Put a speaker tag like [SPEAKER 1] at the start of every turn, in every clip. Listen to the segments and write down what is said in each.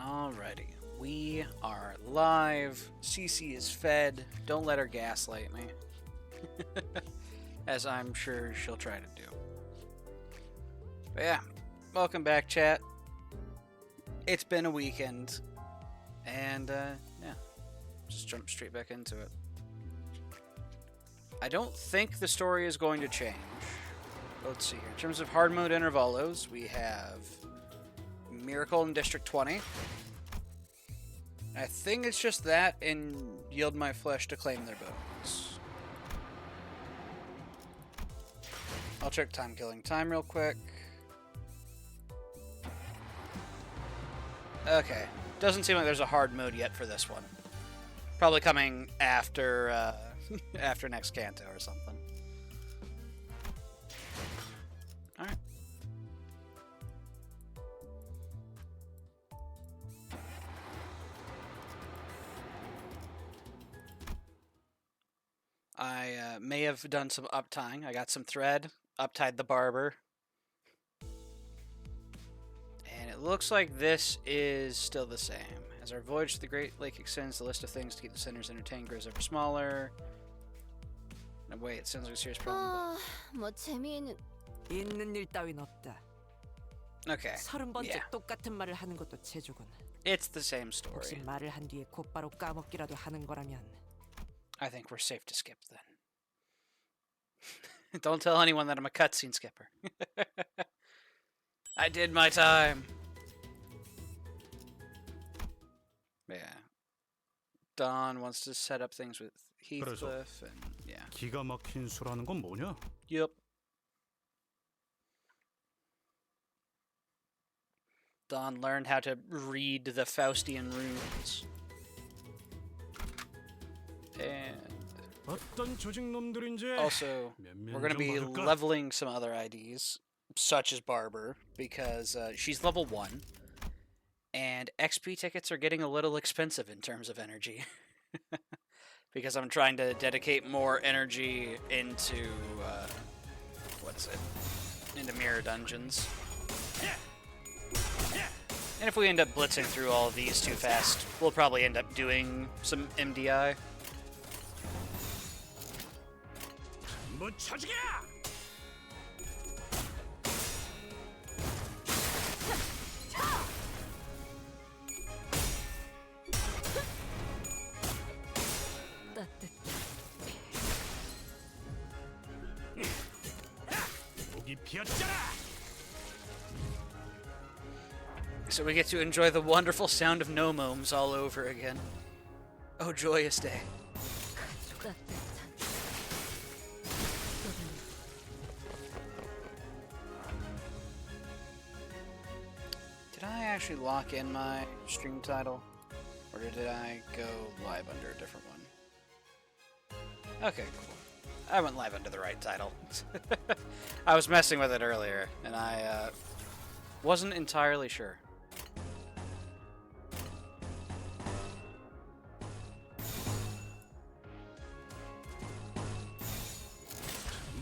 [SPEAKER 1] Alrighty, we are live. CC is fed. Don't let her gaslight me. As I'm sure she'll try to do. But yeah, welcome back, chat. It's been a weekend. And, yeah, just jump straight back into it. I don't think the story is going to change. Let's see here. In terms of hard mode Intervallos, we have Miracle in District 20. I think it's just that and Yield My Flesh to claim their bones. I'll check time killing time real quick. Okay. Doesn't seem like there's a hard mode yet for this one. Probably coming after after next Kanto or something. Alright. I may have done some uptying. I got some thread, uptied the barber. And it looks like this is still the same. As our voyage to the Great Lake extends, the list of things to keep the sinners entertained grows ever smaller. No, wait, it sounds like a serious problem.
[SPEAKER 2] 뭐 재미있는
[SPEAKER 3] 있는 일 따윈 없다.
[SPEAKER 1] Okay,
[SPEAKER 3] 30번째
[SPEAKER 1] yeah.
[SPEAKER 3] 똑같은 말을 하는 것도 재주군.
[SPEAKER 1] It's the same story.
[SPEAKER 3] 혹시 말을 한 뒤에 곧바로 까먹기라도 하는 거라면
[SPEAKER 1] I think we're safe to skip then. Don't tell anyone that I'm a cutscene skipper. I did my time. Yeah. Don wants to set up things with Heathcliff and yeah.
[SPEAKER 4] 기가 막힌 수라는 건 뭐냐?
[SPEAKER 1] Yep. Don learned how to read the Faustian runes. And
[SPEAKER 4] 어떤 조직 놈들인지
[SPEAKER 1] also, we're going to be leveling some other IDs, such as Barber, because she's level 1. And XP tickets are getting a little expensive in terms of energy. Because I'm trying to dedicate more energy into, what is it? Into mirror dungeons. And if we end up blitzing through all of these too fast, we'll probably end up doing some MDI.
[SPEAKER 4] 뭐 쳐지게! 목이 피었잖아!
[SPEAKER 1] So we get to enjoy the wonderful sound of gnomes all over again. Oh, joyous day. Did I actually lock in my stream title? Or did I go live under a different one? Okay, cool. I went live under the right title. I was messing with it earlier, and I wasn't entirely sure.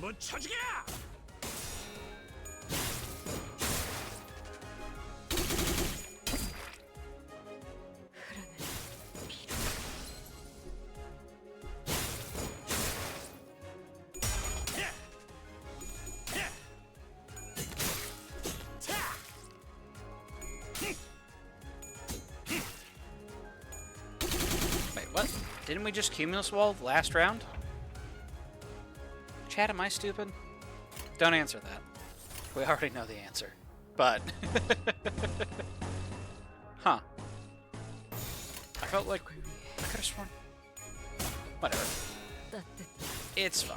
[SPEAKER 4] 뭐 쳐지게!
[SPEAKER 1] Wait, what? Didn't we just Cumulus Wall last round? Chat, am I stupid? Don't answer that. We already know the answer. But... huh. I felt like... I could have sworn... Whatever. It's fine.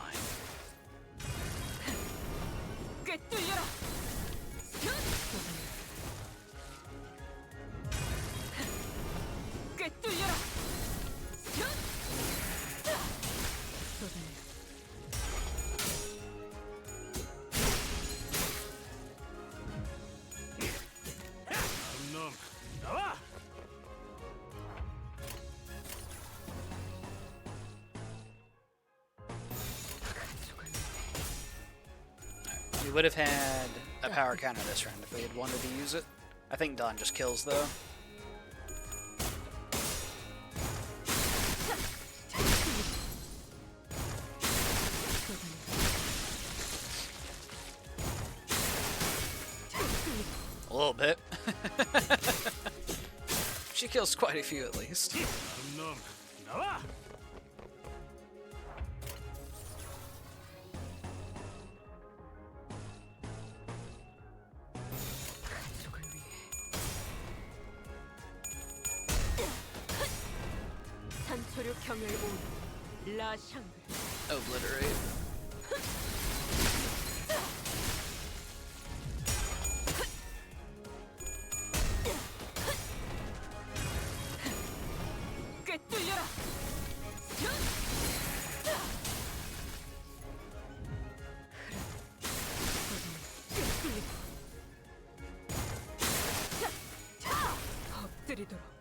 [SPEAKER 4] 놈, 나와!
[SPEAKER 1] We would have had a power counter this round if we had wanted to use it. I think Dawn just kills, though. She kills quite a few at least.
[SPEAKER 4] 놈 나와.
[SPEAKER 3] 가족을 위해. 산초류 경혈봉 라샹.
[SPEAKER 1] Obliterate.
[SPEAKER 3] 꿰뚫려라. 엎드리도록.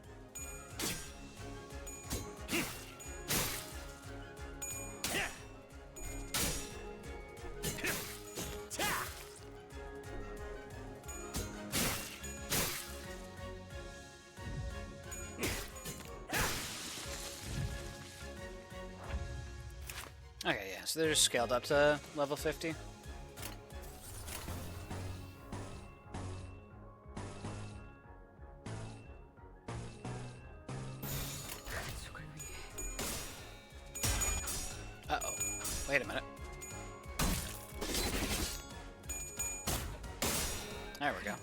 [SPEAKER 1] Okay, yeah, so they're just scaled up to level 50.
[SPEAKER 3] 가족을 위해.
[SPEAKER 1] Uh-oh. Wait a minute. There we go.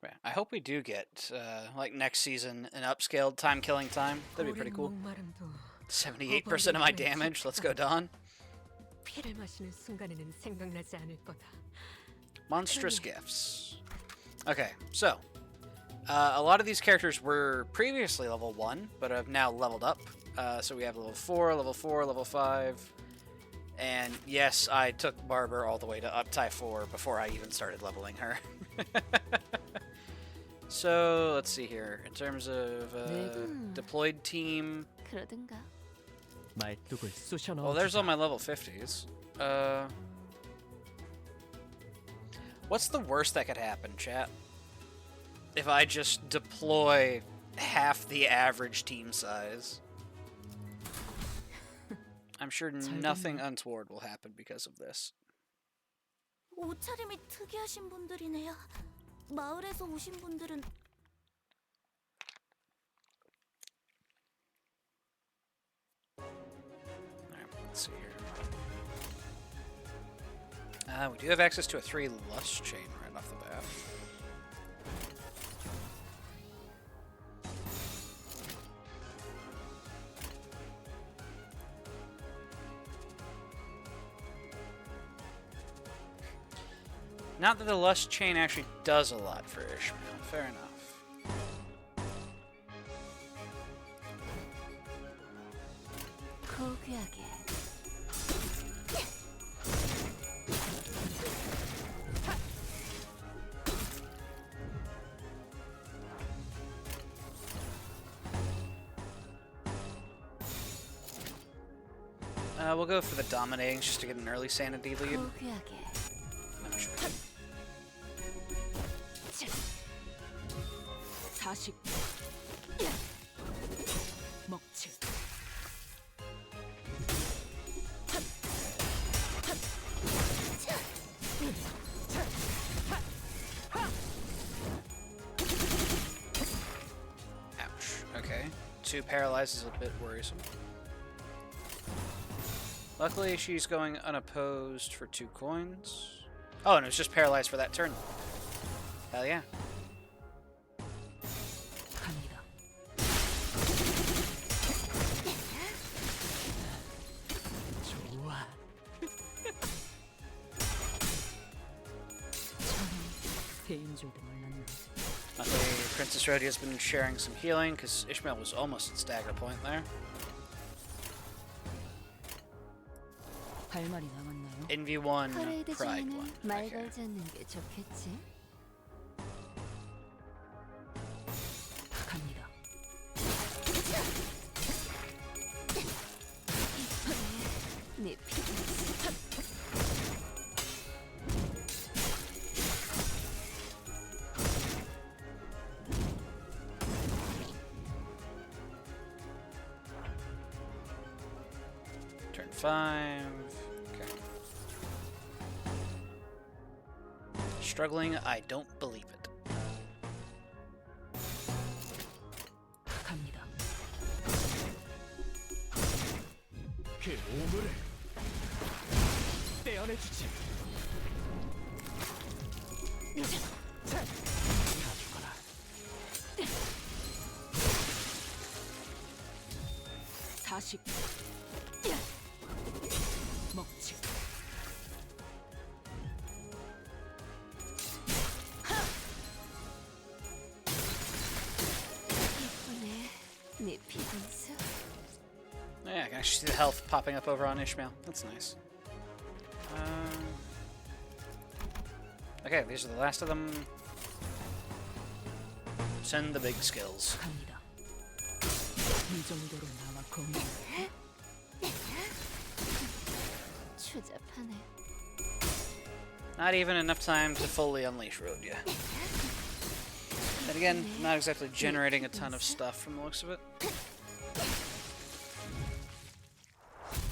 [SPEAKER 1] Yeah, I hope we do get, like, next season, an upscaled time-killing time. That'd be pretty cool. 78% of my damage. Let's go, Dawn.
[SPEAKER 3] 피를 마시는 순간에는 생각나지 않을 거다.
[SPEAKER 1] Monstrous gifts. Okay, so a lot of these characters were previously level 1, but have now leveled up. So we have level 4, level 4, level 5. And yes, I took Barber all the way to Uptie 4 before I even started leveling her. So let's see here. In terms of deployed team,
[SPEAKER 2] 그러든가.
[SPEAKER 3] 말뚝을 쑤셔
[SPEAKER 1] well, there's all my level 50s. What's the worst that could happen, chat? If I just deploy half the average team size. I'm sure nothing untoward will happen because of this.
[SPEAKER 2] 옷차림이 특이하신 분들이네요. 마을에서 오신 분들은
[SPEAKER 1] Alright, let's see here. We do have access to a 3 lust chain right off the bat. Not that the lust chain actually does a lot for Ishmael. Fair enough.
[SPEAKER 2] 고귀하게.
[SPEAKER 1] We'll go for the dominating just to get an early sanity lead.
[SPEAKER 2] 고귀하게.
[SPEAKER 1] No, sure.
[SPEAKER 3] 40. 먹칠.
[SPEAKER 1] Ouch. Okay. 2 paralyzed is a bit worrisome. Luckily, she's going unopposed for 2 coins. Oh, and it was just paralyzed for that turn. Hell yeah.
[SPEAKER 3] 갑니다. 좋아. 배인 줄도 몰랐네.
[SPEAKER 1] Luckily, Princess Rhodey has been sharing some healing because Ishmael was almost at stagger point there.
[SPEAKER 3] 할 말이 남았나요?
[SPEAKER 1] Envy 1,
[SPEAKER 2] 퍼레이드
[SPEAKER 1] Pride 1.
[SPEAKER 2] 중에는 말
[SPEAKER 1] Okay.
[SPEAKER 2] 걸지 않는 게 좋겠지.
[SPEAKER 3] 갑니다.
[SPEAKER 2] 네 피.
[SPEAKER 1] 25. Okay. Struggling, I don't believe it.
[SPEAKER 3] 갑니다.
[SPEAKER 4] 그 오물을 떼어내주지. 다 죽어라.
[SPEAKER 3] 40. 먹지.
[SPEAKER 2] 예쁘네. 네 피분수.
[SPEAKER 1] Yeah, I can actually see the health popping up over on Ishmael. That's nice. Okay, these are the last of them. Send the big skills.
[SPEAKER 3] 갑니다. 이 정도로 나와 공유.
[SPEAKER 2] 추잡하네.
[SPEAKER 1] Not even enough time to fully unleash Rhodia. Then again, not exactly generating a ton of stuff from the looks of it.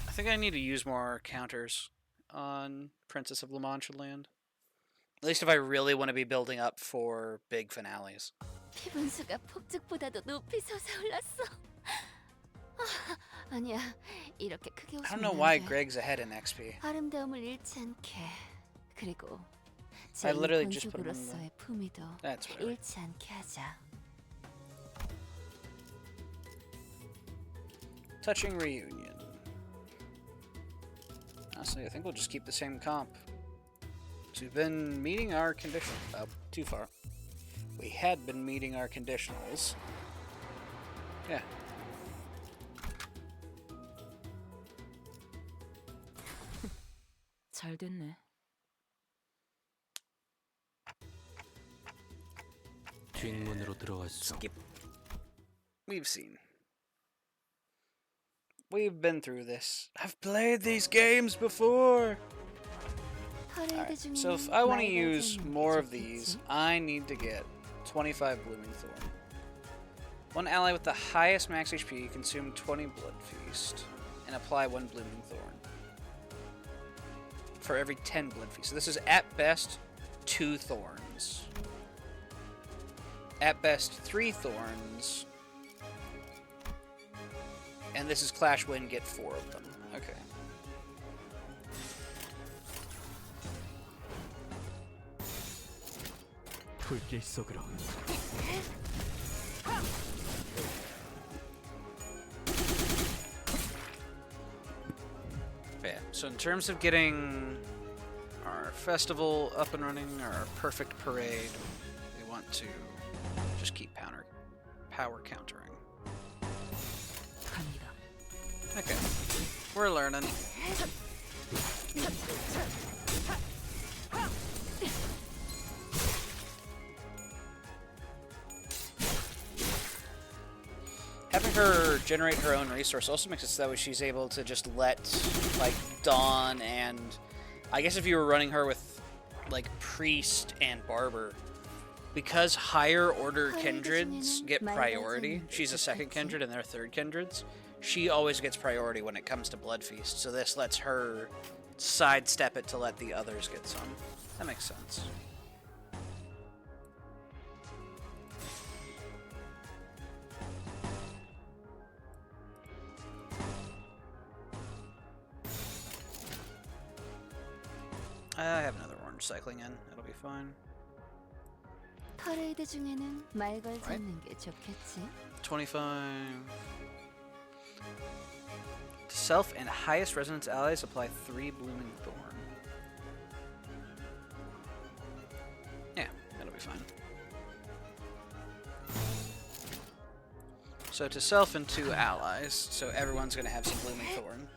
[SPEAKER 1] I think I need to use more counters on Princess of La Mancha Land. At least if I really want to be building up for big finales.
[SPEAKER 2] 피분수가 폭죽보다도 높이 솟아올랐어. 아니야, 이렇게 크게
[SPEAKER 1] I don't
[SPEAKER 2] 웃으면
[SPEAKER 1] know
[SPEAKER 2] 안
[SPEAKER 1] why
[SPEAKER 2] 돼.
[SPEAKER 1] Greg's ahead in XP.
[SPEAKER 2] 아름다움을 잃지 않게. 그리고
[SPEAKER 1] I literally just put him in the-
[SPEAKER 2] 권속으로서의 품위도
[SPEAKER 1] That's whatever.
[SPEAKER 2] 잃지 않게 하자.
[SPEAKER 1] Touching reunion. Honestly, I think we'll just keep the same comp. So we've been meeting our condition. Oh, too far. We had been meeting our conditionals. Yeah.
[SPEAKER 3] 잘 됐네.
[SPEAKER 4] 뒷문으로 들어갔어.
[SPEAKER 1] Skip. We've seen. We've been through this. I've played these games before.
[SPEAKER 2] 퍼레이드
[SPEAKER 1] Alright,
[SPEAKER 2] 중에는
[SPEAKER 1] so if I want to
[SPEAKER 2] 맑아지는
[SPEAKER 1] use
[SPEAKER 2] 게
[SPEAKER 1] more of
[SPEAKER 2] 좋겠지?
[SPEAKER 1] these, I need to get 25 Blooming Thorn. One ally with the highest max HP consume 20 Blood Feast and apply 1 Blooming Thorn for every 10 Blood Feast. So this is at best 2 Thorns. At best 3 Thorns. And this is Clash Win, get 4 of them. Okay.
[SPEAKER 4] 불길 속으로.
[SPEAKER 1] Yeah, so in terms of getting our festival up and running, our perfect parade, we want to just keep power countering.
[SPEAKER 3] 갑니다.
[SPEAKER 1] Okay, we're learning. Having her generate her own resource also makes it so that way she's able to just let, like, Dawn and... I guess if you were running her with, like, Priest and Barber, because higher order kindreds get priority, she's a second kindred and they're third kindreds, she always gets priority when it comes to Blood Feast, so this lets her sidestep it to let the others get some. That makes sense. I have another orange cycling in. It'll be fine.
[SPEAKER 2] 퍼레이드 중에는 말 걸지 않는 게 좋겠지?
[SPEAKER 1] 25. To self and highest resonance allies apply 3 Blooming Thorn. Yeah, that'll be fine. So to self and 2 allies, so everyone's gonna have some Blooming Thorn.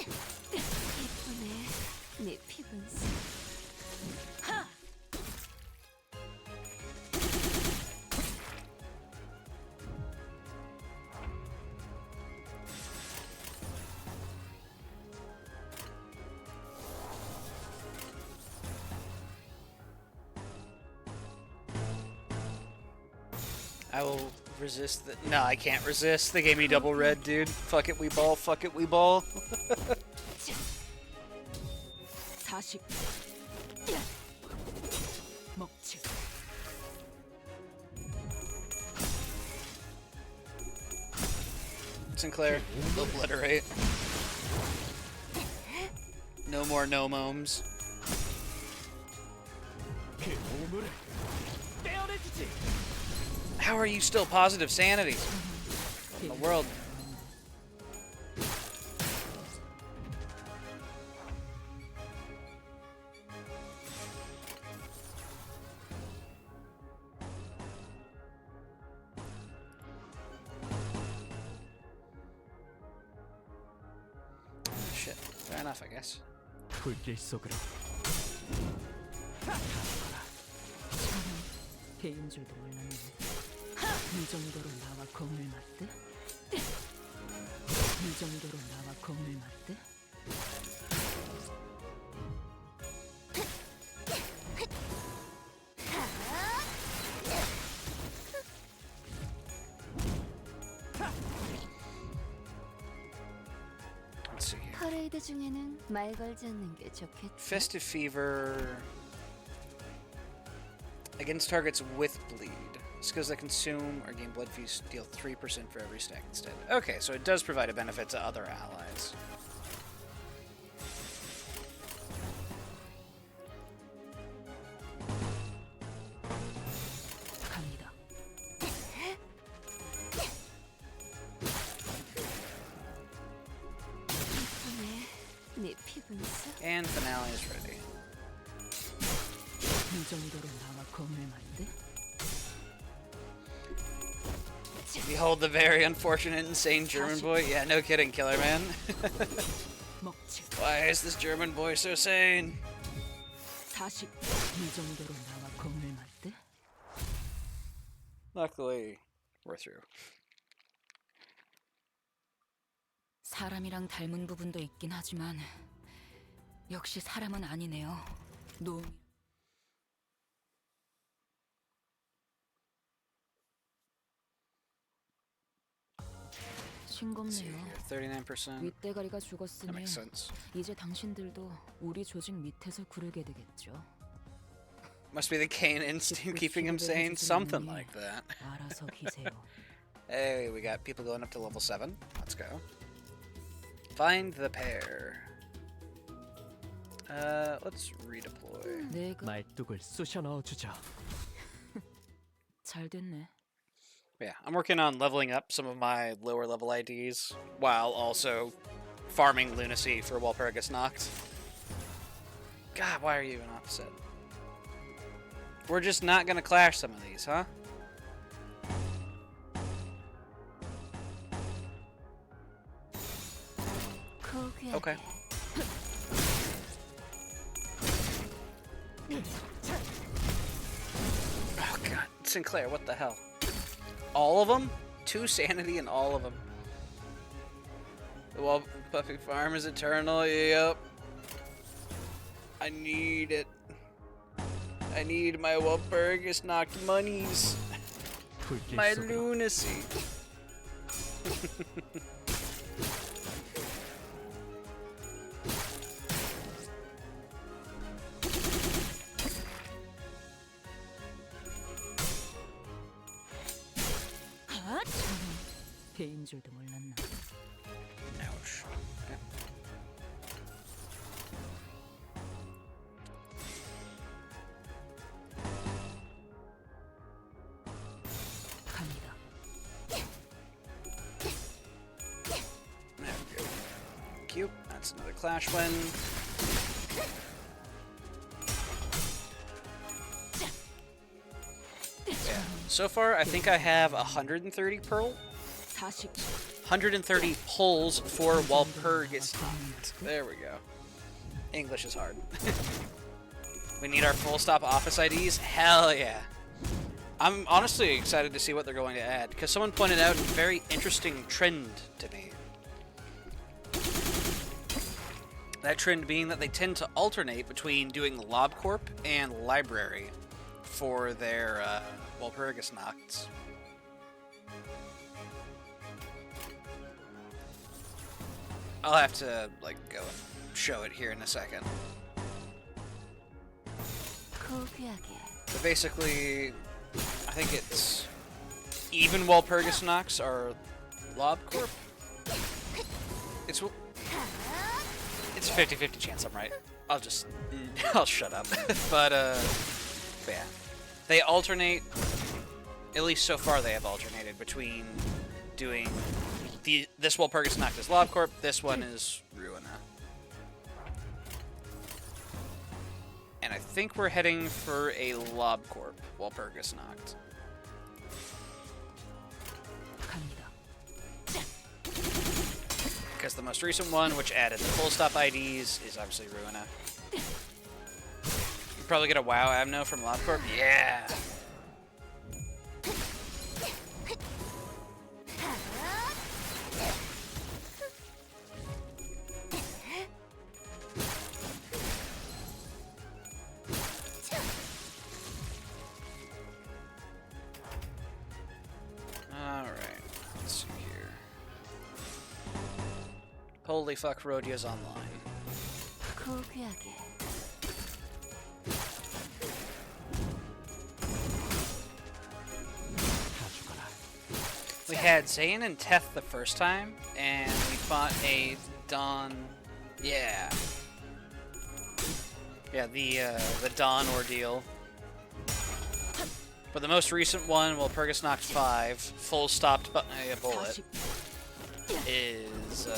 [SPEAKER 2] 예쁘네. 네 피분수.
[SPEAKER 1] I will resist the. No, I can't resist. They gave me double red, dude. Fuck it, we ball. Fuck it, we ball.
[SPEAKER 3] 40 먹지
[SPEAKER 1] Sinclair, obliterate. No more no-momes. How are you still positive sanity? In the world. Shit. Fair enough, I guess.
[SPEAKER 4] 불길 속으로
[SPEAKER 3] 개인 줄도 몰랐네. 이 정도로 나와 공을 맞대? 이 정도로 나와 공을 맞대?
[SPEAKER 1] Let's see here.
[SPEAKER 2] 퍼레이드 중에는 말 걸지 않는 게 좋겠지.
[SPEAKER 1] Festive Fever. Against targets with bleed. Skills that consume or gain blood fuse deal 3% for every stack instead. Okay, so it does provide a benefit to other allies.
[SPEAKER 3] 갑니다.
[SPEAKER 2] 네 피부는 싹
[SPEAKER 1] And finale is ready.
[SPEAKER 3] 이 정도로 나와 공을 맞대?
[SPEAKER 1] Behold the very unfortunate, insane German boy. Yeah, no kidding, Killer Man.
[SPEAKER 3] 먹지.
[SPEAKER 1] Why is this German boy so sane?
[SPEAKER 3] 40. 이 정도로 나와 공을 맞대?
[SPEAKER 1] Luckily, we're through.
[SPEAKER 3] 사람이랑 닮은 부분도 있긴 하지만 역시 사람은 아니네요. 노
[SPEAKER 1] Let's see
[SPEAKER 3] 싱겁네요.
[SPEAKER 1] here, 39%.
[SPEAKER 3] 윗대가리가
[SPEAKER 1] That
[SPEAKER 3] 죽었으니
[SPEAKER 1] makes sense.
[SPEAKER 3] 이제 당신들도 우리 조직 밑에서 구르게 되겠죠.
[SPEAKER 1] Must be the Kane instinct keeping him sane. Something like that.
[SPEAKER 3] 알아서 기세요.
[SPEAKER 1] Hey, we got people going up to level 7. Let's go. Find the pair. Let's redeploy.
[SPEAKER 3] 내가
[SPEAKER 4] 말뚝을 쑤셔 넣어주자.
[SPEAKER 3] 잘 됐네.
[SPEAKER 1] Yeah, I'm working on leveling up some of my lower level IDs while also farming lunacy for Walpurga gets knocked. God, why are you an opposite? We're just not gonna clash some of these, huh?
[SPEAKER 2] 고귀하게.
[SPEAKER 1] Okay. Oh god, Sinclair, what the hell? All of them? 2 sanity in all of them. The wall puppy farm is eternal, yep. I need it. I need my Walpurgis knocked monies.
[SPEAKER 4] 불길
[SPEAKER 1] My
[SPEAKER 4] 속으로
[SPEAKER 1] lunacy.
[SPEAKER 3] 배인 줄도 몰랐나.
[SPEAKER 1] Ouch. Okay.
[SPEAKER 3] 갑니다.
[SPEAKER 1] There we go. Cute. That's another clash win. Yeah. So far, I think I have 130 pearl.
[SPEAKER 3] 40.
[SPEAKER 1] 130 pulls for Walpurgis. There we go. English is hard. We need our full stop office IDs? Hell yeah. I'm honestly excited to see what they're going to add, because someone pointed out a very interesting trend to me. That trend being that they tend to alternate between doing LobCorp and Library for their Walpurgis Nachts. I'll have to like go and show it here in a second. But basically, I think it's even Walpurgis Nox are LobCorp. It's a 50-50 chance I'm right. I'll shut up. But yeah, they alternate. At least so far, they have alternated between doing this Walpurgis Nox is LobCorp. This one is Ruina. And I think we're heading for a LobCorp Walpurgis Nox. Because the most recent one, which added the full stop IDs, is obviously Ruina. You probably get a WoW Amno from LobCorp? Yeah! Holy fuck, Rodia's online. We had Zayn and Teth the first time, and we fought a Dawn. Yeah. Yeah, the Dawn ordeal. But the most recent one, Walpurgis Nox 5, full stopped by a bullet, is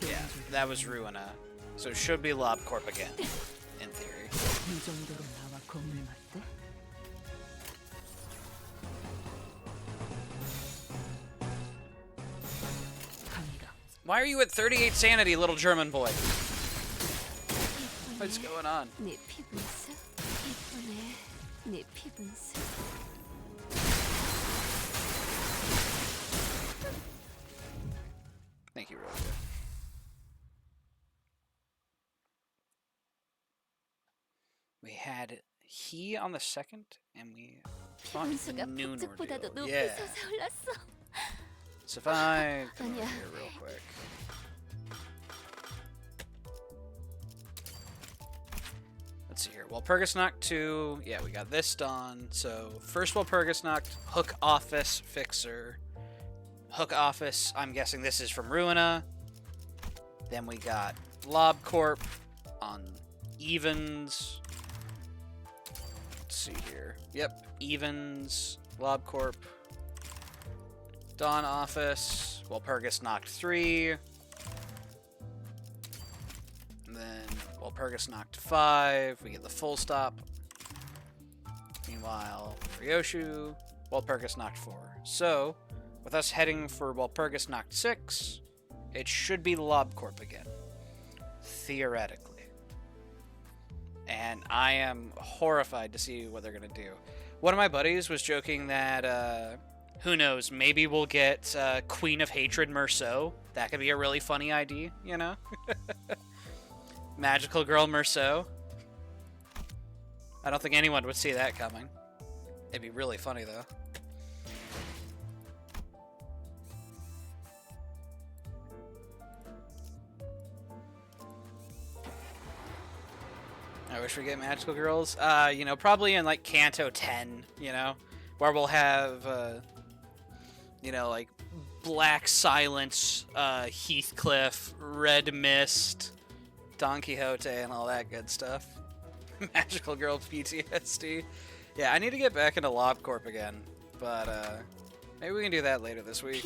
[SPEAKER 1] yeah, that was Ruina. So it should be LobCorp again, in theory. Why are you at 38 sanity, little German boy? What's going on? Thank you, Rosa. We had he on the second, and we fought the noon ordeal. Yeah. So if I come over here real quick. Let's see here. Walpurgis Nox 2. Yeah, we got this done. So first Walpurgis Nox, Hook Office Fixer. Hook Office, I'm guessing this is from Ruina. Then we got LobCorp on Evens. Let's see here. Yep, Evens, LobCorp. Dawn Office, Walpurgis Nox 3. And then Walpurgis Nox 5, we get the full stop. Meanwhile, Ryoshu, Walpurgis Nox 4. So, with us heading for Walpurgis Nox 6, it should be LobCorp again. Theoretically. And I am horrified to see what they're going to do. One of my buddies was joking that, who knows, maybe we'll get Queen of Hatred Merceau. That could be a really funny ID, you know? Magical Girl Merceau. I don't think anyone would see that coming. It'd be really funny, though. I wish we get Magical Girls. You know, probably in, like, Kanto 10, you know? Where we'll have, you know, like, Black Silence, Heathcliff, Red Mist, Don Quixote, and all that good stuff. Magical Girl PTSD. Yeah, I need to get back into LobCorp again, but maybe we can do that later this week.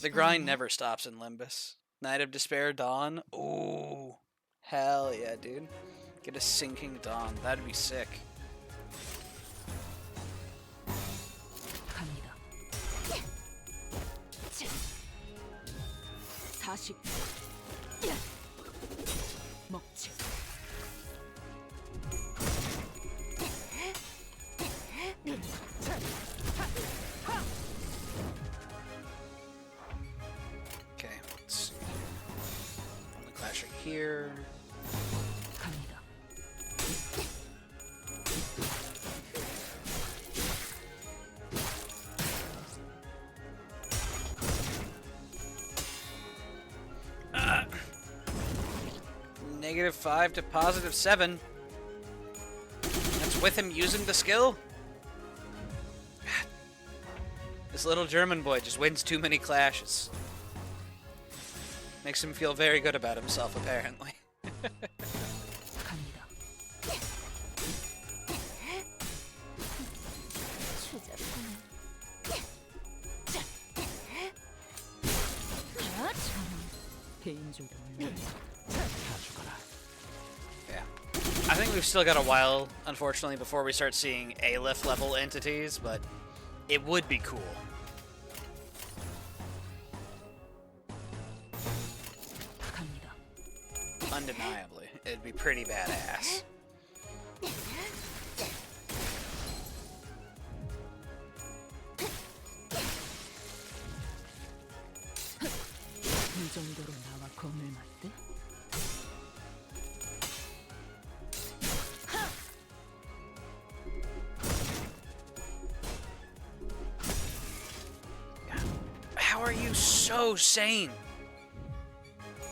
[SPEAKER 1] The grind never stops in Limbus. Night of Despair Dawn. Ooh, hell yeah, dude. Get a Sinking Dawn. That'd be sick. Okay, let's see. Only clashing here. -5 to +7. That's with him using the skill. This little German boy just wins too many clashes. Makes him feel very good about himself, apparently.
[SPEAKER 3] 갑니다. 개인적으로
[SPEAKER 4] 다 죽어라.
[SPEAKER 1] Yeah. I think we've still got a while, unfortunately, before we start seeing A-Lift level entities, but it would be cool.
[SPEAKER 3] 갑니다.
[SPEAKER 1] Undeniably. It'd be pretty badass.
[SPEAKER 3] 이 정도로 나와 검을 맞대?
[SPEAKER 1] How are you so sane?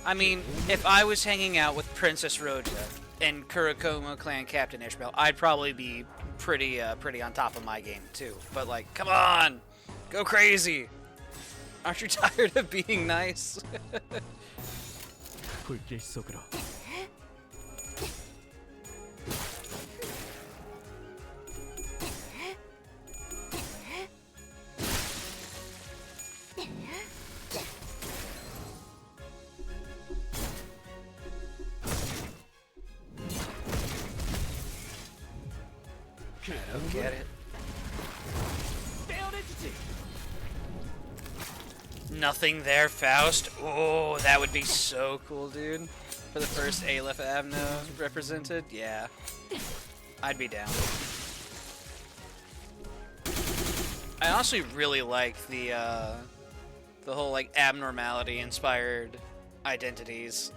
[SPEAKER 1] I mean, if I was hanging out with Princess Roja and Kurokoma Clan Captain Ishmael, I'd probably be pretty on top of my game too. But like, come on, go crazy! Aren't you tired of being nice?
[SPEAKER 4] 불길 속으로.
[SPEAKER 1] I don't get it. Nothing there, Faust. Oh, that would be so cool, dude. For the first Aleph Abno represented, yeah. I'd be down. I honestly really like the whole like abnormality inspired identities.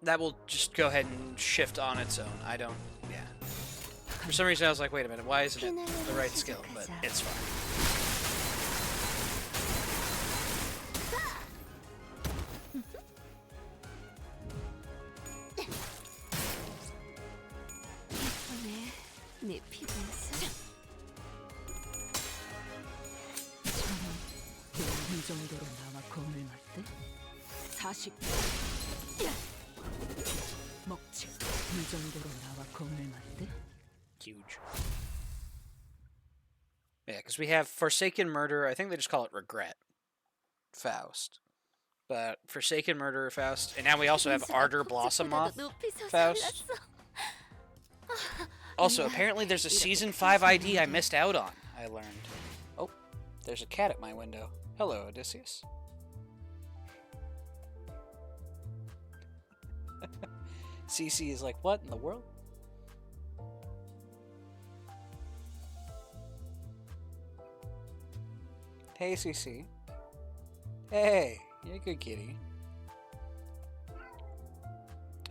[SPEAKER 1] That will just go ahead and shift on its own. I don't, yeah. For some reason I was like, wait a minute, why isn't it the right skill? But it's fine.
[SPEAKER 2] 네 피부에서
[SPEAKER 3] 이 정도로 나와 검을 맞대? 40. 먹지. 이 정도로 나와 검을 맞대?
[SPEAKER 1] Huge. Yeah, because we have Forsaken Murder. I think they just call it Regret. Faust. But Forsaken Murder, Faust. And now we also have Ardor Blossom Moth, Faust. Also, apparently there's a Season 5 ID I missed out on, I learned. Oh, there's a cat at my window. Hello, Odysseus. CC is like, what in the world? Hey, CC. Hey, you're a good kitty.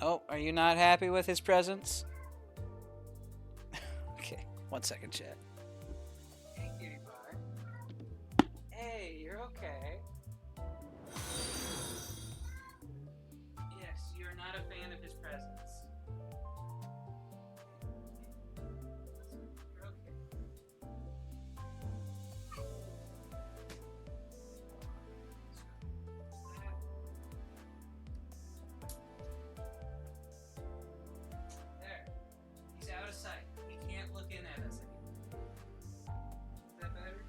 [SPEAKER 1] Oh, are you not happy with his presence? Okay, 1 second, chat. Hey, kitty pie. Hey, you're okay. Yes, you're not a fan of his presence. You're okay. There. He's out of sight. He can't look in at us anymore. Is that better?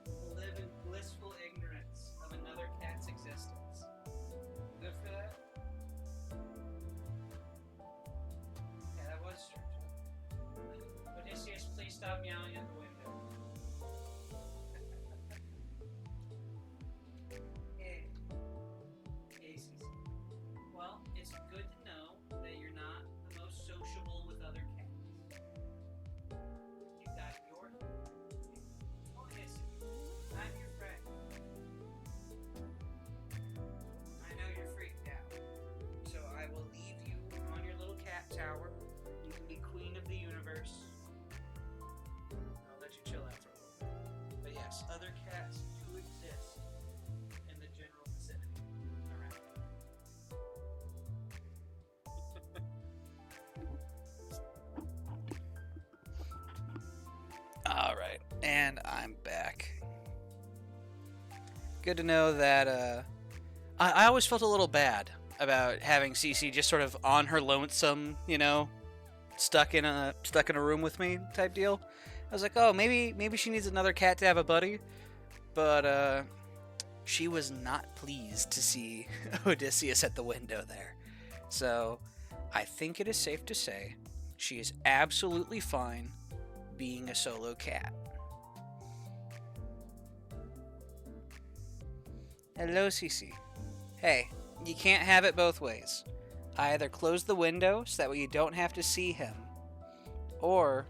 [SPEAKER 1] We'll live in blissful ignorance of another cat's existence. Good for that? Yeah, that was strange. Odysseus, please stop meowing at the window. Hey. Hey, Cece. Well, it's good to know that you're not the most sociable with other cats. You got your... Oh, yes, I'm your friend. I know you're freaked out. So I will leave you on your little cat tower. You can be queen of the universe. I'll let you chill out for a little bit. But yes, other cats do exist. And I'm back. Good to know that, I always felt a little bad about having Cece just sort of on her lonesome, you know, stuck in a room with me type deal. I was like, oh, maybe she needs another cat to have a buddy. But, she was not pleased to see Odysseus at the window there. So, I think it is safe to say she is absolutely fine being a solo cat. Hello, Cece. Hey, you can't have it both ways. I either close the window so that way you don't have to see him, or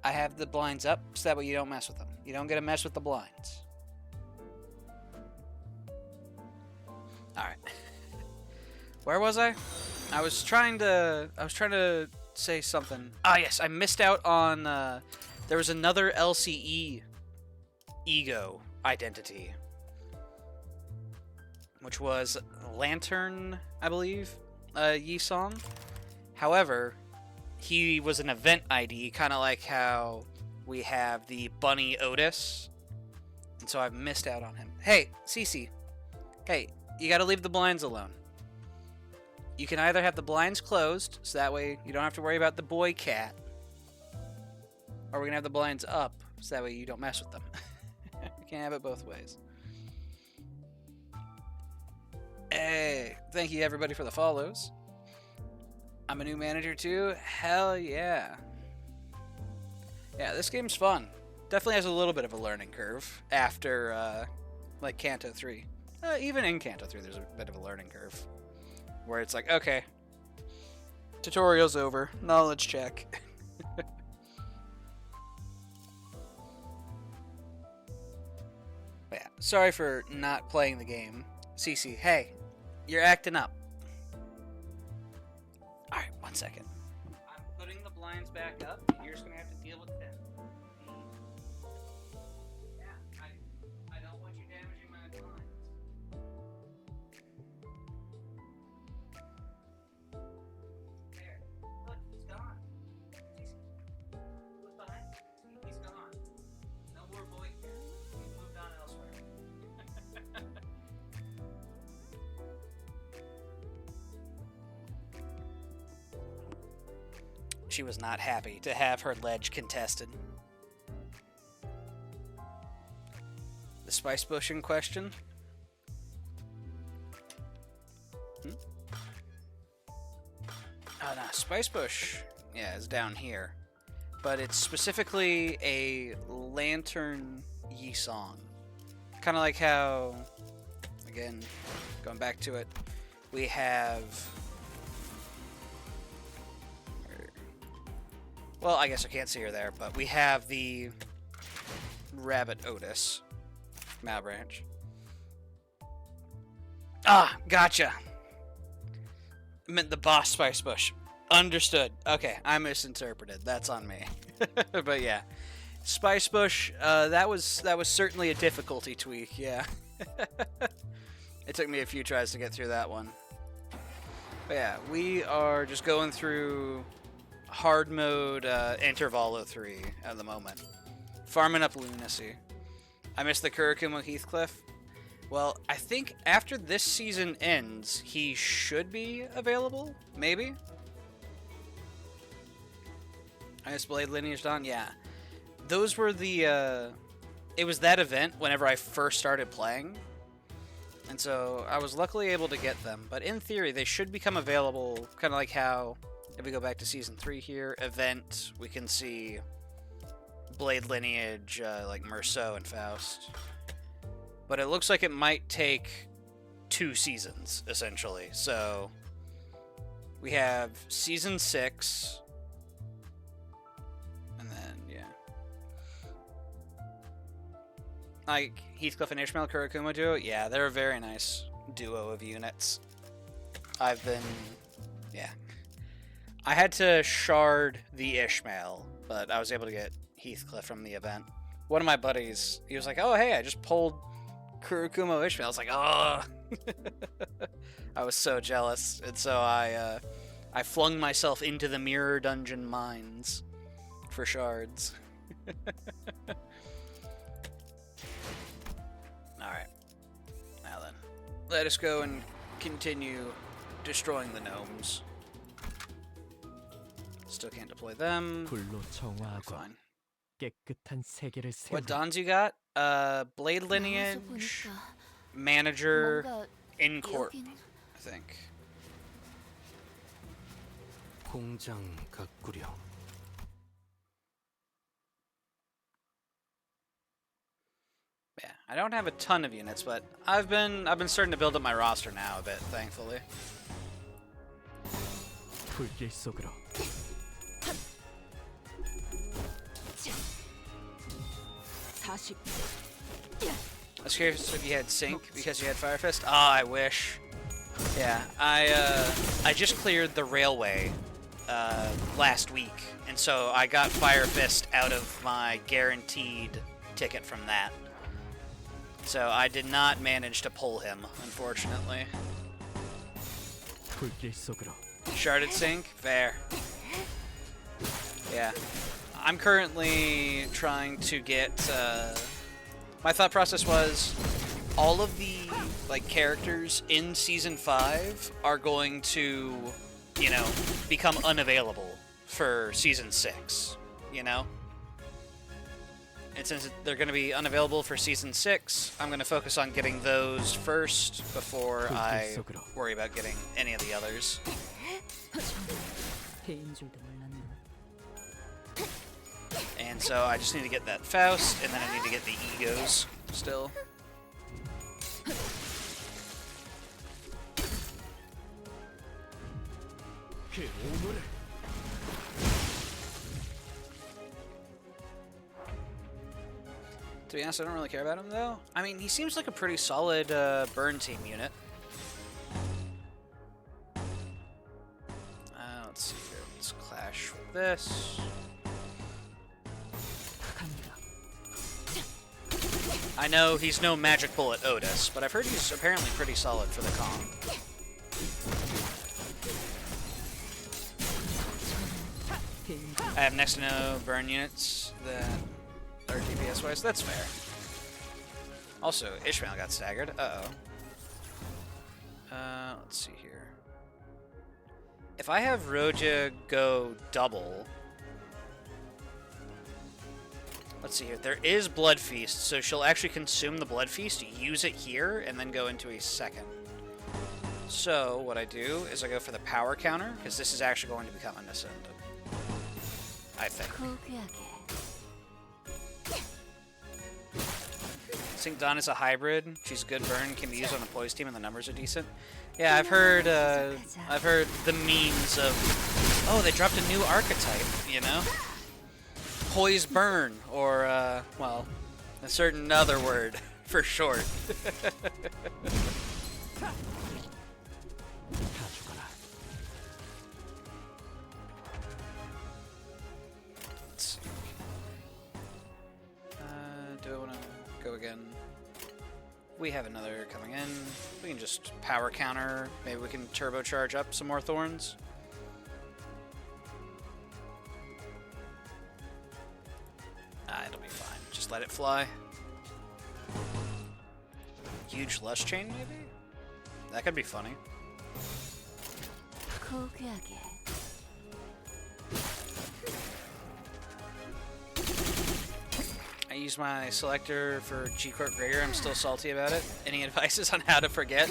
[SPEAKER 1] I have the blinds up so that way you don't mess with them. You don't get to mess with the blinds. Alright. Where was I? I was trying to say something. Ah, yes, I missed out on, there was another LCE ego identity, which was Lantern, I believe, Yi Song. However, he was an event ID, kind of like how we have the Bunny Otis, and so I've missed out on him. Hey, Cece. Hey, you gotta leave the blinds alone. You can either have the blinds closed, so that way you don't have to worry about the boy cat, or we're gonna have the blinds up, so that way you don't mess with them. You can't have it both ways. Hey, thank you everybody for the follows. I'm a new manager too. Hell yeah. Yeah, this game's fun. Definitely has a little bit of a learning curve after, like, Kanto 3. Even in Kanto 3, there's a bit of a learning curve. Where it's like, okay, tutorial's over, knowledge check. But yeah, sorry for not playing the game. Cece, hey, you're acting up. Alright, 1 second. I'm putting the blinds back up, and you're just gonna have to deal with them. Yeah, I don't want you damaging my blinds. There. Look, he's gone. Who's behind? He's gone. No more boy cat. He's moved on elsewhere. She was not happy to have her ledge contested. The spice bush in question? Oh no, spice bush, yeah, is down here. But it's specifically a lantern Yi Song. Kind of like how, again, going back to it, we have... Well, I guess I can't see her there, but we have the Rabbit Otis. Malbranch. Ah, gotcha. I meant the boss spice bush. Understood. Okay, I misinterpreted. That's on me. But yeah, spice bush. That was certainly a difficulty tweak. Yeah. It took me a few tries to get through that one. But yeah, we are just going through hard mode Intervallo 3 at the moment. Farming up lunacy. I missed the Kurikumo Heathcliff. Well, I think after this season ends, he should be available, maybe? I missed Blade Lineage Dawn, yeah. Those were the, it was that event whenever I first started playing. And so I was luckily able to get them. But in theory, they should become available, kind of like how, if we go back to Season 3 here, event, we can see Blade Lineage, like Merceau and Faust. But it looks like it might take 2 seasons, essentially. So we have Season 6, and then, yeah. Like, Heathcliff and Ishmael Kurikumo duo? Yeah, they're a very nice duo of units. I've been... yeah. I had to shard the Ishmael, but I was able to get Heathcliff from the event. One of my buddies, he was like, oh, hey, I just pulled Kurikumo Ishmael. I was like, oh. I was so jealous. And so I flung myself into the mirror dungeon mines for shards. Alright. Now then. Let us go and continue destroying the gnomes. Still can't deploy them.
[SPEAKER 4] 불로 정화하고
[SPEAKER 1] Fine.
[SPEAKER 4] 깨끗한 세계를 세우라.
[SPEAKER 1] What dons you got? Blade Lineage, Manager,
[SPEAKER 2] 뭔가
[SPEAKER 1] In Court,
[SPEAKER 2] 여긴
[SPEAKER 1] I think.
[SPEAKER 4] 공장 가꾸려.
[SPEAKER 1] Yeah, I don't have a ton of units, but I've been starting to build up my roster now a bit, thankfully.
[SPEAKER 4] 불길 속으로.
[SPEAKER 3] 40.
[SPEAKER 1] I was curious if you had Sync because you had Fire Fist. Oh, I wish. Yeah, I just cleared the railway last week, and so I got Fire Fist out of my guaranteed ticket from that. So I did not manage to pull him, unfortunately.
[SPEAKER 4] 불길 속으로.
[SPEAKER 1] Sharded Sync? Fair. Yeah. I'm currently trying to get, my thought process was, all of the, like, characters in Season 5 are going to, you know, become unavailable for Season 6, you know? And since they're going to be unavailable for Season 6, I'm going to focus on getting those first before I worry about getting any of the others.
[SPEAKER 3] 배인 줄도 몰랐네.
[SPEAKER 1] And so I just need to get that Faust, and then I need to get the Egos still.
[SPEAKER 4] 그 오물을.
[SPEAKER 1] To be honest, I don't really care about him, though. I mean, he seems like a pretty solid burn team unit. Let's see here. Let's clash with this.
[SPEAKER 3] 갑니다.
[SPEAKER 1] I know he's no magic bullet Otis, but I've heard he's apparently pretty solid for the comp.
[SPEAKER 3] 배인
[SPEAKER 1] I have next to no burn units that are DPS wise. That's fair. Also, Ishmael got staggered. Uh-oh. Let's see here. If I have Roja go double... Let's see here. There is Blood Feast, so she'll actually consume the Blood Feast, use it here, and then go into a second. So, what I do is I go for the power counter, because this is actually going to become an Ascendant. I think.
[SPEAKER 2] 고귀하게
[SPEAKER 1] I think Dawn is a hybrid. She's a good burn, can be used on a poise team, and the numbers are decent. Yeah, I've heard the memes of, oh, they dropped a new archetype, you know? Poise burn, or, well, a certain other word for short.
[SPEAKER 4] 다 죽어라.
[SPEAKER 1] Let's see. Do I want to go again? We have another coming in. We can just power counter. Maybe we can turbocharge up some more thorns. It'll be fine. Just let it fly. Huge Lush Chain, maybe? That could be funny.
[SPEAKER 2] 고귀하게
[SPEAKER 1] I use my selector for G-Corp Gregor. I'm still salty about it. Any advices on how to forget?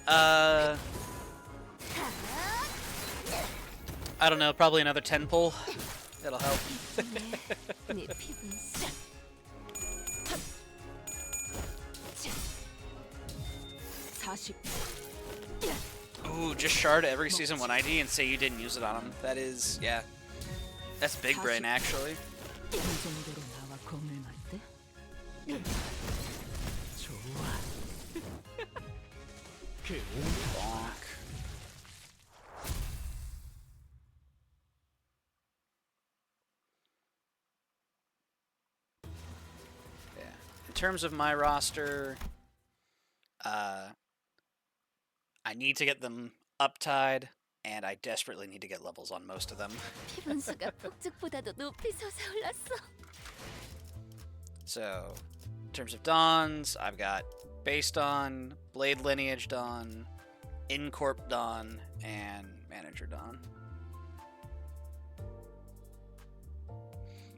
[SPEAKER 1] I don't know. Probably another 10 pull. That'll help.
[SPEAKER 2] 네 피부는
[SPEAKER 3] 40.
[SPEAKER 1] Ooh, just shard every season 1 ID and say you didn't use it on him. That is, yeah. That's big brain, actually.
[SPEAKER 3] 이 정도로 나와 겁을 말 때?
[SPEAKER 4] 좋아. 그 오물.
[SPEAKER 1] Bonk. Yeah. In terms of my roster, I need to get them up-tied, and I desperately need to get levels on most of them.
[SPEAKER 2] 피 분수가 폭죽보다도 높이 솟아올랐어.
[SPEAKER 1] So, in terms of Dons, I've got Base Don, Blade Lineage Don, Incorp Don, and Manager Don.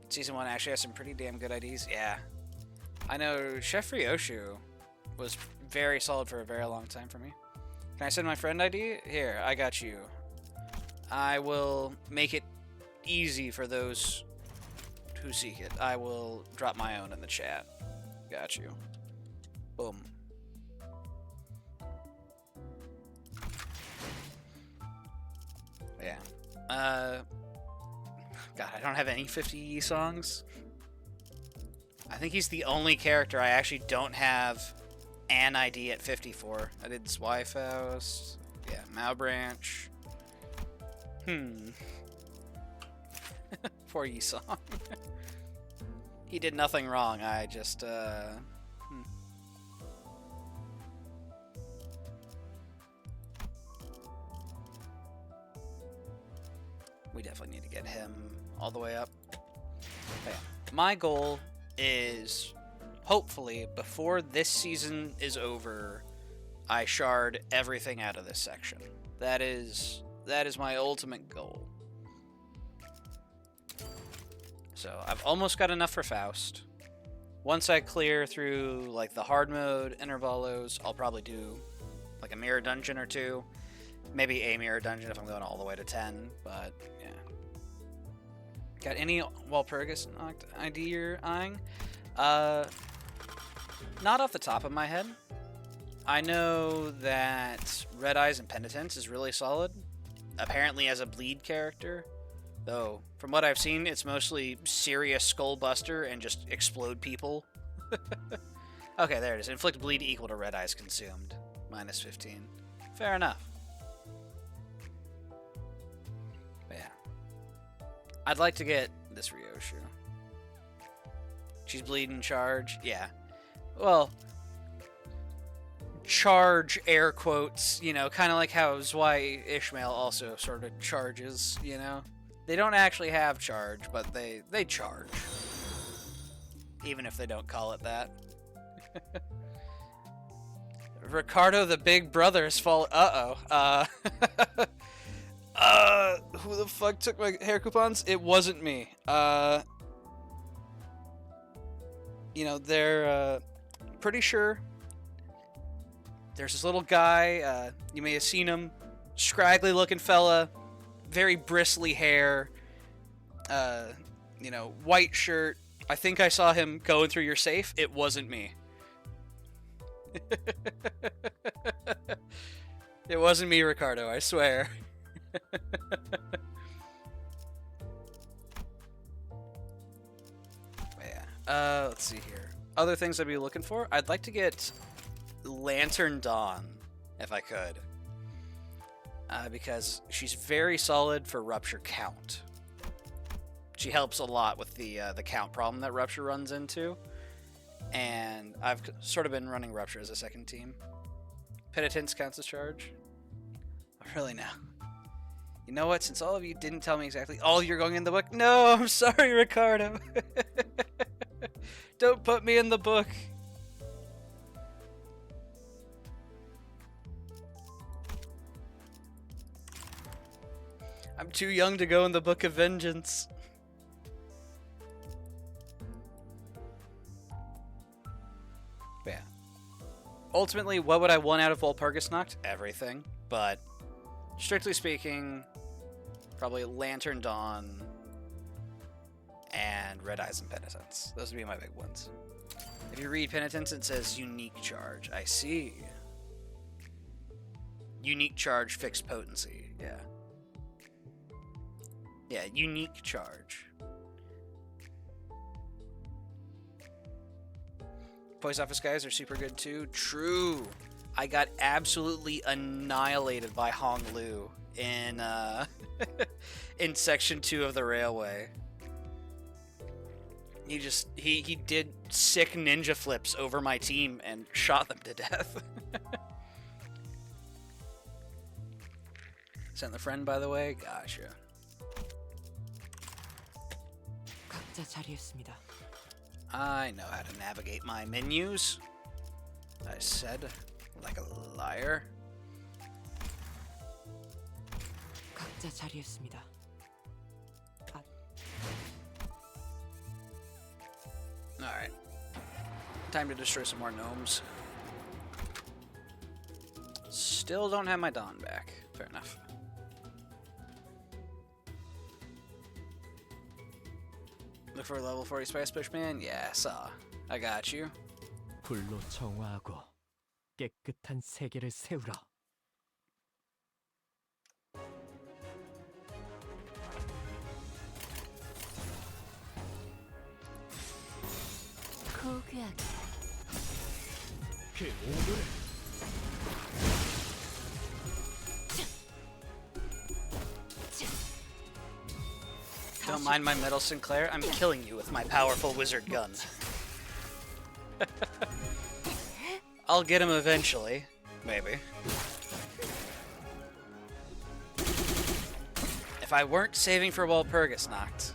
[SPEAKER 1] Season 1 actually has some pretty damn good IDs. Yeah. I know Chef Ryoshu was very solid for a very long time for me. Can I send my friend ID? Here, I got you. I will make it easy for those who seek it. I will drop my own in the chat. Got you. Boom. Yeah. God, I don't have any 50 songs. I think he's the only character I actually don't have an ID at 54. I did Zwyfaust. Yeah, Malbranch. Poor Yi-song. He did nothing wrong. I just, We definitely need to get him all the way up. Okay. My goal is, hopefully, before this season is over, I shard everything out of this section. That is my ultimate goal. So I've almost got enough for Faust. Once I clear through like the hard mode, Intervallos, I'll probably do like a mirror dungeon or two. Maybe a mirror dungeon if I'm going all the way to 10, but yeah. Got any Walpurgis ID you're eyeing? Not off the top of my head. I know that Red Eyes and Penitence is really solid. Apparently as a bleed character. Though, from what I've seen, it's mostly serious Skullbuster and just explode people. Okay, there it is. Inflict bleed equal to Red Eyes consumed. Minus 15. Fair enough. But yeah. I'd like to get this Ryoshu. She's bleeding charge. Yeah. Well, charge, air quotes, you know, kind of like how Zwei Ishmael also sort of charges, you know? They don't actually have charge, but they charge. Even if they don't call it that. Ricardo the Big Brother is fall. Who the fuck took my hair coupons? It wasn't me. You know, they're pretty sure there's this little guy, you may have seen him, scraggly looking fella, very bristly hair, you know, white shirt. I think I saw him going through your safe. It wasn't me. It wasn't me, Ricardo, I swear. Yeah. Let's see here. Other things I'd be looking for? I'd like to get Lantern Dawn, if I could. Because she's very solid for Rupture count. She helps a lot with the count problem that Rupture runs into. And I've sort of been running Rupture as a second team. Penitence counts as charge. Really now. You know what? Since all of you didn't tell me exactly all you're going in the book. No, I'm sorry, Ricardo. Don't put me in the book. I'm too young to go in the Book of Vengeance. But yeah. Ultimately, what would I want out of Walpurgisnacht? Everything. But strictly speaking, probably Lantern Dawn and Red Eyes and Penitence. Those would be my big ones. If you read Penitence, it says unique charge. I see. Unique charge, fixed potency. Yeah. Yeah, unique charge. Post office guys are super good too. True. I got absolutely annihilated by Hong Lu in in section 2 of the railway. He did sick ninja flips over my team and shot them to death. Sent the friend, by the way. Gotcha.
[SPEAKER 3] 각자 자리했습니다.
[SPEAKER 1] I know how to navigate my menus. I said, like a liar.
[SPEAKER 3] 각자 자리했습니다.
[SPEAKER 1] Alright. Time to destroy some more gnomes. Still don't have my Dawn back. Fair enough. Look for a level 40 Spice Bushman? Yeah, saw. I got you.
[SPEAKER 4] 불로 정화하고 깨끗한 세계를 세우라.
[SPEAKER 2] 고귀하게.
[SPEAKER 4] 그 오늘의
[SPEAKER 1] Don't mind my metal, Sinclair. I'm killing you with my powerful wizard gun. I'll get him eventually. Maybe. If I weren't saving for Walpurgis knocked.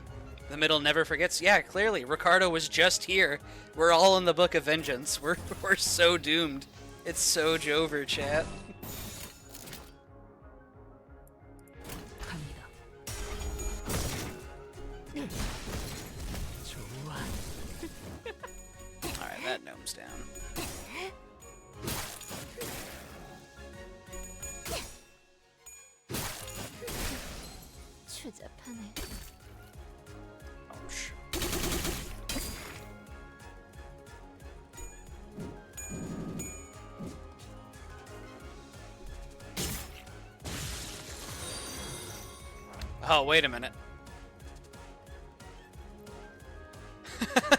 [SPEAKER 1] The middle never forgets. Yeah, clearly. Ricardo was just here. We're all in the Book of Vengeance. We're so doomed. It's so Jover, chat.
[SPEAKER 3] 갑니다.
[SPEAKER 4] 좋아.
[SPEAKER 1] Alright, that gnome's down.
[SPEAKER 2] 추잡하네.
[SPEAKER 1] Ouch. Oh, wait a minute.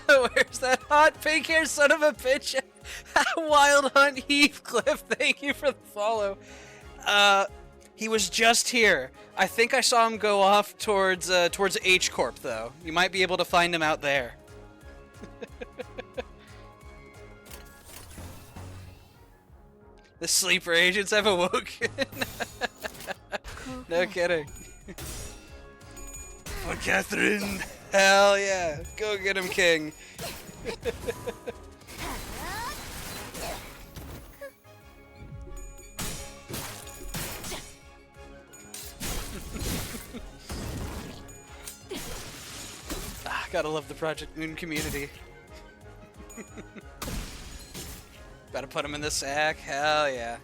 [SPEAKER 1] Where's that hot pink hair son of a bitch? Wild Hunt Heathcliff, thank you for the follow. He was just here. I think I saw him go off towards H Corp though. You might be able to find him out there. The sleeper agents have awoken. No kidding. For Catherine! Hell yeah! Go get him, King! Gotta love the Project Moon community. Gotta put him in the sack. Hell yeah.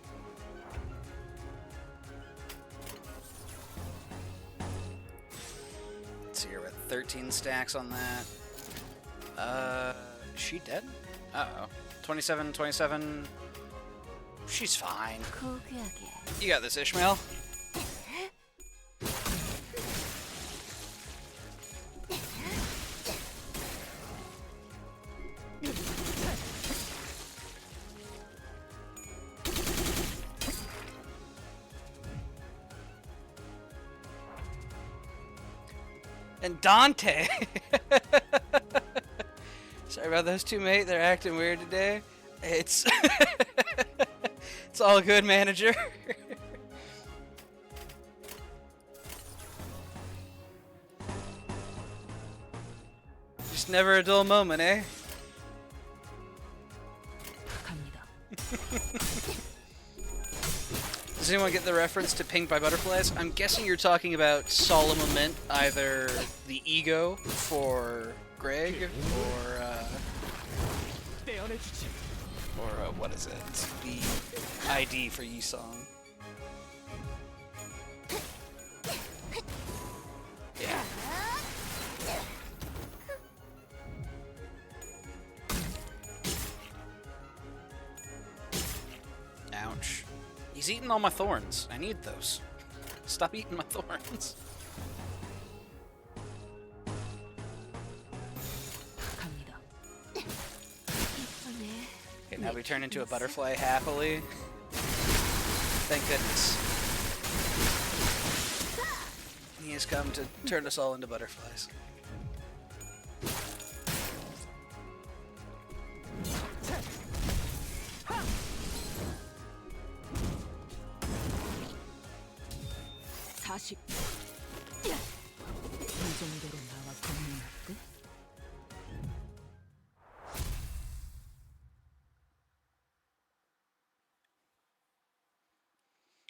[SPEAKER 1] Let's see, we're at 13 stacks on that. Is she dead? Uh-oh. 27, 27. She's fine.
[SPEAKER 2] 고귀하게.
[SPEAKER 1] You got this, Ishmael. And Dante! Sorry about those two, mate. They're acting weird today. It's... it's all good, manager. Just never a dull moment, eh?
[SPEAKER 3] 갑니다.
[SPEAKER 1] Does anyone get the reference to Pink by Butterflies? I'm guessing you're talking about Solemn Lament, either the ego for Greg, or what is it? The ID for Yisong. Yeah. Ouch. He's eating all my thorns. I need those. Stop eating my thorns.
[SPEAKER 3] 갑니다.
[SPEAKER 1] Okay, now we turn into a butterfly happily. Thank goodness. He has come to turn us all into butterflies.
[SPEAKER 3] 이 정도로 나와 겁내놨대?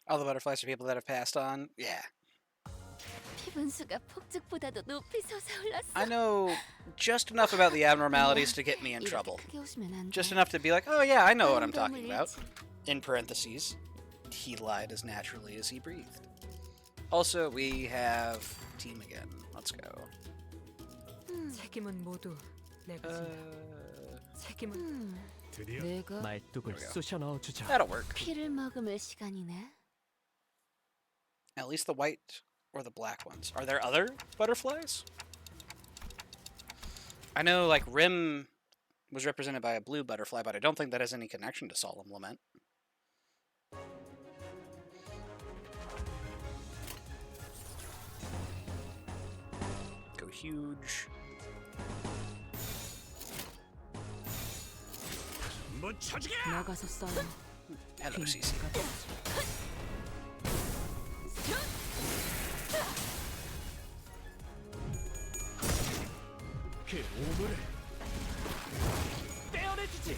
[SPEAKER 1] All the butterflies are people that have passed on. Yeah.
[SPEAKER 2] 피 분수가 폭죽보다도 높이 솟아올랐어.
[SPEAKER 1] I know just enough about the abnormalities to get me in
[SPEAKER 2] 이렇게
[SPEAKER 1] trouble.
[SPEAKER 2] 크게 웃으면 안 돼.
[SPEAKER 1] Just enough to be like, oh yeah, I know what I'm
[SPEAKER 2] 아름다움을
[SPEAKER 1] talking about.
[SPEAKER 2] 잃지.
[SPEAKER 1] In parentheses, he lied as naturally as he breathed. Also, we have team again. Let's go.
[SPEAKER 3] 책임은 모두 내가 진다. 책임은
[SPEAKER 4] 드디어
[SPEAKER 3] 내가
[SPEAKER 4] 말뚝을
[SPEAKER 1] There we go.
[SPEAKER 4] 쑤셔 넣어주자.
[SPEAKER 1] That'll work.
[SPEAKER 2] 피를 머금을 시간이네.
[SPEAKER 1] At least the white or the black ones. Are there other butterflies? I know, like, Rim was represented by a blue butterfly, but I don't think that has any connection to Solemn Lament. Go huge.
[SPEAKER 4] 한번 쳐주게.
[SPEAKER 3] 나가서 싸워.
[SPEAKER 1] Hello, CC.
[SPEAKER 4] 그 오물을 떼어내주지.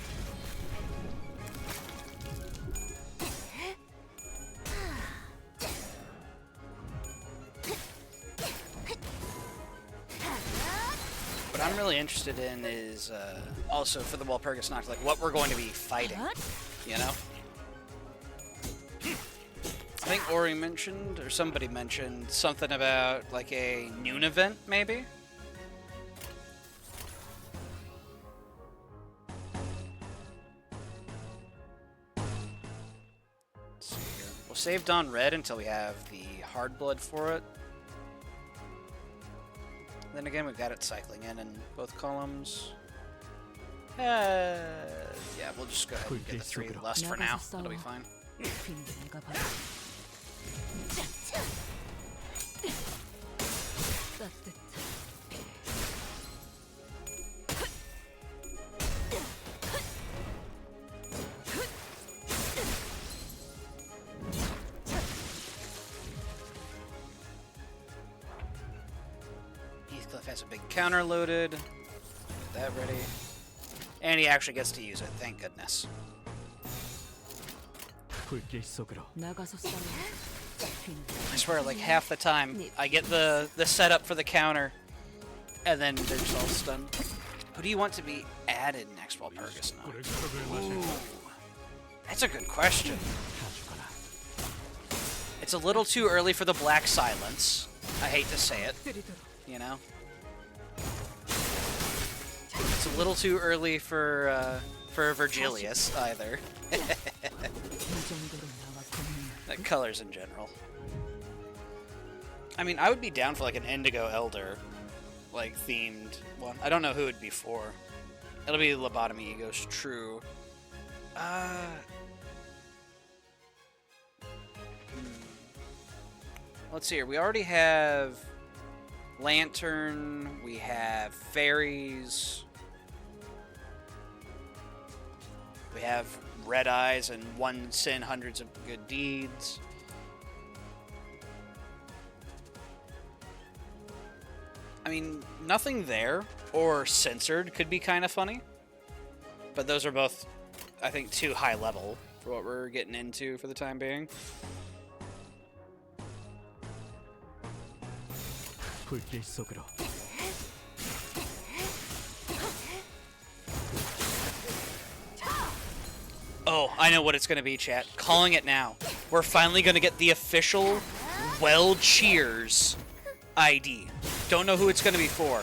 [SPEAKER 1] What I'm really interested in is also for the Walpurgis Noct, like what we're going to be fighting, you know? I think Ori mentioned, or somebody mentioned, something about like a noon event, maybe? Let's see here. We'll save Dawn Red until we have the hard blood for it. Then again, we've got it cycling in both columns. Yeah, we'll just go ahead and get the 3 lust for now. That'll be fine.
[SPEAKER 3] 피는 내가 받아. 따뜻해.
[SPEAKER 1] Heathcliff has a big counter loaded. Get that ready. And he actually gets to use it, thank goodness.
[SPEAKER 4] 불길 속으로.
[SPEAKER 3] 나가서 싸워. 피는
[SPEAKER 1] I swear, like half the time, I get the setup for the counter, and then they're just all stunned. Who do you want to be added next Walpurgis Noct? Ooh, that's a good question. It's a little too early for the Black Silence. I hate to say it, you know? It's a little too early for Virgilius, either.
[SPEAKER 3] 이 정도로 나와 걷는
[SPEAKER 1] Like, colors in general. I mean, I would be down for, like, an Indigo Elder, like, themed one. I don't know who it would be for. It'll be Lobotomy Egos, true. Let's see here. We already have Lantern. We have Fairies. We have Red Eyes and One Sin, Hundreds of Good Deeds. I mean, nothing there or censored could be kind of funny. But those are both, I think, too high level for what we're getting into for the time being.
[SPEAKER 4] 불길 속으로.
[SPEAKER 1] Oh, I know what it's going to be, chat. Calling it now. We're finally going to get the official Well Cheers ID. Don't know who it's going to be for.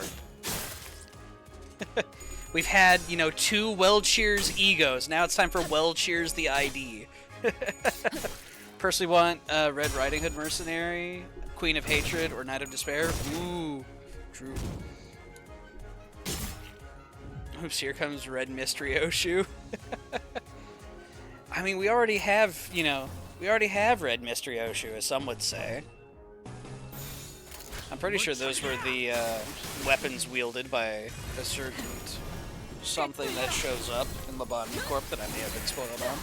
[SPEAKER 1] We've had, you know, 2 Well Cheers egos. Now it's time for Well Cheers the ID. Personally want Red Riding Hood Mercenary, Queen of Hatred, or Knight of Despair. Ooh, true. Oops, here comes Red Mystery Oshu. I mean, we already have, you know, we already have Red Mystery Oshu, as some would say. I'm pretty sure those were the weapons wielded by a certain something that shows up in Lobotomy Corp that I may have been spoiled on.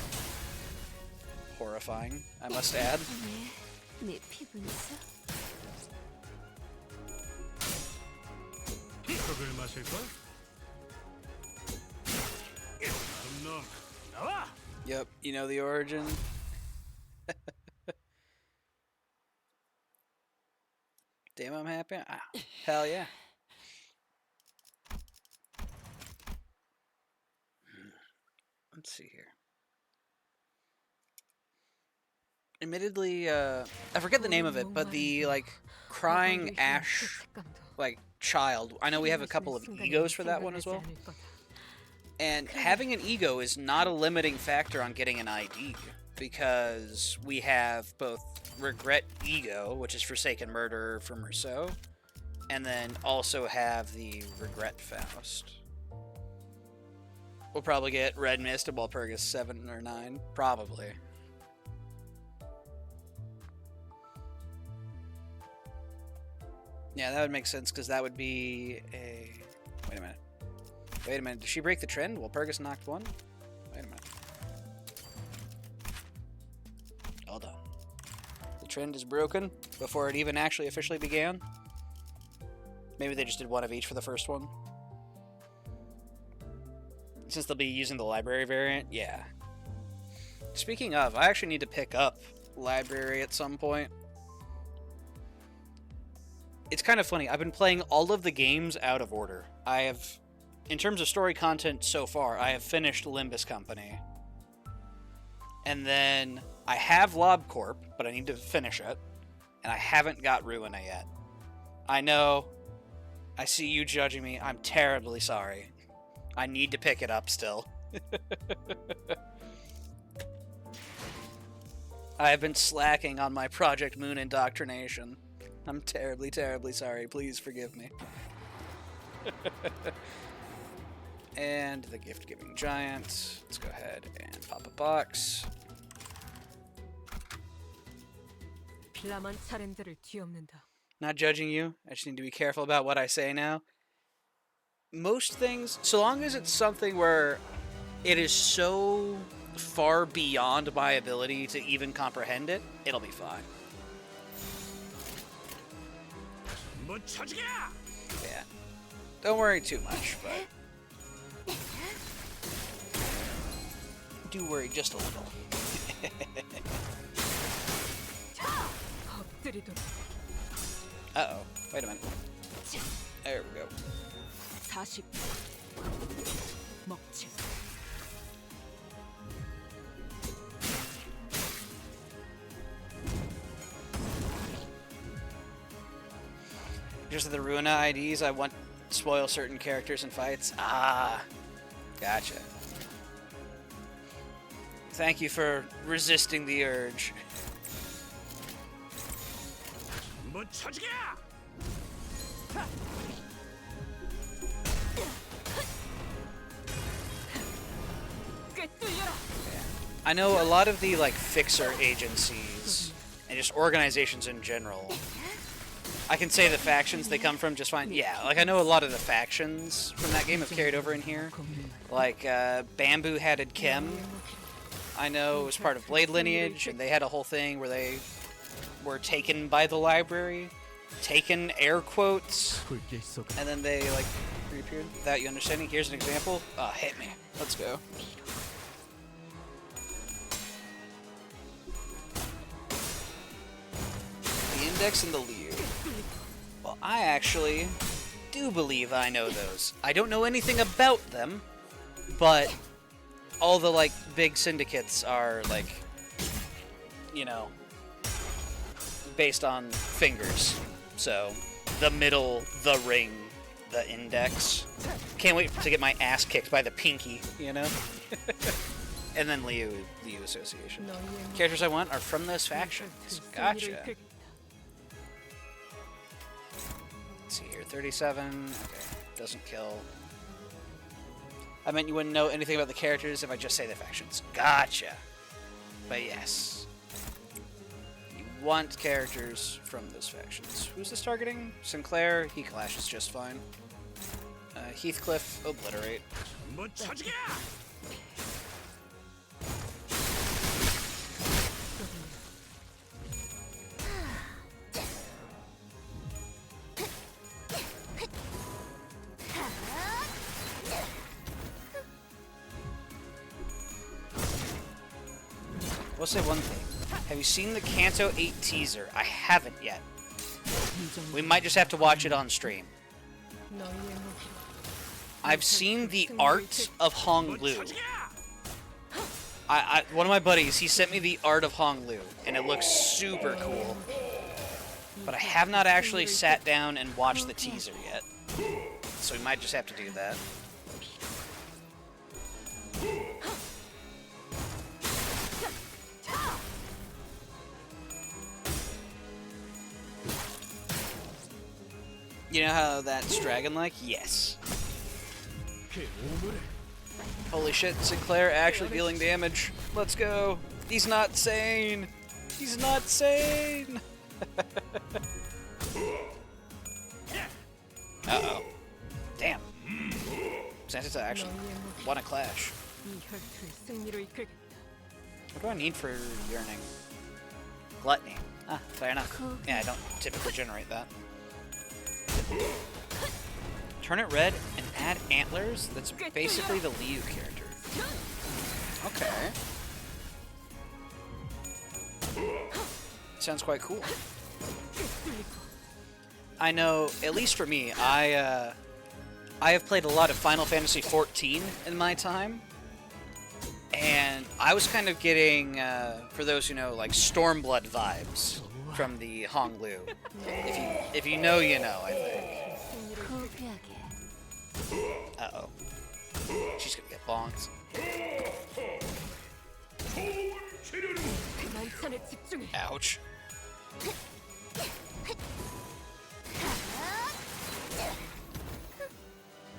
[SPEAKER 1] Horrifying, I must add.
[SPEAKER 2] 네 피분수.
[SPEAKER 4] 턱을 마실걸? 다음 놈 나와!
[SPEAKER 1] Yep, you know the origin. champion? Ah, hell yeah. Let's see here. Admittedly, I forget the name of it, but the, like, crying ash, like, child. I know we have a couple of egos for that one as well. And having an ego is not a limiting factor on getting an ID, because we have both Regret Ego, which is Forsaken Murderer from Rousseau, and then also have the Regret Faust. We'll probably get Red Mist and Walpurgis 7 or 9. Probably. Yeah, that would make sense, because that would be a... Wait a minute. Wait a minute. Did she break the trend? Walpurgis knocked 1? Wait a minute. Hold on. The trend is broken before it even actually officially began? Maybe they just did 1 of each for the first one? Since they'll be using the library variant? Yeah. Speaking of, I actually need to pick up library at some point. It's kind of funny. I've been playing all of the games out of order. I have, in terms of story content so far, I have finished Limbus Company. And then I have LobCorp, but I need to finish it. And I haven't got Ruina yet. I know. I see you judging me. I'm terribly sorry. I need to pick it up still. I have been slacking on my Project Moon indoctrination. I'm terribly, terribly sorry. Please forgive me. And the gift-giving giant. Let's go ahead and pop a box. Not judging you. I just need to be careful about what I say now. Most things, so long as it's something where it is so far beyond my ability to even comprehend it, it'll be fine. Yeah. Don't worry too much, but do worry just a little. Uh-oh. Wait a minute. There we go.
[SPEAKER 3] 40. 먹지.
[SPEAKER 1] Just the Ruina IDs, I want to spoil certain characters in fights. Ah, gotcha. Thank you for resisting the urge. I know a lot of the, like, fixer agencies and just organizations in general. I can say the factions they come from just fine. Yeah, like, I know a lot of the factions from that game have carried over in here. Like, Bamboo-Hatted Kim, I know, was part of Blade Lineage, and they had a whole thing where they were taken by the library. Taken, air quotes. And then they, like, reappeared without you understanding. Here's an example. Oh, hit me. Let's go. The Index and the Liu. Well, I actually do believe I know those. I don't know anything about them, but all the, like, big syndicates are, like, you know, based on fingers. So, the middle, the ring, the index. Can't wait to get my ass kicked by the pinky, you know? And then Liu Association. Characters I want are from those factions. Gotcha. Let's see here, 37. Okay, doesn't kill. I meant you wouldn't know anything about the characters if I just say the factions. Gotcha. But yes. You want characters from those factions. Who's this targeting? Sinclair, he clashes just fine. Heathcliff, obliterate. We'll say one thing. Have you seen the Kanto 8 teaser? I haven't yet. We might just have to watch it on stream. I've seen the art of Hong Lu. One of my buddies, he sent me the art of Hong Lu, and it looks super cool. But I have not actually sat down and watched the teaser yet. So we might just have to do that. You know how that's dragon-like? Yes. Holy shit, Sinclair actually dealing damage. Let's go. He's not sane. He's not sane. Uh-oh. Damn. Santa actually won a clash. What do I need for yearning? Gluttony. Ah, fair enough. Yeah, I don't typically generate that. Turn it red and add antlers? That's basically the Liu character. Okay. Sounds quite cool. I know, at least for me, I have played a lot of Final Fantasy XIV in my time. And I was kind of getting, for those who know, like Stormblood vibes from the Hong Lu. If you know, you know, I think. Uh-oh. She's gonna get bonked. Ouch.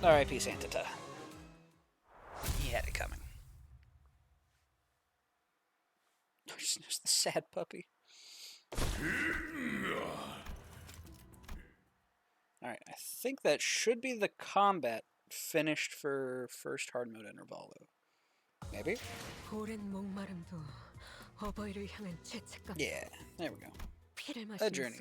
[SPEAKER 1] R.I.P. Santata. He had it coming. Just the sad puppy. Alright, I think that should be the combat finished for first hard mode Intervallo. Maybe? Yeah, there we go. A journey.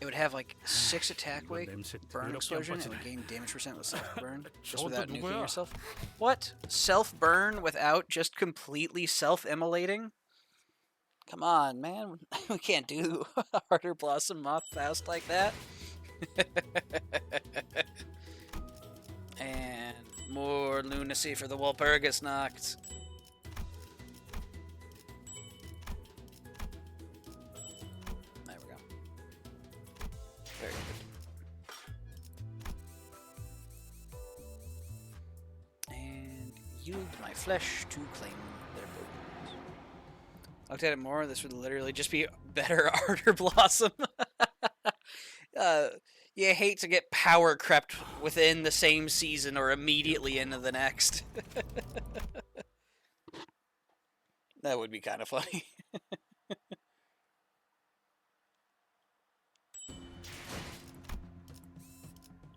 [SPEAKER 1] It would have like 6 attack weight, burn explosion, and gain damage percent with self-burn, just without nuking yourself. What? Self-burn without just completely self-immolating? Come on, man. We can't do Harder Blossom Moth Faust like that. And more lunacy for the Walpurgis Nacht. There we go. Very good. And yield my flesh to claim their bones. Looked at it more, this would literally just be better Ardor Blossom. You hate to get power crept within the same season or immediately into the next. That would be kind of funny.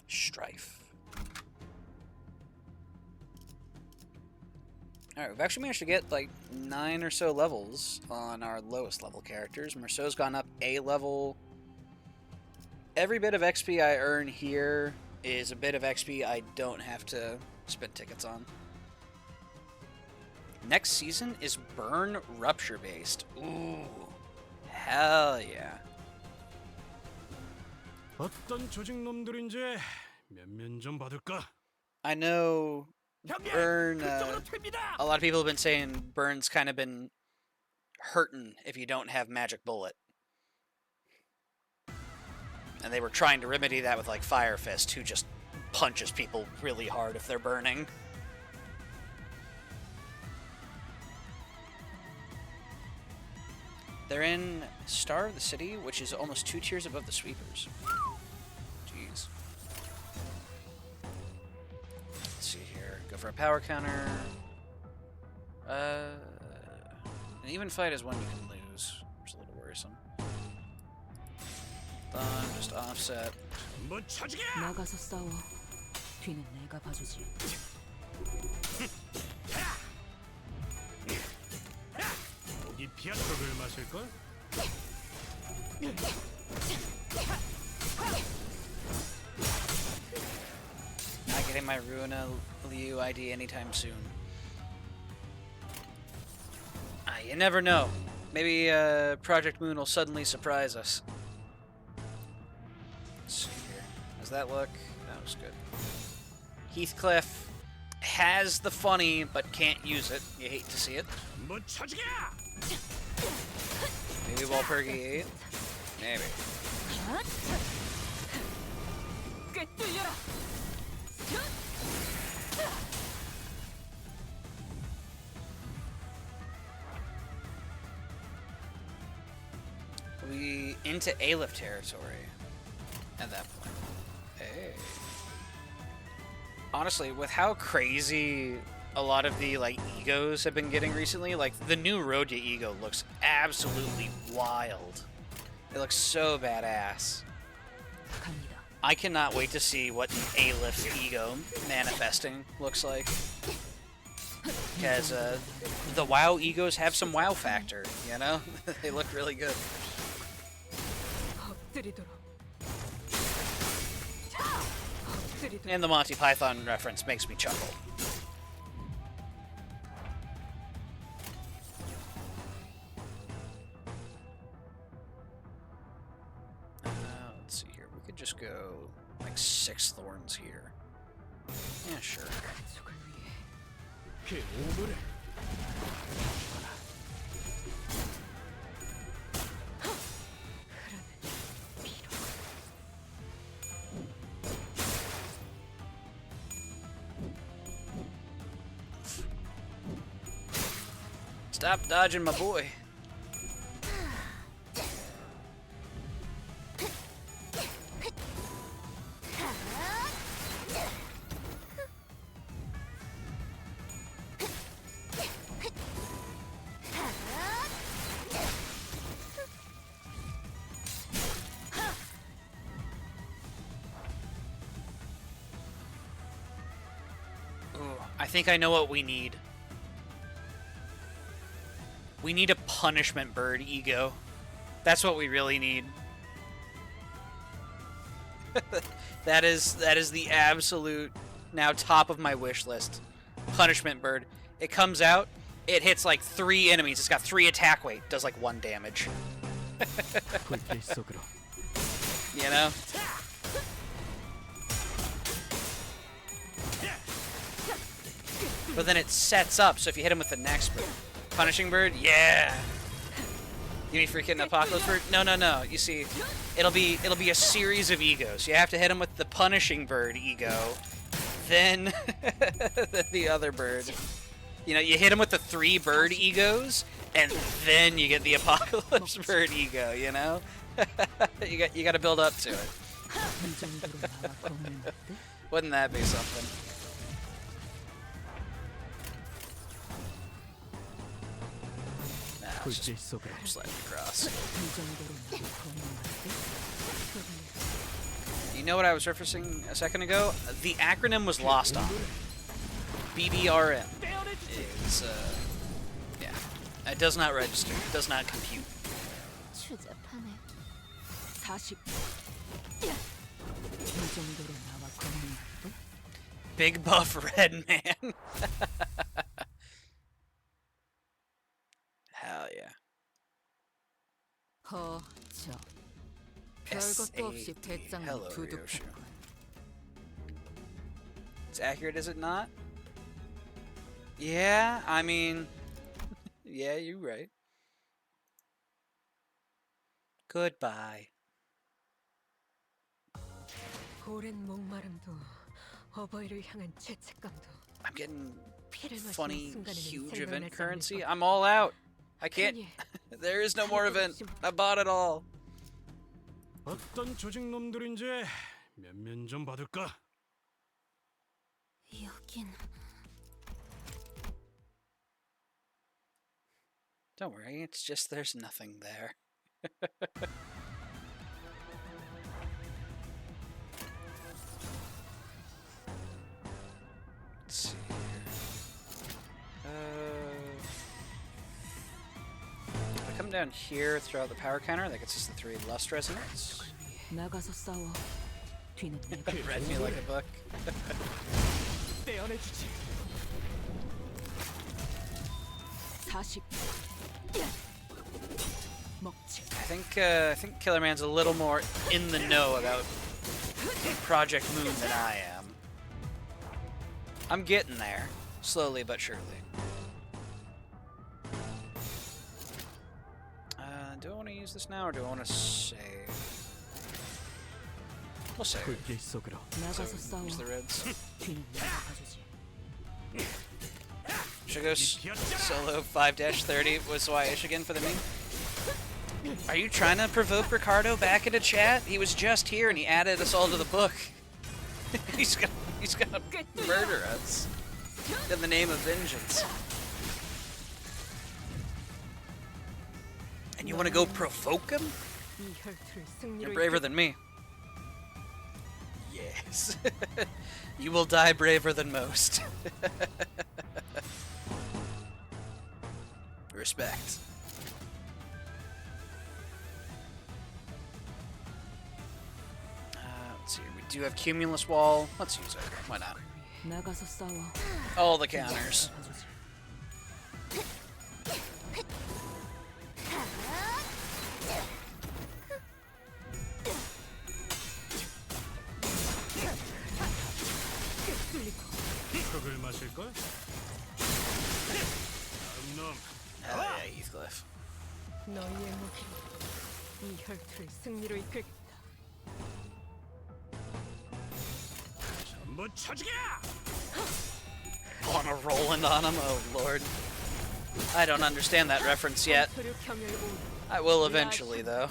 [SPEAKER 1] Strife. Alright, we've actually managed to get like 9 or so levels on our lowest level characters. Merceau's gone up a level. Every bit of XP I earn here is a bit of XP I don't have to spend tickets on. Next season is Burn Rupture based. Ooh, hell yeah. I know Burn, a lot of people have been saying Burn's kind of been hurting if you don't have Magic Bullet. And they were trying to remedy that with like Fire Fist, who just punches people really hard if they're burning. They're in Star of the City, which is almost 2 tiers above the Sweepers. Jeez. Let's see here. Go for a power counter. An even fight is one you can lose, which is a little worrisome. Just offset.
[SPEAKER 3] 나가서 싸워. 뒤는 내가 봐주지.
[SPEAKER 1] Not getting my Ruina Liu ID anytime soon. You never know. Maybe Project Moon will suddenly surprise us. Let's see here. How's that look? That was good. Heathcliff has the funny, but can't use it. You hate to see it. Maybe Walpurgi 8. Maybe. We into Aleph territory at that point. Hey. Honestly, with how crazy a lot of the like egos have been getting recently, like the new Rodya ego looks absolutely wild. It looks so badass. I cannot wait to see what an Aleph ego manifesting looks like. Because the WoW egos have some WoW factor, you know? They look really good. And the Monty Python reference makes me chuckle. Let's see here. We could just go like 6 thorns here. Yeah, sure. Stop dodging my boy. Ooh, I think I know what we need. We need a punishment bird ego. That's what we really need. that is the absolute now top of my wish list. Punishment bird. It comes out, it hits like 3 enemies. It's got 3 attack weight, does like 1 damage. You know? But then it sets up, so if you hit him with the next bird. Punishing bird? Yeah. You mean freaking Apocalypse bird? No, no, no. You see, it'll be a series of egos. You have to hit him with the punishing bird ego, then the other bird. You know, you hit him with the 3 bird egos, and then you get the Apocalypse bird ego. You know, you got to build up to it. Wouldn't that be something? Just slide across. You know what I was referencing a second ago? The acronym was lost on. BBRM. It's, yeah. It does not register. It does not compute. Big buff red man. Hell yeah. Hello, Ryoshu. It's accurate, is it not? Yeah, I mean... yeah, you're right. Goodbye. I'm getting funny, huge event currency. I'm all out. I can't. There is no more event. I bought it all.
[SPEAKER 4] 어떤 조직 놈들인지 면면 좀 받을까?
[SPEAKER 2] 여긴
[SPEAKER 1] Don't worry, it's just there's nothing there. Let's see here. If I come down here, throw out the power counter, that gets us the 3 lust resonance.
[SPEAKER 3] 나가서 싸워. 뒤는 내가.
[SPEAKER 1] Read me like a book.
[SPEAKER 4] 떼어내주지.
[SPEAKER 3] 40.
[SPEAKER 1] I think Killer Man's a little more in the know about Project Moon than I am. I'm getting there, slowly but surely. Do I want to use this now, or do I want to save? We'll save. So, use the reds. Should go solo 5-30 was YH again for the meme. Are you trying to provoke Ricardo back into chat? He was just here and he added us all to the book. he's gonna murder us in the name of vengeance. And you want to go provoke him? You're braver than me. Yes. You will die braver than most. Respect. Let's see. We do have Cumulus Wall. Let's use it. Why not? All the counters.
[SPEAKER 4] 그걸 마실걸? 다음 놈.
[SPEAKER 1] Hell yeah, Heathcliff.
[SPEAKER 5] 너희의 무기로 이 혈투를 승리로 이끌겠다.
[SPEAKER 4] 전부 쳐죽여!
[SPEAKER 1] Want a Roland on him? Oh lord. I don't understand that reference yet. I will eventually, though.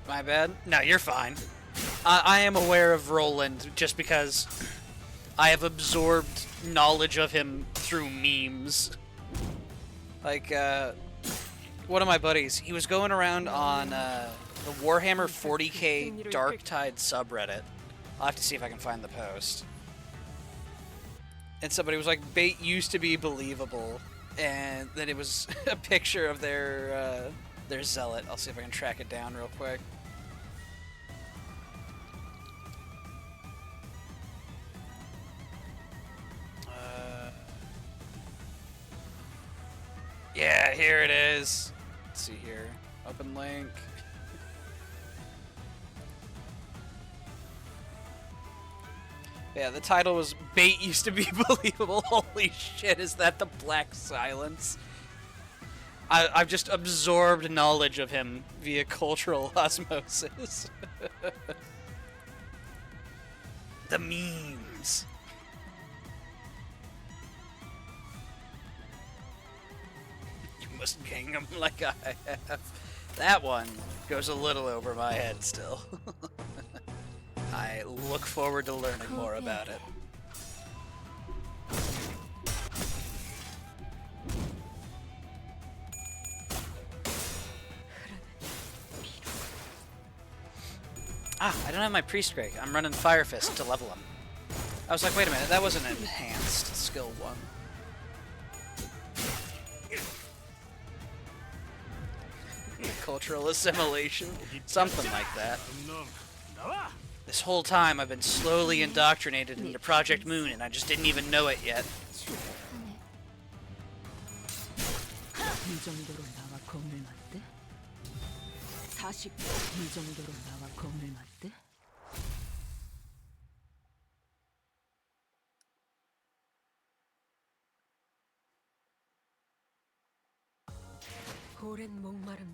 [SPEAKER 1] My bad? No, you're fine. I am aware of Roland just because I have absorbed knowledge of him through memes. Like, one of my buddies, he was going around on the Warhammer 40k Darktide subreddit. I'll have to see if I can find the post. And somebody was like, bait used to be believable. And then it was a picture of their zealot. I'll see if I can track it down real quick. Yeah, here it is. Let's see here. Open link. Yeah, the title was Bait Used to Be Believable. Holy shit, is that the Black Silence? I've just absorbed knowledge of him via cultural osmosis. The memes. You must gang him like I have. That one goes a little over my head still. I look forward to learning more about it. Ah, I don't have my Priest Greg. I'm running Fire Fist to level him. I was like, wait a minute, that wasn't an enhanced skill one. Cultural assimilation? Something like that. This whole time I've been slowly indoctrinated into Project Moon and I just didn't even know it yet.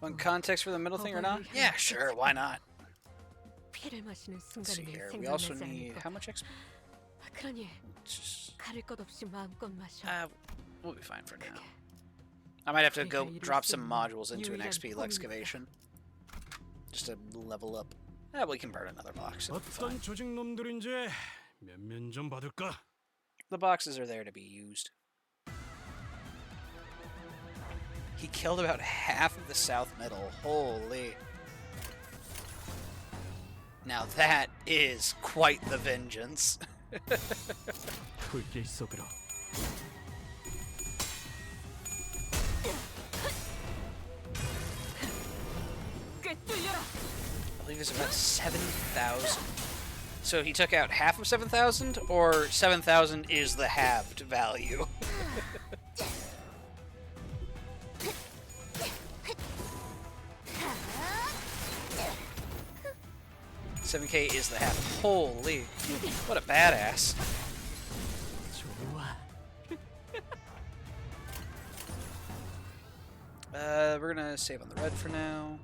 [SPEAKER 1] Want context for the middle thing or not? Yeah, sure, why not? Let's see here. We also need how much XP? We'll be fine for now. I might have to go drop some modules into an XP excavation just to level up. We can burn another box.
[SPEAKER 4] 어떤 조직 놈들인지 면면 좀 받을까?
[SPEAKER 1] The boxes are there to be used. He killed about half of the South Middle. Holy. Now that is quite the vengeance.
[SPEAKER 4] 불길 속으로.
[SPEAKER 1] I believe it's about 7,000 So he took out half of 7,000, or 7,000 is the halved value? 7K is the half. Holy, what a badass. We're gonna save on the red for now.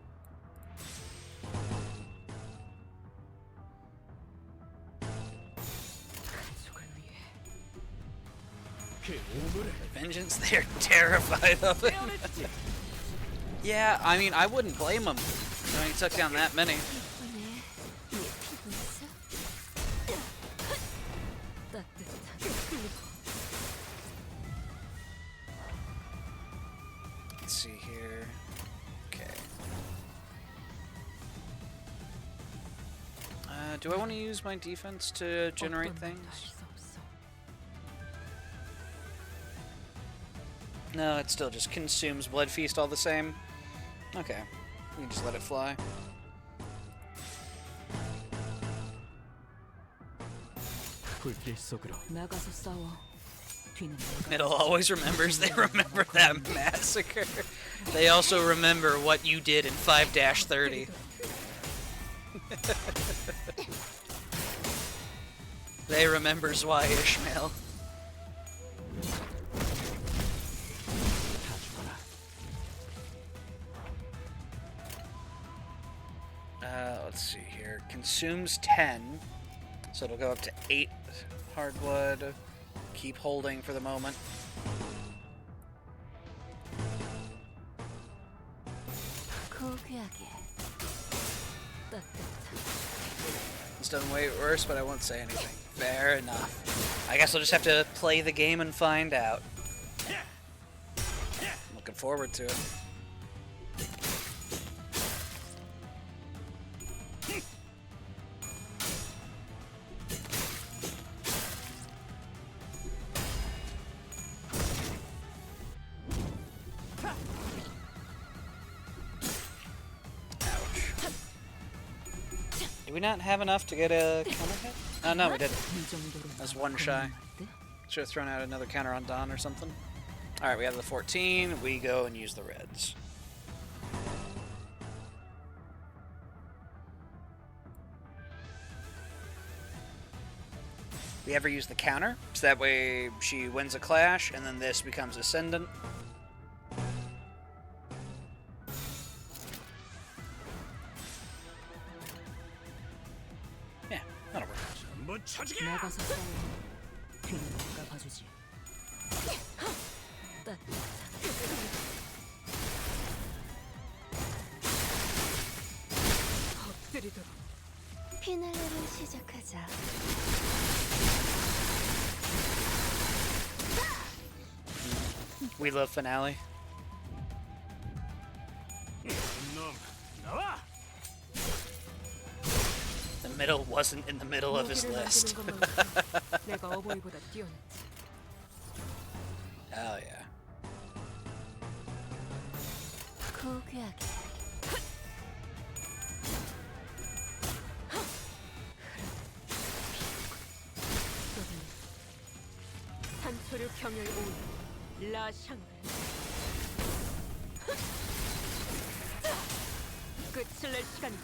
[SPEAKER 1] Vengeance, they're terrified of it. Yeah, I mean, I wouldn't blame him. You know, he took down that many. Let's see here. Okay. Do I want to use my defense to generate things? No, it still just consumes Blood Feast all the same. Okay, we can just let it fly. Middle always remembers. They remember that massacre. They also remember what you did in 5-30. They remembers why, Ishmael. Let's see here. Consumes 10, so it'll go up to 8 hardwood. Keep holding for the moment. It's done way worse, but I won't say anything. Fair enough. I guess I'll just have to play the game and find out. Looking forward to it. Did we not have enough to get a counter hit? Oh, no, we didn't. That's one shy. Should have thrown out another counter on Don or something. Alright, we have the 14. We go and use the reds. We ever use the counter, so that way she wins a clash, and then this becomes Ascendant. Yeah, that'll work.
[SPEAKER 2] 피날레를 시작하자.
[SPEAKER 1] We love finale. The middle wasn't in the middle of his list. Oh yeah.
[SPEAKER 5] 산소류 경혈 온 라샹을 끝을 낼 시간이다.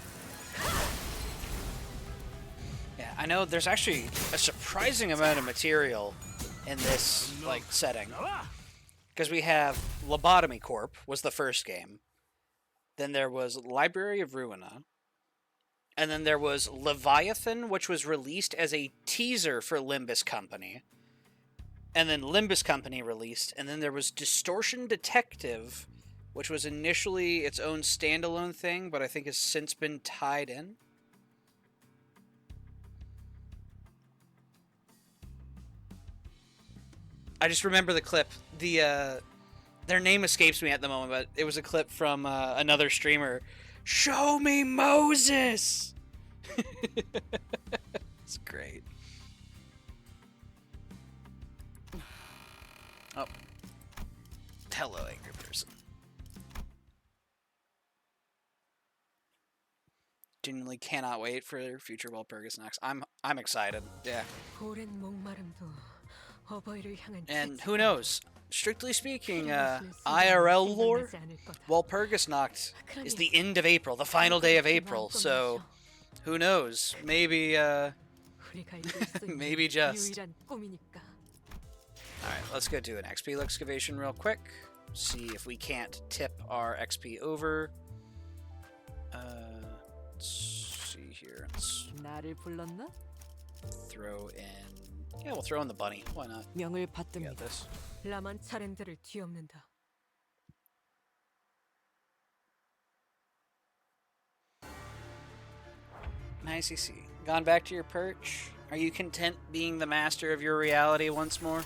[SPEAKER 1] Yeah, I know there's actually a surprising amount of material in this like setting. Because we have Lobotomy Corp was the first game. Then there was Library of Ruina. And then there was Leviathan, which was released as a teaser for Limbus Company. And then Limbus Company released. And then there was Distortion Detective, which was initially its own standalone thing, but I think has since been tied in. I just remember the clip. Their name escapes me at the moment, but it was a clip from another streamer. Show me Moses! It's great. Oh. Hello, angry person. genuinely cannot wait for future Walpurgis Nox. I'm excited. Yeah.
[SPEAKER 5] 오랜 목마름도 어버이를 향한
[SPEAKER 1] And
[SPEAKER 5] 지체.
[SPEAKER 1] who knows? Strictly speaking,
[SPEAKER 5] 무슨
[SPEAKER 1] IRL
[SPEAKER 5] 생각나지
[SPEAKER 1] lore,
[SPEAKER 5] 않을 거다.
[SPEAKER 1] Walpurgis Nox is the end of April, the final day of April. So, who knows? Maybe,
[SPEAKER 5] 우리가 이룰 수 있는
[SPEAKER 1] maybe just.
[SPEAKER 5] 유일한 꿈이니까.
[SPEAKER 1] Alright, let's go do an XP excavation real quick. See if we can't tip our XP over. Let's see here. Let's
[SPEAKER 5] 나를 불렀나?
[SPEAKER 1] throw in. Yeah, we'll throw in the bunny. Why not?
[SPEAKER 5] 명을
[SPEAKER 1] We got
[SPEAKER 5] 받듭니다.
[SPEAKER 1] this.
[SPEAKER 5] 라만 차렌들을 뒤엎는다.
[SPEAKER 1] Nice, EC. Gone back to your perch? Are you content being the master of your reality once more?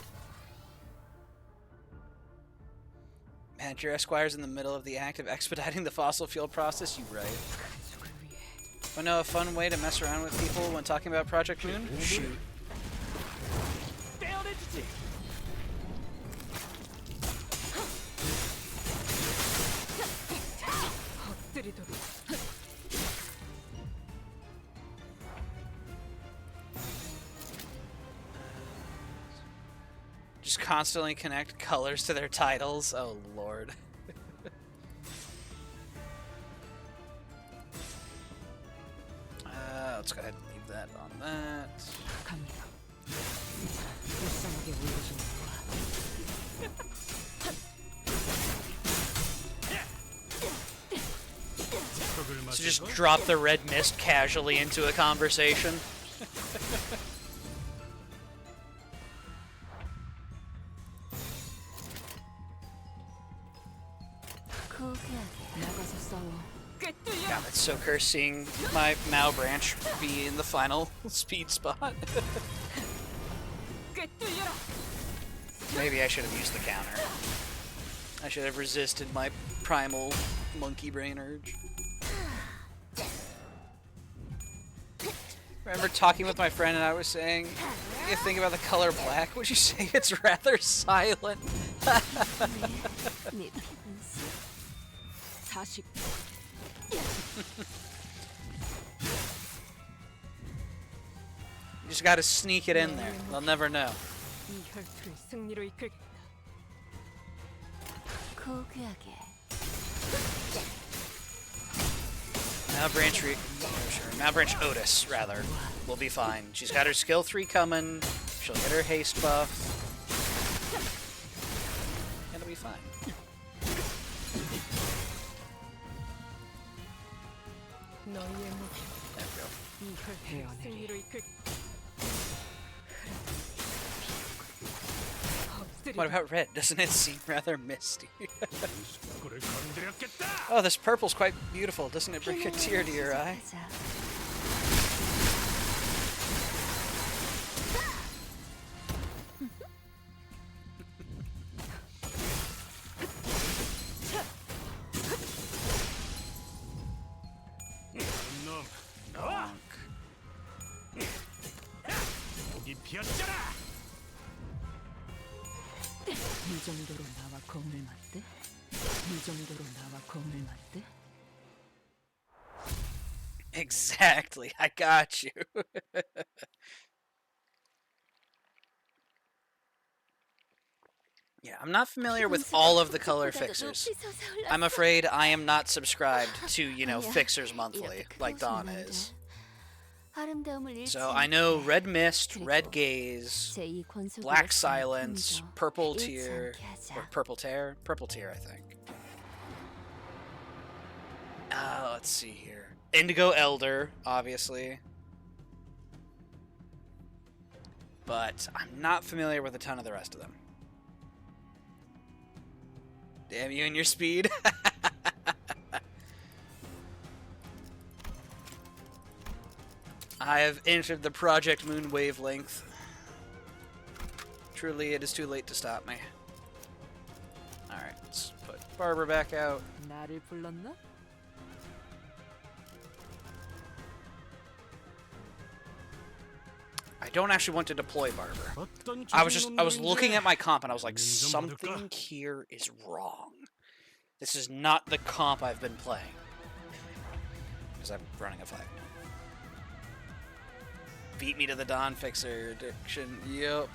[SPEAKER 1] Man, your Esquire's in the middle of the act of expediting the fossil fuel process, you right.
[SPEAKER 5] 가족을 위해.
[SPEAKER 1] Wanna know a fun way to mess around with people when talking about Project Moon? Shoot.
[SPEAKER 4] 떼어내주지.
[SPEAKER 5] 엎드리도록.
[SPEAKER 1] Just constantly connect colors to their titles. Oh, Lord. Let's go ahead and leave that on that.
[SPEAKER 5] 갑니다. 불쌍하게 울려주는 거야.
[SPEAKER 1] So just drop the red mist casually into a conversation.
[SPEAKER 5] 나가서 싸워. 꿰뚫려.
[SPEAKER 1] God, that's so cursed seeing my Mao branch be in the final speed spot.
[SPEAKER 5] 꿰뚫려라.
[SPEAKER 1] Maybe I should have used the counter. I should have resisted my primal monkey brain urge. Remember talking with my friend and I was saying, you think about the color black, would you say it's rather silent?
[SPEAKER 5] 네 피분수. 40.
[SPEAKER 1] You just gotta sneak it in there. They'll never know.
[SPEAKER 5] 이 혈투를 승리로 이끌겠다.
[SPEAKER 2] 고귀하게.
[SPEAKER 1] Malbranch Otis, rather, will be fine. She's got her skill 3 coming. She'll get her haste buff. It'll be fine.
[SPEAKER 5] 너희의 목표.
[SPEAKER 1] There we go.
[SPEAKER 5] 이 혈투를 승리로 이끌겠다.
[SPEAKER 1] What about red? Doesn't it seem rather misty?
[SPEAKER 4] 꿀을 건드렸겠다.
[SPEAKER 1] Oh, this purple's quite beautiful. Doesn't it bring a tear to your eye?
[SPEAKER 4] 놈 나와. 여기 피었잖아.
[SPEAKER 5] 이 정도로 나와 검을 맞대? 이 정도로 나와 검을 맞대?
[SPEAKER 1] Exactly. I got you. Yeah, I'm not familiar with all of the color fixers. I'm afraid I am not subscribed to, you know, Fixers Monthly, like Dawn is. So I know Red Mist, Red Gaze, Black Silence, Purple Tear, or Purple Tear? Purple Tear, I think. Let's see here. Indigo Elder, obviously. But I'm not familiar with a ton of the rest of them. Damn you and your speed. I have entered the Project Moon wavelength. Truly, it is too late to stop me. Alright, let's put Barber back out.
[SPEAKER 5] 나를 불렀나?
[SPEAKER 1] I don't actually want to deploy Barber. I was looking at my comp and I was like, something here is wrong. This is not the comp I've been playing. because I'm running a flag. Beat me to the Dawn Fixer addiction. Yep.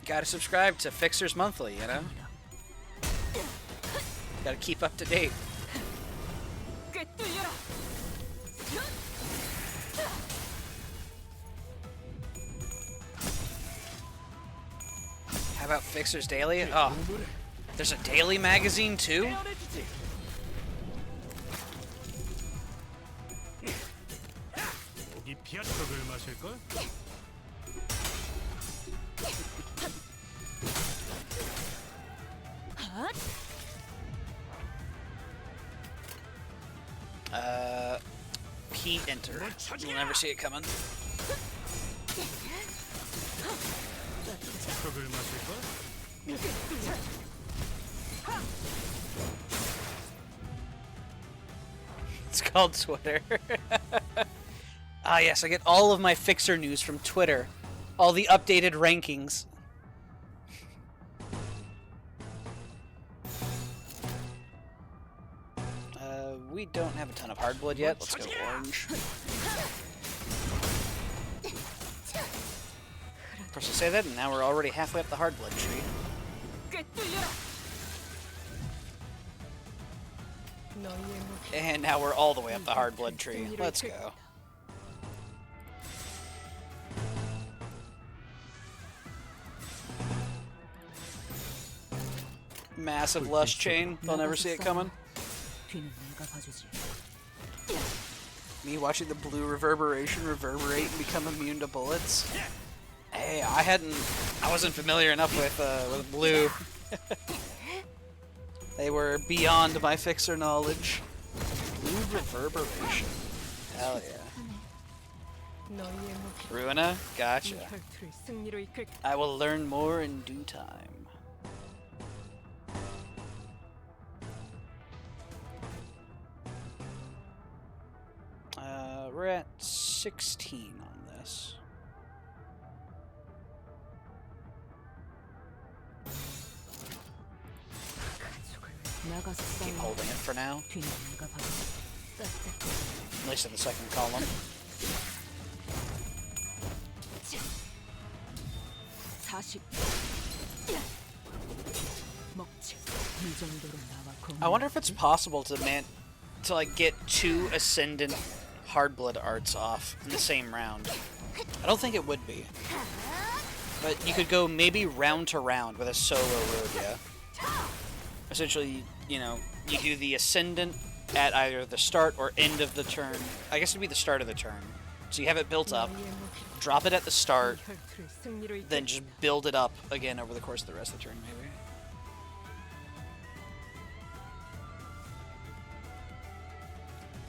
[SPEAKER 1] Gotta subscribe to Fixers Monthly, you know? Gotta keep up to date. How about Fixers Daily? Oh, there's a daily magazine too?
[SPEAKER 4] 이 피아쪽을 마실걸?
[SPEAKER 1] Pete enter. You'll never see it coming.
[SPEAKER 4] 쪽을 마실걸?
[SPEAKER 1] It's called Twitter. Ah, yes, I get all of my Fixer news from Twitter. All the updated rankings. We don't have a ton of hardblood yet. Let's go orange. Of course, I say that, and now we're already halfway up the hardblood tree. And now we're all the way up the hardblood tree. Let's go. Massive lust chain. They'll never see it coming. Me watching the blue reverberation reverberate and become immune to bullets. Hey, I wasn't familiar enough with blue. They were beyond my Fixer knowledge. Blue reverberation. Hell yeah. Ruina? Gotcha. I will learn more in due time. We're at 16 on this. Keep holding it for now. At least in the second column. I wonder if it's possible to like get 2 Ascendant Hardblood arts off in the same round. I don't think it would be. But you could go maybe round to round with a solo Rhodia. Essentially, you know, you do the Ascendant at either the start or end of the turn. I guess it'd be the start of the turn. So you have it built up, drop it at the start, then just build it up again over the course of the rest of the turn, maybe.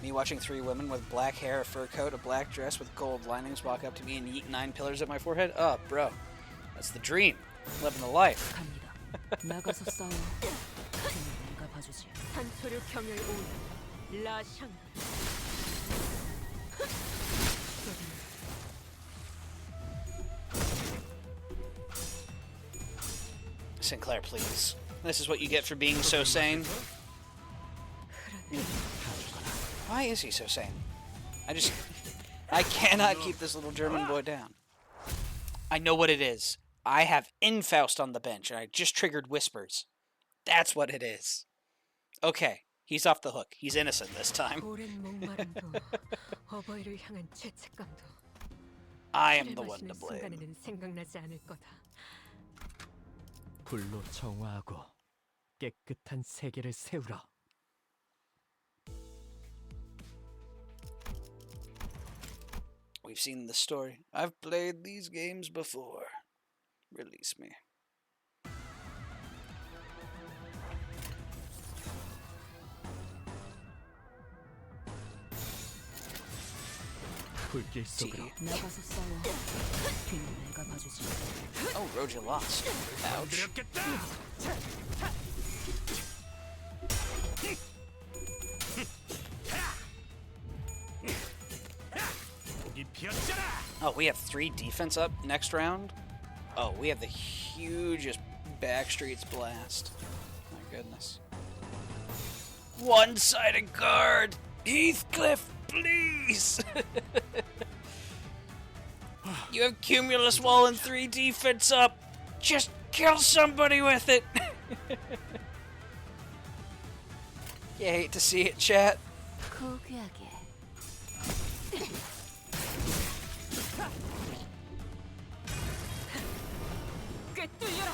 [SPEAKER 1] Me watching 3 women with black hair, a fur coat, a black dress with gold linings walk up to me and yeet 9 pillars at my forehead? Oh, bro. That's the dream. Living the life. Sinclair, please. This is what you get for being so sane. Why is he so sane? I cannot keep this little German boy down. I know what it is. I have Infaust on the bench, and I just triggered Whispers. That's what it is. Okay, he's off the hook. He's innocent this time. I am the one to blame.
[SPEAKER 6] 불로 정화하고 깨끗한 세계를 세우라.
[SPEAKER 1] We've seen the story. I've played these games before. Release me.
[SPEAKER 6] 불길 속으로.
[SPEAKER 1] Oh, Roja lost. Ouch. Oh, we have 3 defense up next round? Oh, we have the hugest Backstreets blast. My goodness. One-sided card! Heathcliff, please! You have Cumulus Wall and 3 defense up! Just kill somebody with it! You hate to see it, chat.
[SPEAKER 2] 고귀하게.
[SPEAKER 3] 꿰뚫려라.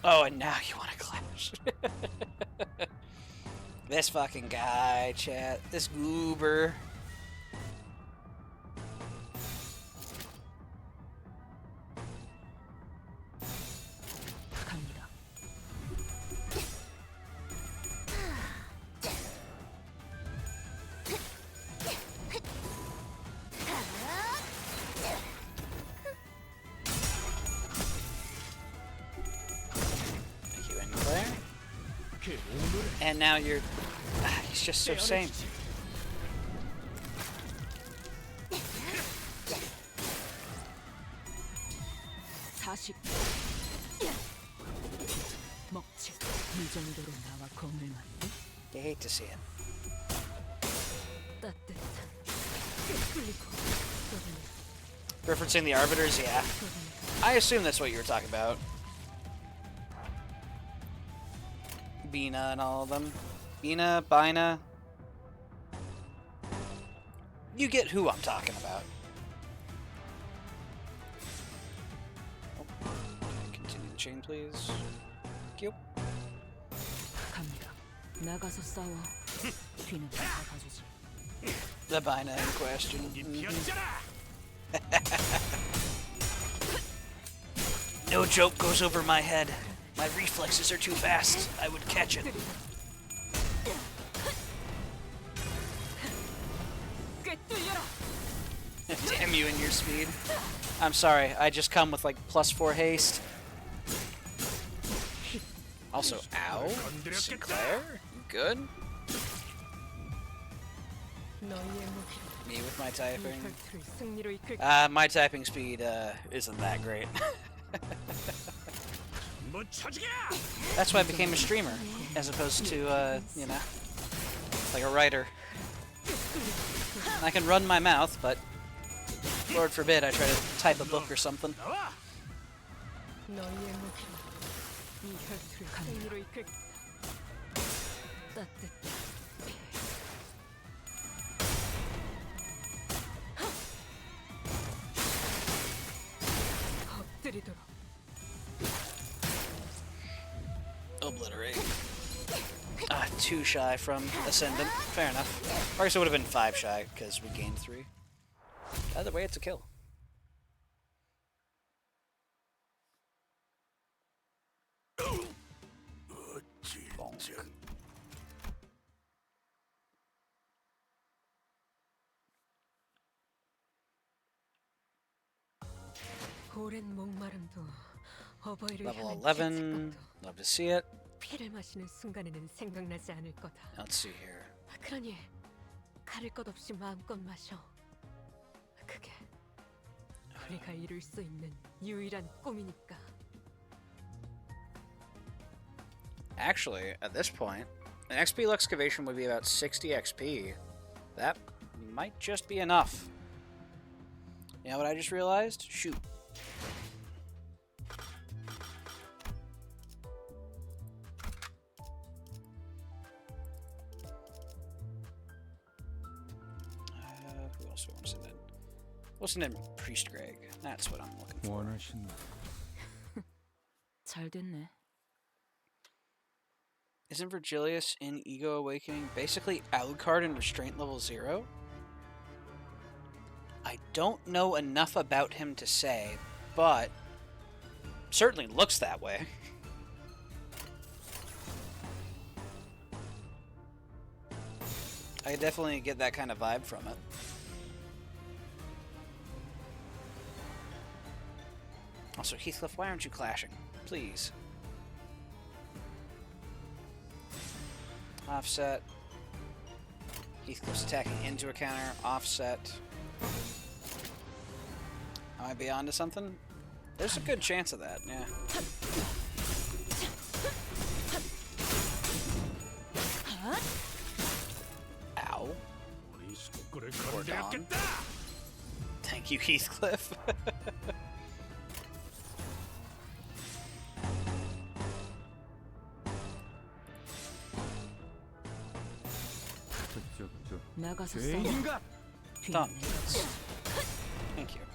[SPEAKER 1] Oh, and now you want to clash. This fucking guy, chat. This goober.
[SPEAKER 5] 갑니다.
[SPEAKER 1] Thank you, Claire. And now you're... he's just so same.
[SPEAKER 5] 먹칠 이 정도로 나와 공을 맞대?
[SPEAKER 1] You hate to see it.
[SPEAKER 5] 따뜻한 꿰뚫리고 쏘는
[SPEAKER 1] Referencing the Arbiters, yeah. I assume that's what you were talking about. Bina and all of them. Bina, Bina. You get who I'm talking about. Oh, continue the chain, please. Thank you.
[SPEAKER 5] 갑니다. 나가서 싸워. 뒤는 다 봐주지.
[SPEAKER 1] The Bina in question. No joke goes over my head. My reflexes are too fast. I would catch it. Damn you and your speed. I'm sorry, I just come with like +4 haste. Also, ow. Sinclair? You good? Me with my typing.
[SPEAKER 5] 승리로 이끌.
[SPEAKER 1] My typing speed isn't that great. That's why I became a streamer, as opposed to, you know, like a writer. I can run my mouth, but Lord forbid I try to type a book or something.
[SPEAKER 5] 너희의 목표. 이 혈투를 승리로 이끌. 따뜻. 엎드리도록.
[SPEAKER 1] Obliterate. 2 shy from Ascendant. Fair enough. Or I guess it would have been 5 shy, because we gained 3. Either way, it's a kill. Bonk.
[SPEAKER 5] 오랜 목마름도 어버이를
[SPEAKER 1] Level
[SPEAKER 5] 향한
[SPEAKER 1] 11.
[SPEAKER 5] 죄책감도
[SPEAKER 1] Love to see it.
[SPEAKER 5] 피를 마시는 순간에는 생각나지 않을 거다.
[SPEAKER 1] Let's see here.
[SPEAKER 5] 그러니 가릴 것 없이 마음껏 마셔. 그게 우리가 이룰 수 있는 유일한 꿈이니까.
[SPEAKER 1] Actually, at this point, an XP excavation would be about 60 XP. That might just be enough. You know what I just realized? Shoot. Who else do I want to send in? We'll send in Priest Greg. That's what I'm looking for.
[SPEAKER 6] 원하신다.
[SPEAKER 5] 잘 됐네.
[SPEAKER 1] Isn't Virgilius in Ego Awakening basically Alucard in Restraint level 0? I don't know enough about him to say, but certainly looks that way. I definitely get that kind of vibe from it. Also, Heathcliff, why aren't you clashing? Please. Offset. Heathcliff's attacking into a counter. Offset. Am I be onto something? There's a good chance of that, yeah. Ow.
[SPEAKER 4] 우리 속구를
[SPEAKER 1] Poor Dawn.
[SPEAKER 4] 건드렸겠다.
[SPEAKER 1] Thank you, Heathcliff.
[SPEAKER 3] 나가서 싸워.
[SPEAKER 6] 죄인인가?
[SPEAKER 1] Done. Thank you.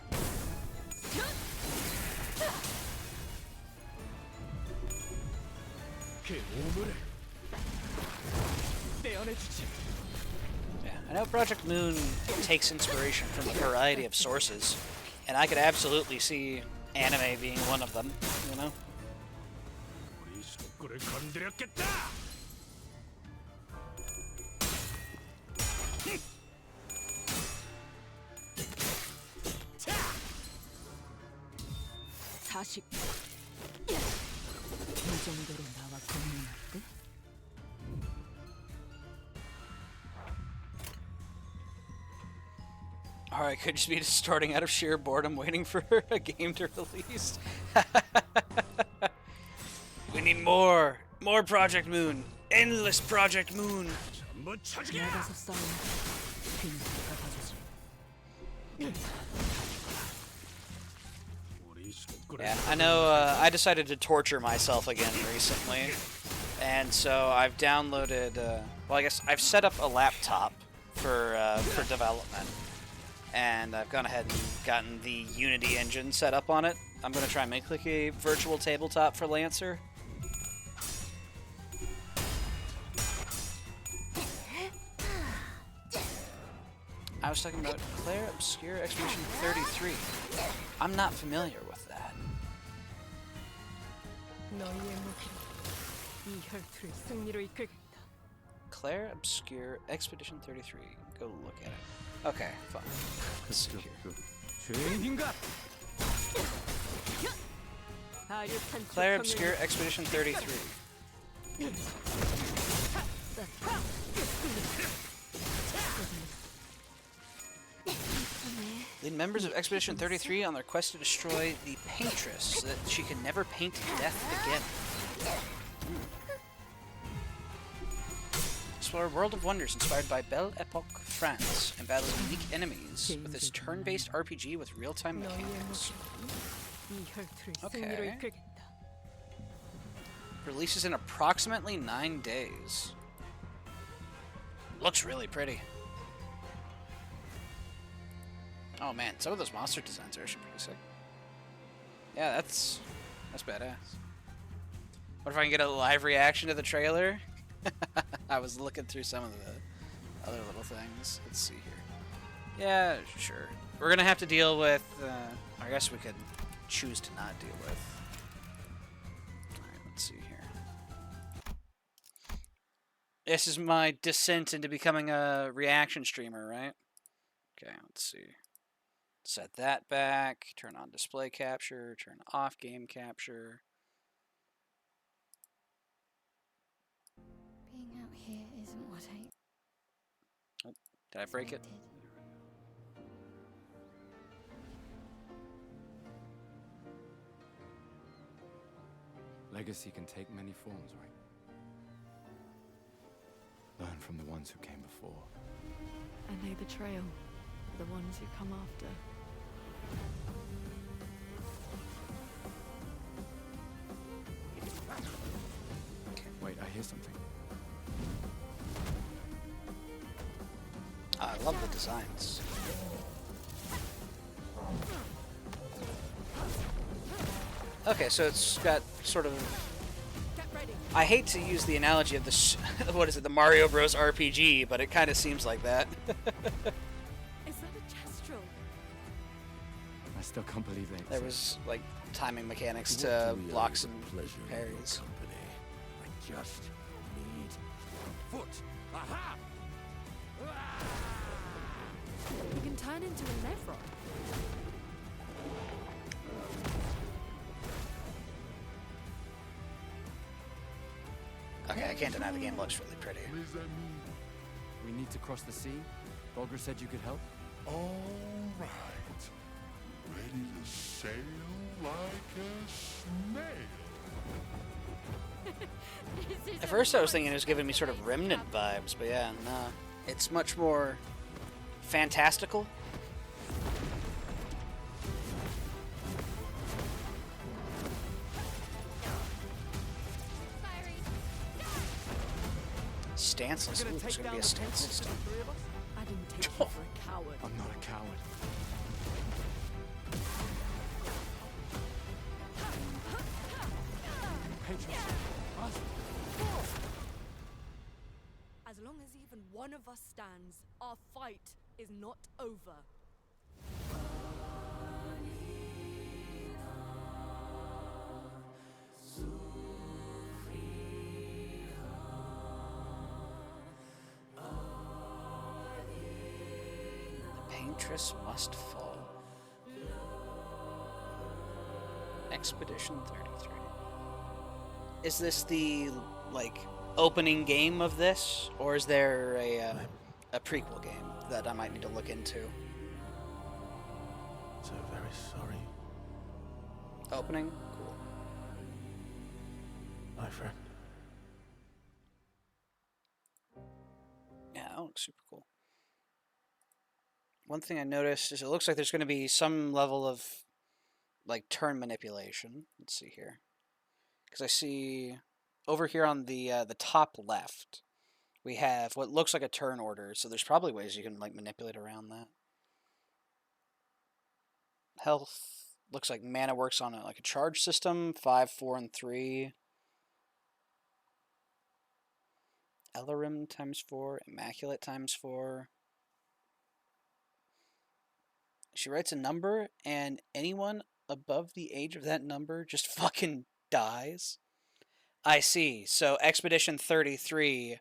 [SPEAKER 6] 그 오물을 떼어내주지.
[SPEAKER 1] Yeah, I know Project Moon takes inspiration from a variety of sources, and I could absolutely see anime being one of them, you know?
[SPEAKER 4] 우리 속구를 건드렸겠다.
[SPEAKER 3] 사식. 이 정도로 나와 공론할 때?
[SPEAKER 1] Alright, could just be just starting out of sheer boredom waiting for a game to release. We need more! More Project Moon! Endless Project Moon!
[SPEAKER 4] 전부 쳐주게.
[SPEAKER 3] 나가서 싸워. 빈자가 봐주지.
[SPEAKER 4] 우리 속구를
[SPEAKER 1] Yeah, I know I decided to torture myself again recently. And so I've downloaded, well I guess I've set up a laptop for development. And I've gone ahead and gotten the Unity engine set up on it. I'm going to try and make like a virtual tabletop for Lancer. I was talking about Claire Obscure Expedition 33. I'm not familiar with that.
[SPEAKER 5] 너희의 무기로 이 혈투를 승리로 이끌겠다.
[SPEAKER 1] Claire Obscure Expedition 33. Go look at it. Okay, fine. Let's see here.
[SPEAKER 6] 죄인인가?
[SPEAKER 5] 아류탄
[SPEAKER 1] Claire
[SPEAKER 5] 촉감을
[SPEAKER 1] Obscure Expedition 33. Lead members of Expedition 33 on their quest to destroy the Paintress so that she can never paint death again. Explore a world of wonders inspired by Belle Epoque France and battle unique enemies with this turn-based RPG with real-time
[SPEAKER 5] 너희의
[SPEAKER 1] mechanics.
[SPEAKER 5] 무기로 이 혈투를
[SPEAKER 1] Okay.
[SPEAKER 5] 승리로 이끌겠다.
[SPEAKER 1] Releases in approximately 9 days. Looks really pretty. Oh man, some of those monster designs are actually pretty sick. Yeah, that's badass. What if I can get a live reaction to the trailer? I was looking through some of the other little things. Let's see here. Yeah, sure. We're gonna have to deal with. I guess we could choose to not deal with. All right, let's see here. This is my descent into becoming a reaction streamer, right? Okay, let's see. Set that back. Turn on display capture. Turn off game capture.
[SPEAKER 2] Being out here isn't what I
[SPEAKER 1] Did I break it?
[SPEAKER 2] wanted.
[SPEAKER 7] Legacy can take many forms, right? Learn from the ones who came before.
[SPEAKER 8] And lay the trail for the ones who come after.
[SPEAKER 7] Wait, I hear something.
[SPEAKER 1] I love the designs. Okay, so it's got sort of. I hate to use the analogy of this. What is it, the Mario Bros. RPG, but it kind of seems like that.
[SPEAKER 5] Is that a Kestrel?
[SPEAKER 7] I still can't believe they
[SPEAKER 1] There
[SPEAKER 7] exist.
[SPEAKER 1] was like timing mechanics to block some parries.
[SPEAKER 4] I just need a foot. Aha!
[SPEAKER 8] You can turn into a Levron.
[SPEAKER 1] Okay, I can't deny the game looks really pretty.
[SPEAKER 7] We need to cross the sea? Bulger said you could help?
[SPEAKER 9] All right. Ready to sail
[SPEAKER 1] At first I was thinking it was giving me sort of Remnant vibes, but yeah, nah. It's much more fantastical. Stanceless. Ooh, there's gonna be a stance system.
[SPEAKER 8] I didn't take you for a coward.
[SPEAKER 7] I'm not a coward.
[SPEAKER 8] As long as even one of us stands, our fight is not over.
[SPEAKER 1] The paintress must fall. Expedition 33. Is this the, like, opening game of this, or is there a prequel game that I might need to look into?
[SPEAKER 6] So very sorry,
[SPEAKER 1] Opening? Cool.
[SPEAKER 6] my friend.
[SPEAKER 1] Yeah, that looks super cool. One thing I noticed is it looks like there's going to be some level of, like, turn manipulation. Let's see here. Because I see over here on the top left, we have what looks like a turn order. So there's probably ways you can, like, manipulate around that. Health looks like mana works on like a charge system. 5, 4, and 3. Elarim times 4. Immaculate times 4. She writes a number, and anyone above the age of that number just fucking dies. I see. So Expedition 33,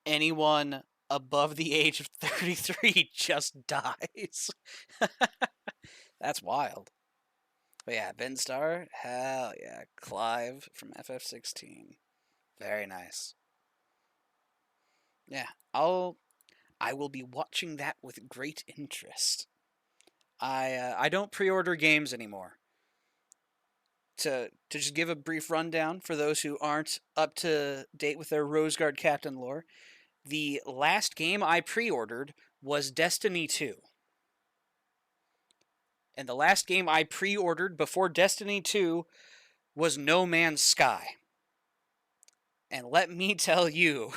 [SPEAKER 1] anyone above the age of 33 just dies. That's wild. But yeah, Benstar, hell yeah. Clive from FF16. Very nice. Yeah, I will be watching that with great interest. I don't pre-order games anymore. To just give a brief rundown for those who aren't up to date with their Roseguard Captain lore, the last game I pre-ordered was Destiny 2. And the last game I pre-ordered before Destiny 2 was No Man's Sky. And let me tell you,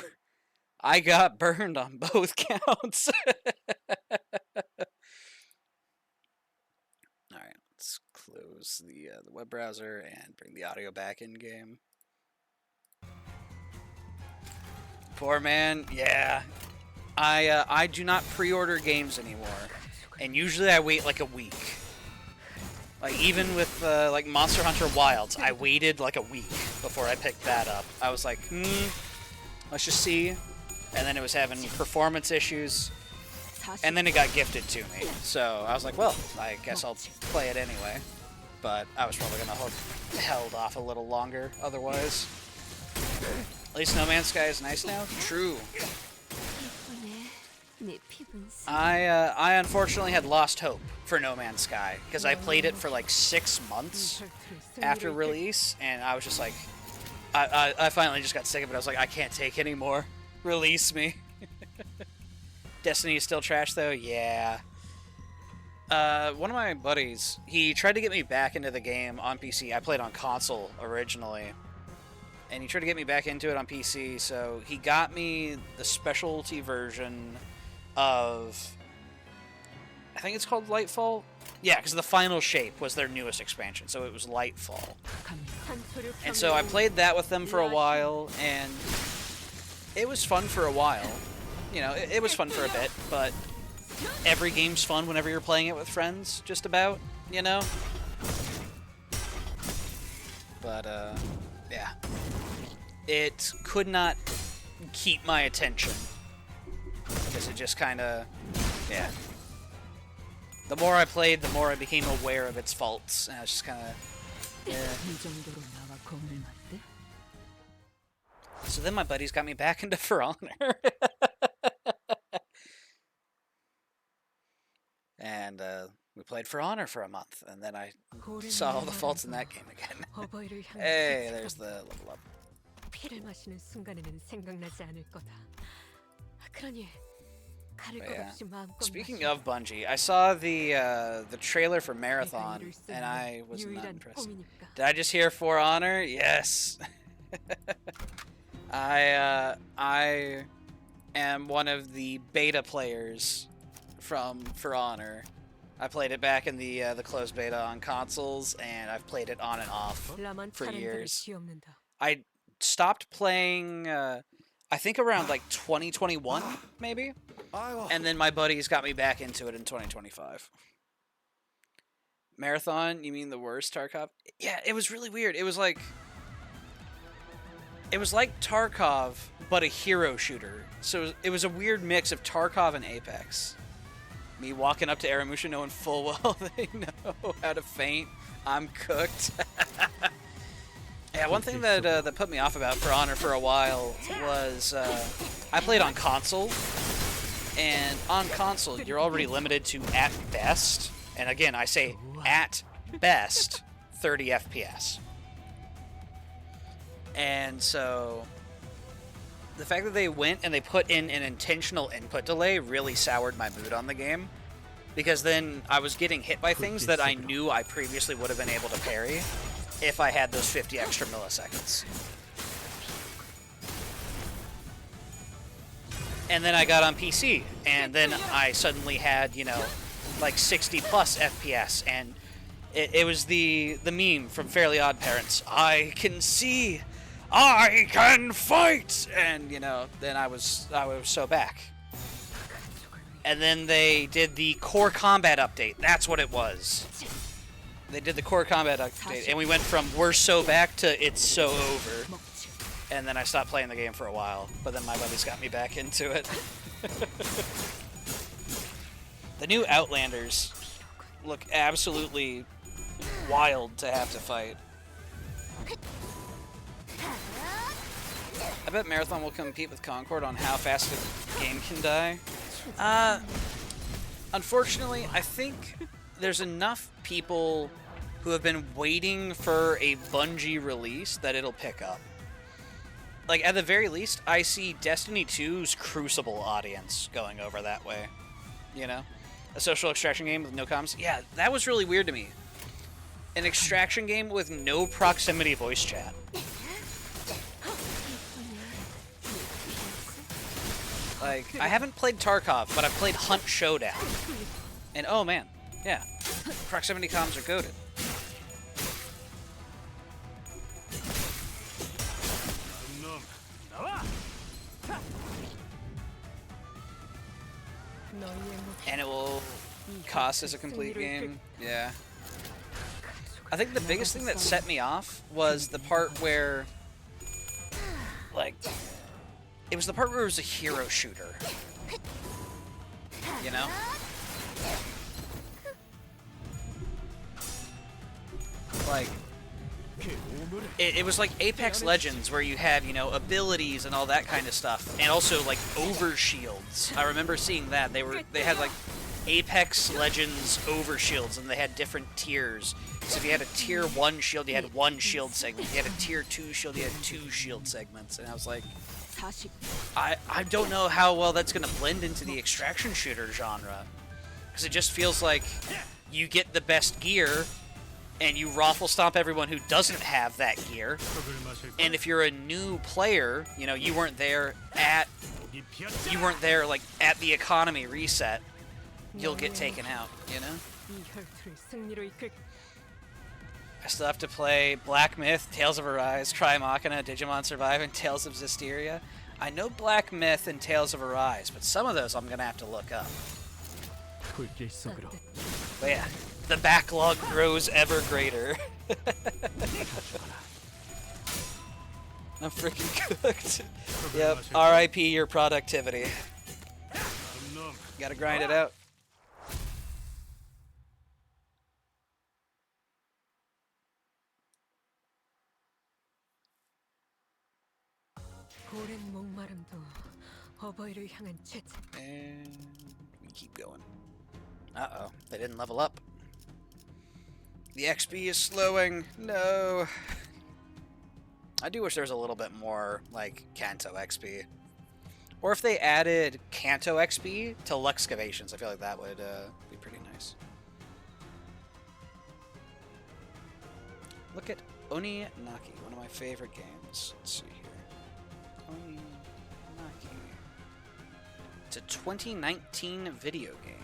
[SPEAKER 1] I got burned on both counts. Alright, let's close the web browser and bring the audio back in game. Poor man, yeah. I do not pre-order games anymore. And usually I wait like a week. Like, even with, like, Monster Hunter Wilds, I waited, like, a week before I picked that up. I was like, let's just see. And then it was having performance issues. And then it got gifted to me. So I was like, well, I guess I'll play it anyway. But I was probably going to have held off a little longer otherwise. At least No Man's Sky is nice now. True. I unfortunately had lost hope for No Man's Sky because I played it for like 6 months after release, and I was just like, I finally just got sick of it. I was like, I can't take anymore. Release me. Destiny is still trash though. Yeah. One of my buddies, he tried to get me back into the game on PC. I played on console originally. And he tried to get me back into it on PC, so he got me the specialty version of, I think it's called Lightfall? Yeah, because the Final Shape was their newest expansion, so it was Lightfall. And so I played that with them for a while, and it was fun for a while. You know, it was fun for a bit, but every game's fun whenever you're playing it with friends, just about, you know? But, yeah. It could not keep my attention. Because it just kind of, yeah. The more I played, the more I became aware of its faults. And I was just kind of, yeah. So then my buddies got me back into For Honor. And, We played For Honor for a month, and then I saw all the faults in that game again.
[SPEAKER 5] 어버이를 향한
[SPEAKER 1] Hey,
[SPEAKER 5] 죄책감.
[SPEAKER 1] there's the level up.
[SPEAKER 5] 피를 마시는 순간에는 생각나지 않을 거다. 그러니 가릴
[SPEAKER 1] But
[SPEAKER 5] 것
[SPEAKER 1] yeah.
[SPEAKER 5] 없이 마음껏
[SPEAKER 1] Speaking
[SPEAKER 5] 마셔.
[SPEAKER 1] of Bungie, I saw the trailer for
[SPEAKER 5] 내가
[SPEAKER 1] Marathon,
[SPEAKER 5] 이룰 수
[SPEAKER 1] and
[SPEAKER 5] 있는
[SPEAKER 1] I was not
[SPEAKER 5] 유일한
[SPEAKER 1] impressed.
[SPEAKER 5] 꿈이니까.
[SPEAKER 1] Did I just hear For Honor? Yes. I am one of the beta players from For Honor. I played it back in the closed beta on consoles, and I've played it on and off
[SPEAKER 5] 라만
[SPEAKER 1] for
[SPEAKER 5] 차량들을
[SPEAKER 1] years.
[SPEAKER 5] 뒤엎는다.
[SPEAKER 1] I stopped playing, I think around like 2021, maybe? And then my buddies got me back into it in 2025. Marathon, you mean the worst Tarkov? Yeah, it was really weird. It was like Tarkov, but a hero shooter. So it was a weird mix of Tarkov and Apex. Me walking up to Aramusha knowing full well they know how to feint. I'm cooked. Yeah, one thing that that put me off about For Honor for a while was I played on console, and on console you're already limited to at best, and again I say at best, 30 FPS. And so the fact that they went and they put in an intentional input delay really soured my mood on the game, because then I was getting hit by things that I knew I previously would have been able to parry if I had those 50 extra milliseconds. And then I got on PC, and then I suddenly had, you know, like 60 plus FPS, and it was the meme from Fairly Odd Parents. I can see, I can fight, and you know, then I was so back. And then they did the core combat update. That's what it was. They did the core combat update, and we went from we're so back to it's so over. And then I stopped playing the game for a while, but then my buddies got me back into it. The new Outlanders look absolutely wild to have to fight. I bet Marathon will compete with Concord on how fast a game can die. Unfortunately, I think there's enough people who have been waiting for a Bungie release that it'll pick up. Like, at the very least, I see Destiny 2's Crucible audience going over that way. You know? A social extraction game with no comms. Yeah, that was really weird to me. An extraction game with no proximity voice chat. Like, I haven't played Tarkov, but I've played Hunt Showdown. And oh man, yeah. Proximity comms are goated. And it will cost as a complete game. Yeah. I think the biggest thing that set me off was the part where, like, it was the part where it was a hero shooter. You know? Like, it was like Apex Legends, where you had, you know, abilities and all that kind of stuff, and also like overshields. I remember seeing that they had like Apex Legends overshields, and they had different tiers. So if you had a tier 1 shield, you had 1 shield segment. If you had a tier 2 shield, you had 2 shield segments. And I was like, I don't know how well that's going to blend into the extraction shooter genre, because it just feels like you get the best gear and you raffle stomp everyone who doesn't have that gear. And if you're a new player, you know, you weren't there like at the economy reset, you'll get taken out, you know? I still have to play Black Myth, Tales of Arise, Cry Machina, Digimon Survive, and Tales of Zestiria. I know Black Myth and Tales of Arise, but some of those I'm gonna have to look up. But yeah, the backlog grows ever greater. I'm freaking cooked. Yep, RIP your productivity. Gotta grind it out. And we keep going. Uh-oh, they didn't level up. The XP is slowing. No. I do wish there was a little bit more, like, Kanto XP. Or if they added Kanto XP to Luxcavations, I feel like that would be pretty nice. Look at Oni Naki, one of my favorite games. Let's see here. Oni Naki. It's a 2019 video game.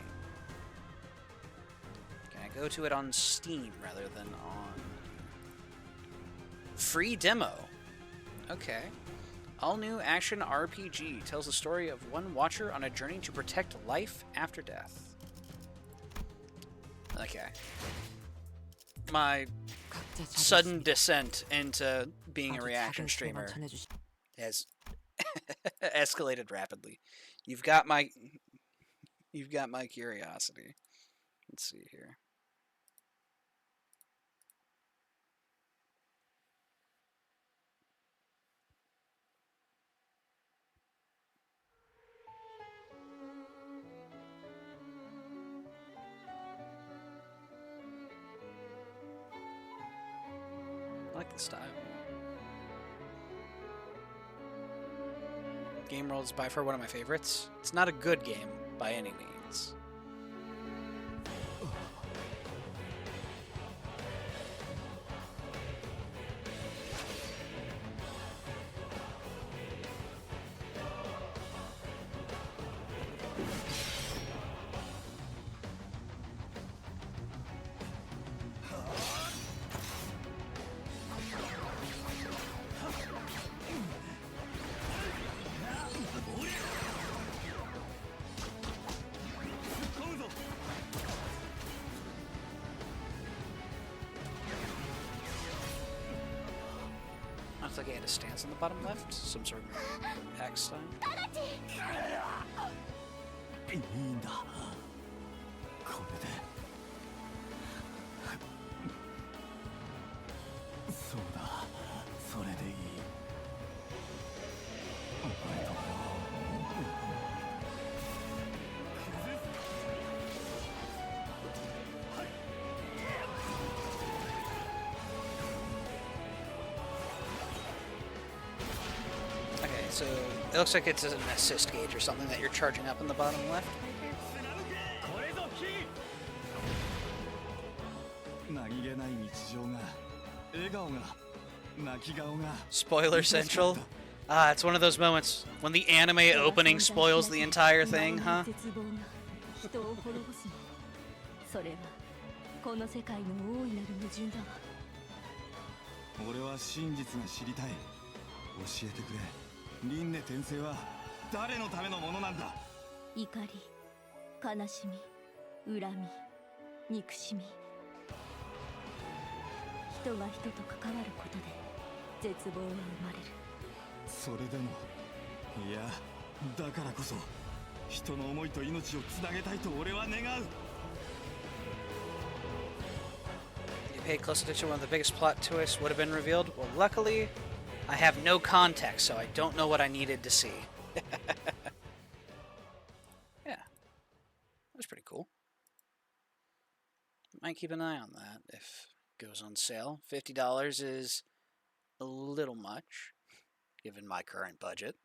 [SPEAKER 1] Can I go to it on Steam rather than on... Free demo. Okay. All-new action RPG tells the story of one watcher on a journey to protect life after death. Okay. My sudden descent into being a reaction streamer has escalated rapidly. You've got my curiosity. Let's see here. I like the style. Game World is by far one of my favorites. It's not a good game by any means. Looks like he had a stance on the bottom left, some sort of axe style.
[SPEAKER 6] いいんだこれでそうだそれでいいお前と
[SPEAKER 1] Okay, so it looks like it's an assist gauge or something that you're charging up in the bottom left.
[SPEAKER 6] 何気ない日常が笑顔が泣き顔が
[SPEAKER 1] Spoiler central. Ah, it's one of those moments when the anime opening spoils the entire thing, huh?
[SPEAKER 2] 人を滅ぼすのそれはこの世界の大いなる矛盾だわ
[SPEAKER 6] 俺は真実が知りたい教えてくれ輪廻転生は誰のためのものなんだ
[SPEAKER 2] 怒り悲しみ恨み憎しみ人が人と関わることで絶望は生まれる
[SPEAKER 6] それでもいやだからこそ人の思いと命をつなげたいと俺は願う
[SPEAKER 1] You paid close attention when the biggest plot twists would have been revealed? Well, luckily, I have no context, so I don't know what I needed to see. Yeah. That was pretty cool. Might keep an eye on that if it goes on sale. $50 is a little much, given my current budget.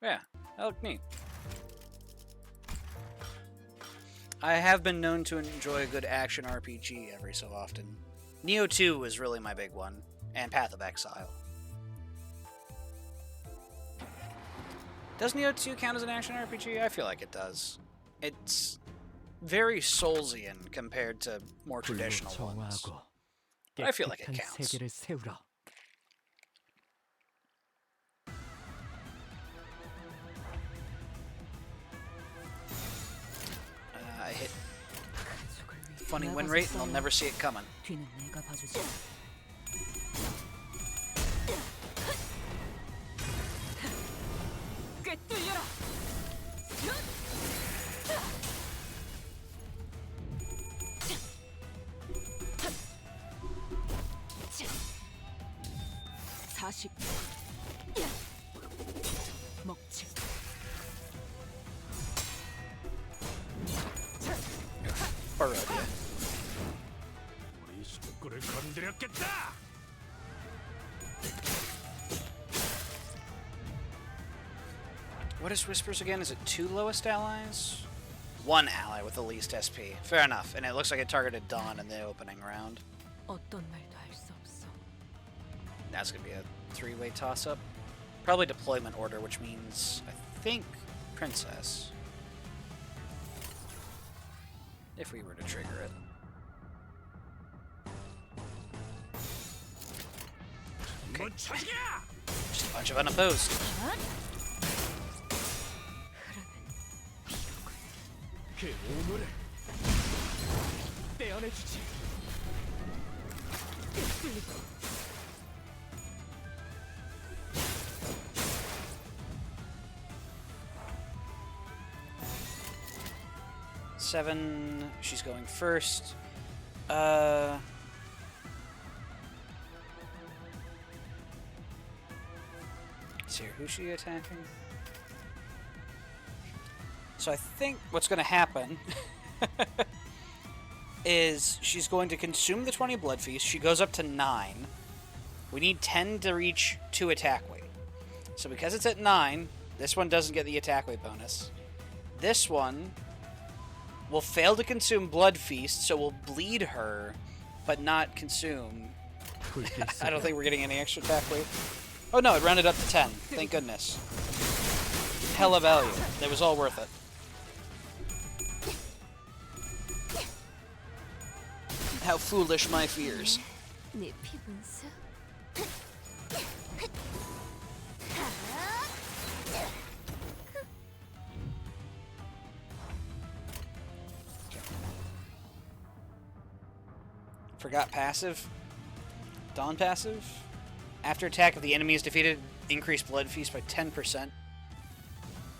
[SPEAKER 1] Yeah, that looked neat. I have been known to enjoy a good action RPG every so often. Neo 2 was really my big one, and Path of Exile. Does Neo 2 count as an action RPG? I feel like it does. It's very Soulsian compared to more traditional ones. But I feel like it counts. I hit funny win rate and I'll never see it coming.
[SPEAKER 3] 뒤는 내가 봐주지.
[SPEAKER 5] 꿰뚫려라. 사십. 먹지.
[SPEAKER 1] Borrowed you.
[SPEAKER 4] 우리 식구를 건드렸겠다.
[SPEAKER 1] What is Whispers again? Is it 2 lowest allies? 1 ally with the least SP. Fair enough. And it looks like it targeted Dawn in the opening round.
[SPEAKER 5] 어떤 말도 할 수 없어.
[SPEAKER 1] That's going to be a 3-way toss-up. Probably deployment order, which means, I think, Princess. If we were to trigger it. Okay. Just a bunch of unopposed.
[SPEAKER 4] 그 오물을 떼어내주지.
[SPEAKER 1] Seven. She's going first. Let's see here. Who's she attacking? So I think what's going to happen is she's going to consume the 20 Blood Feast. She goes up to 9. We need 10 to reach 2 attack weight. So because it's at 9, this one doesn't get the attack weight bonus. This one will fail to consume Blood Feast, so we'll bleed her, but not consume. I don't think we're getting any extra attack weight. Oh no, it rounded up to 10. Thank goodness. Hella value. It was all worth it. How foolish my fears.
[SPEAKER 2] 내 피분수?
[SPEAKER 1] Forgot passive. Dawn passive. After attack, if the enemy is defeated, increase Blood Feast by 10%.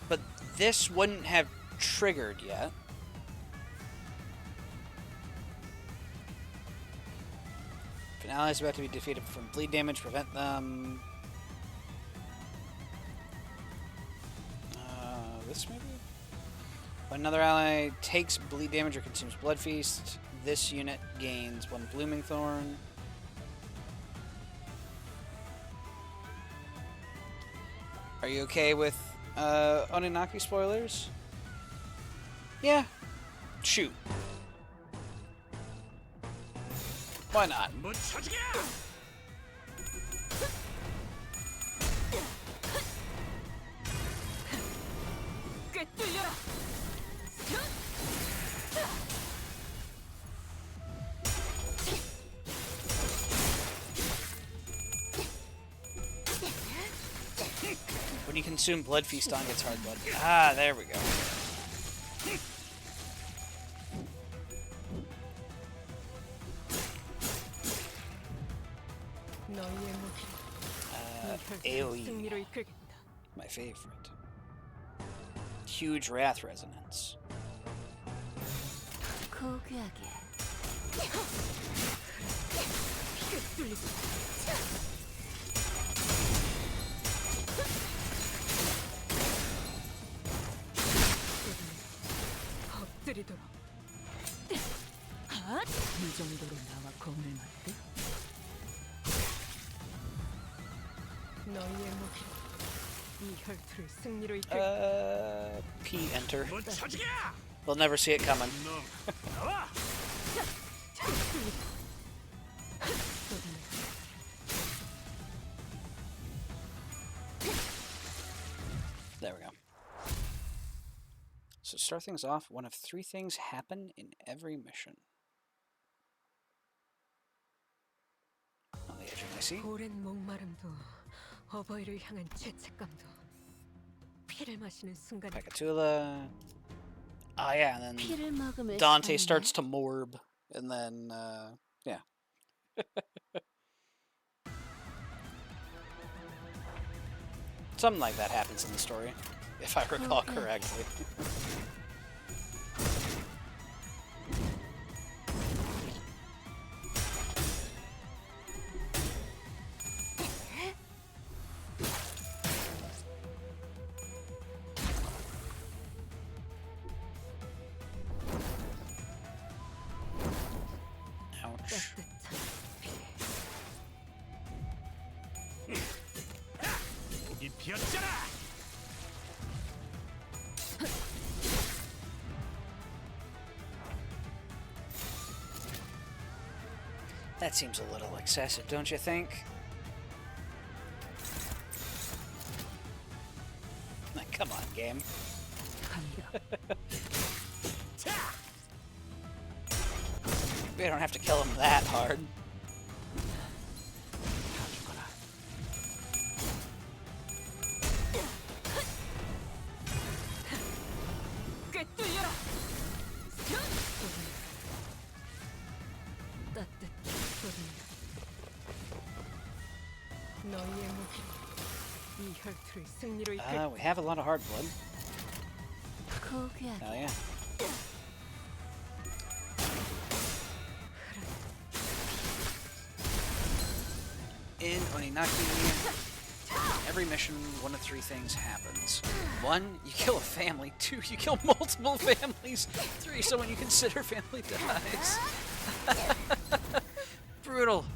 [SPEAKER 1] But this wouldn't have triggered yet. If an ally is about to be defeated from bleed damage, prevent them. This maybe? When another ally takes bleed damage or consumes Blood Feast, this unit gains 1 Blooming Thorn. Are you okay with Oninaki spoilers? Yeah. Shoot. Why not?
[SPEAKER 5] 꿰뚫려라.
[SPEAKER 1] When you consume Blood Feast, on gets hard blood. Ah, there we go.
[SPEAKER 5] 너희의 무기로 이
[SPEAKER 1] AoE.
[SPEAKER 5] 승리로 이끌겠다.
[SPEAKER 1] My favorite. Huge Wrath Resonance.
[SPEAKER 2] 고귀하게.
[SPEAKER 5] 꿰뚫리지. 엎드리도록.
[SPEAKER 3] 이 정도로 나와 겁을 맞대?
[SPEAKER 5] 너희의 무기로 이 혈투를 승리로 이끌.
[SPEAKER 1] P enter. They'll never see it coming. There we go. So to start things off, one of 3 things happen in every mission. On the edge of my seat.
[SPEAKER 5] 오랜 목마름도 어버이를 향한 죄책감도 피를 마시는 순간
[SPEAKER 1] Pekatula. Oh yeah, and then
[SPEAKER 2] 피를 먹으면
[SPEAKER 1] Dante
[SPEAKER 2] 사네.
[SPEAKER 1] starts to morb, and then yeah. Something like that happens in the story, if I recall correctly. That seems a little excessive, don't you think? Like, come on, game. We don't have to kill him that hard. We have a lot of hard blood. Hell yeah. In Oninaki, every mission, one of three things happens. 1, you kill a family. 2, you kill multiple families. 3, someone you consider family dies. Brutal.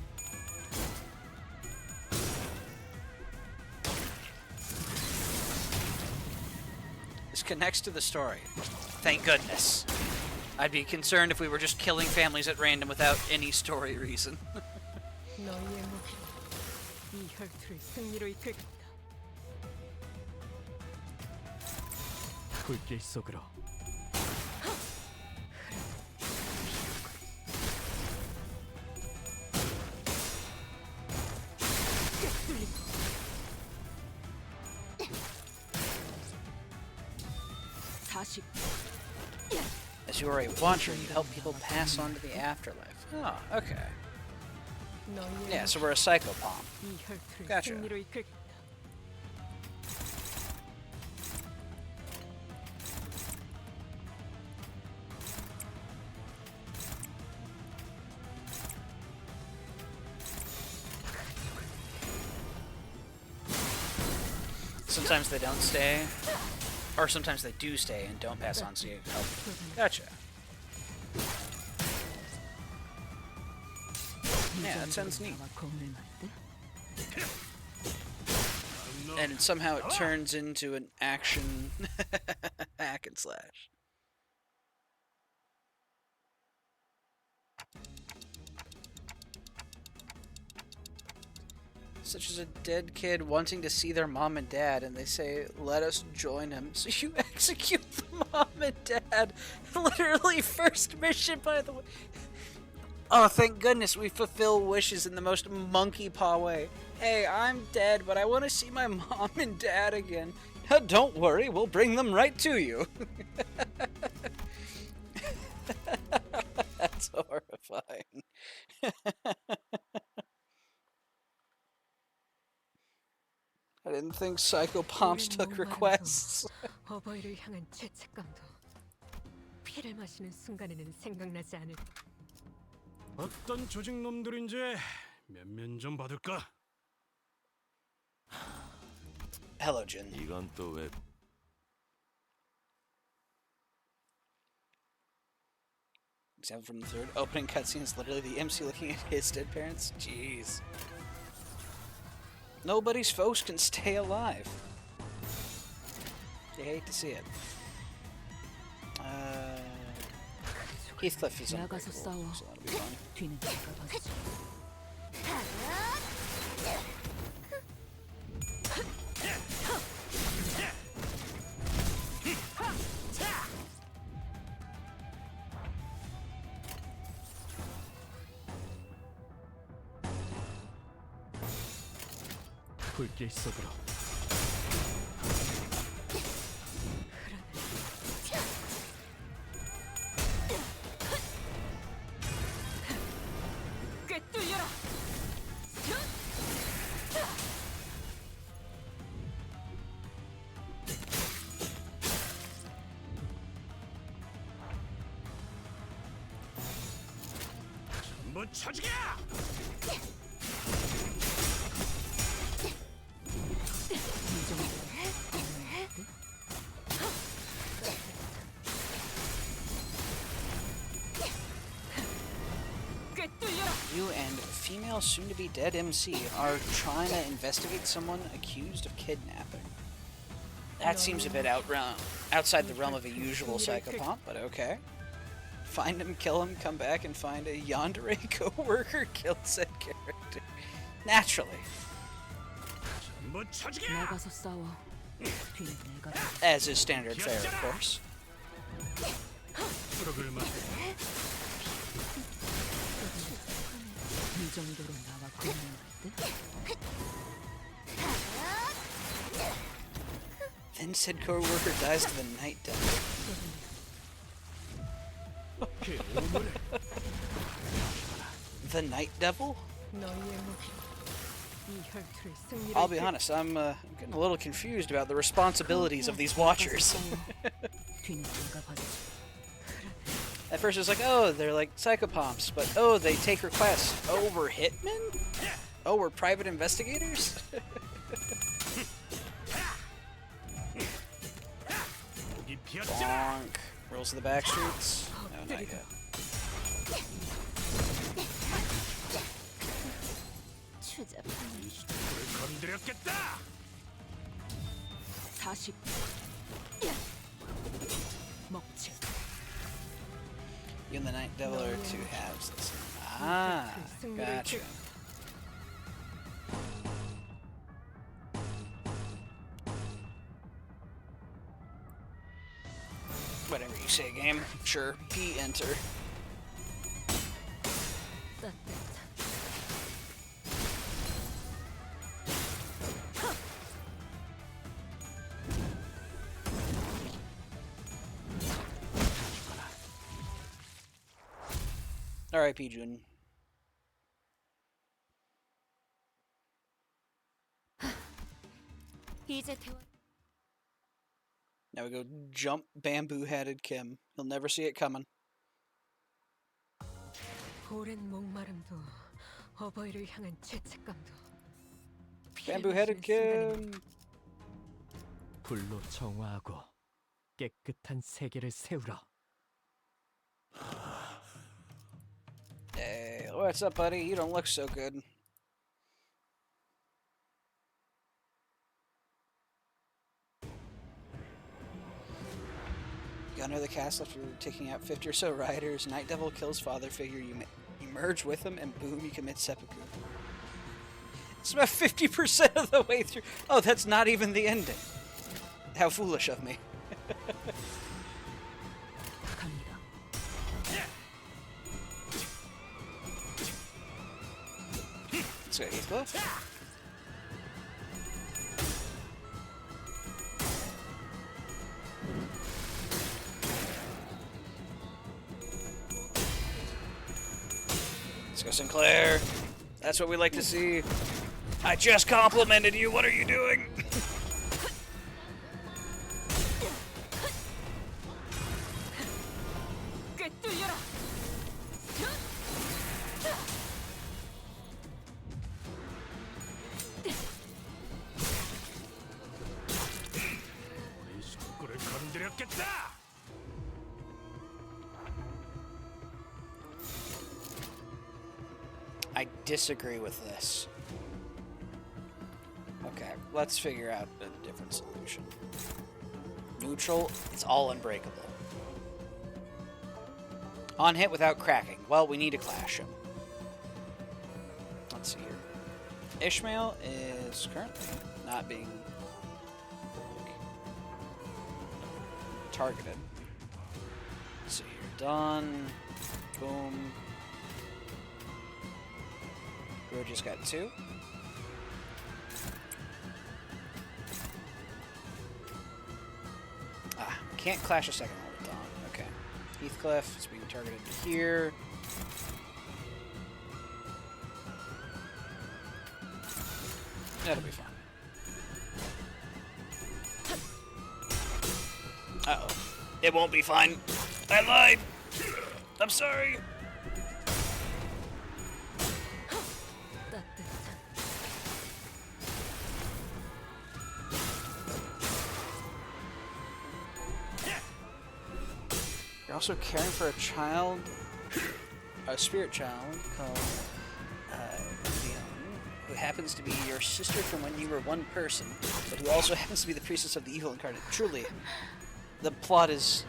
[SPEAKER 1] This connects to the story. Thank goodness. I'd be concerned if we were just killing families at random without any story reason.
[SPEAKER 5] 이 혈투를 승리로 이끌.
[SPEAKER 7] 불길 속으로.
[SPEAKER 1] As you are a watcher, you help people pass on to the afterlife. Oh, okay. Yeah, so we're a psychopomp. Gotcha. Sometimes they don't stay, or sometimes they do stay and don't pass on, so you help. Gotcha. Yeah, that sounds neat. And somehow it turns into an action hack and slash. Such as a dead kid wanting to see their mom and dad, and they say, let us join him. So you execute the mom and dad. Literally first mission, by the way. Oh, thank goodness we fulfill wishes in the most monkey paw way. Hey, I'm dead, but I want to see my mom and dad again. Don't worry, we'll bring them right to you. That's horrifying. I didn't think psychopomps took requests.
[SPEAKER 5] 어버이를 향한 죄책감도 피를 마시는 순간에는 생각나지 않을.
[SPEAKER 4] 어떤 조직 놈들인지 면면 좀 받을까?
[SPEAKER 1] Hello, Jin.
[SPEAKER 6] 이건 또 왜?
[SPEAKER 1] Example from the third opening cutscene is literally the MC looking at his dead parents. Jeez. Nobody's foes can stay alive. You hate to see it. Heathcliff is unbreakable, so that'll be fun.
[SPEAKER 7] 불길 속으로.
[SPEAKER 5] 꿰뚫려라.
[SPEAKER 4] 전부 쳐죽여!
[SPEAKER 1] You and female soon-to-be dead MC are trying to investigate someone accused of kidnapping. That seems a bit outside the realm of a usual psychopomp, but okay. Find him, kill him, come back and find a yandere co-worker, kill said character. Naturally.
[SPEAKER 4] 전부 쳐주게.
[SPEAKER 3] 나가서 싸워. 뒤는 내가
[SPEAKER 1] As is standard fare, of course.
[SPEAKER 4] 트럭을 마.
[SPEAKER 3] 이 정도로 나와 공명할 듯?
[SPEAKER 1] Then said co-worker dies to the night devil.
[SPEAKER 4] 그 오물을
[SPEAKER 1] The night devil?
[SPEAKER 5] 너희의 목이 이 혈투를 승리를
[SPEAKER 1] I'll be honest, I'm getting a little confused about the responsibilities of these watchers.
[SPEAKER 3] 뒤는 내가 봐주지.
[SPEAKER 1] At first it was like, oh, they're like psychopomps, but oh, they take requests. Oh, we're hitmen? Oh, we're private investigators?
[SPEAKER 4] 목이 피었잖아.
[SPEAKER 1] Bonk. Rolls to the back streets. No, not yet.
[SPEAKER 4] 이 수도를 건드렸겠다.
[SPEAKER 3] 40. 먹지.
[SPEAKER 1] You and the night devil are two halves. Ah, gotcha. Whatever you say, game. Sure. P enter.
[SPEAKER 5] 따뜻한
[SPEAKER 1] R.I.P. Jun.
[SPEAKER 2] 이제 대화
[SPEAKER 1] Now we go jump bamboo-headed Kim. He'll never see it coming.
[SPEAKER 5] 오랜 목마름도 어버이를 향한 죄책감도
[SPEAKER 1] Bamboo-headed Kim.
[SPEAKER 9] 불로 정화하고 깨끗한 세계를 세우라.
[SPEAKER 1] Hey, what's up, buddy? You don't look so good. You enter the castle after taking out 50 or so riders. Night Devil kills father figure. You merge with him, and boom, you commit seppuku. It's about 50% of the way through. Oh, that's not even the ending. How foolish of me.
[SPEAKER 3] 갑니다.
[SPEAKER 1] Let's go, Heathcliff. Let's go, Sinclair. That's what we like to see. I just complimented you. What are you doing?
[SPEAKER 5] 꿰뚫려라.
[SPEAKER 4] 우리 식구를 건드렸겠다.
[SPEAKER 1] I disagree with this. Okay, let's figure out a different solution. Neutral, it's all unbreakable. On hit without cracking. Well, we need to clash him. Let's see here. Ishmael is currently not being targeted. Let's see here. Done. Boom. Gro just got 2. Ah, can't clash a second one with Dawn. Okay. Heathcliff is being targeted here. That'll be fine. Uh-oh. It won't be fine. I lied. I'm sorry.
[SPEAKER 5] 따뜻한
[SPEAKER 1] You're also caring for a child, a spirit child called Leon, who happens to be your sister from when you were one person, but who also happens to be the priestess of the evil incarnate. Truly, the plot is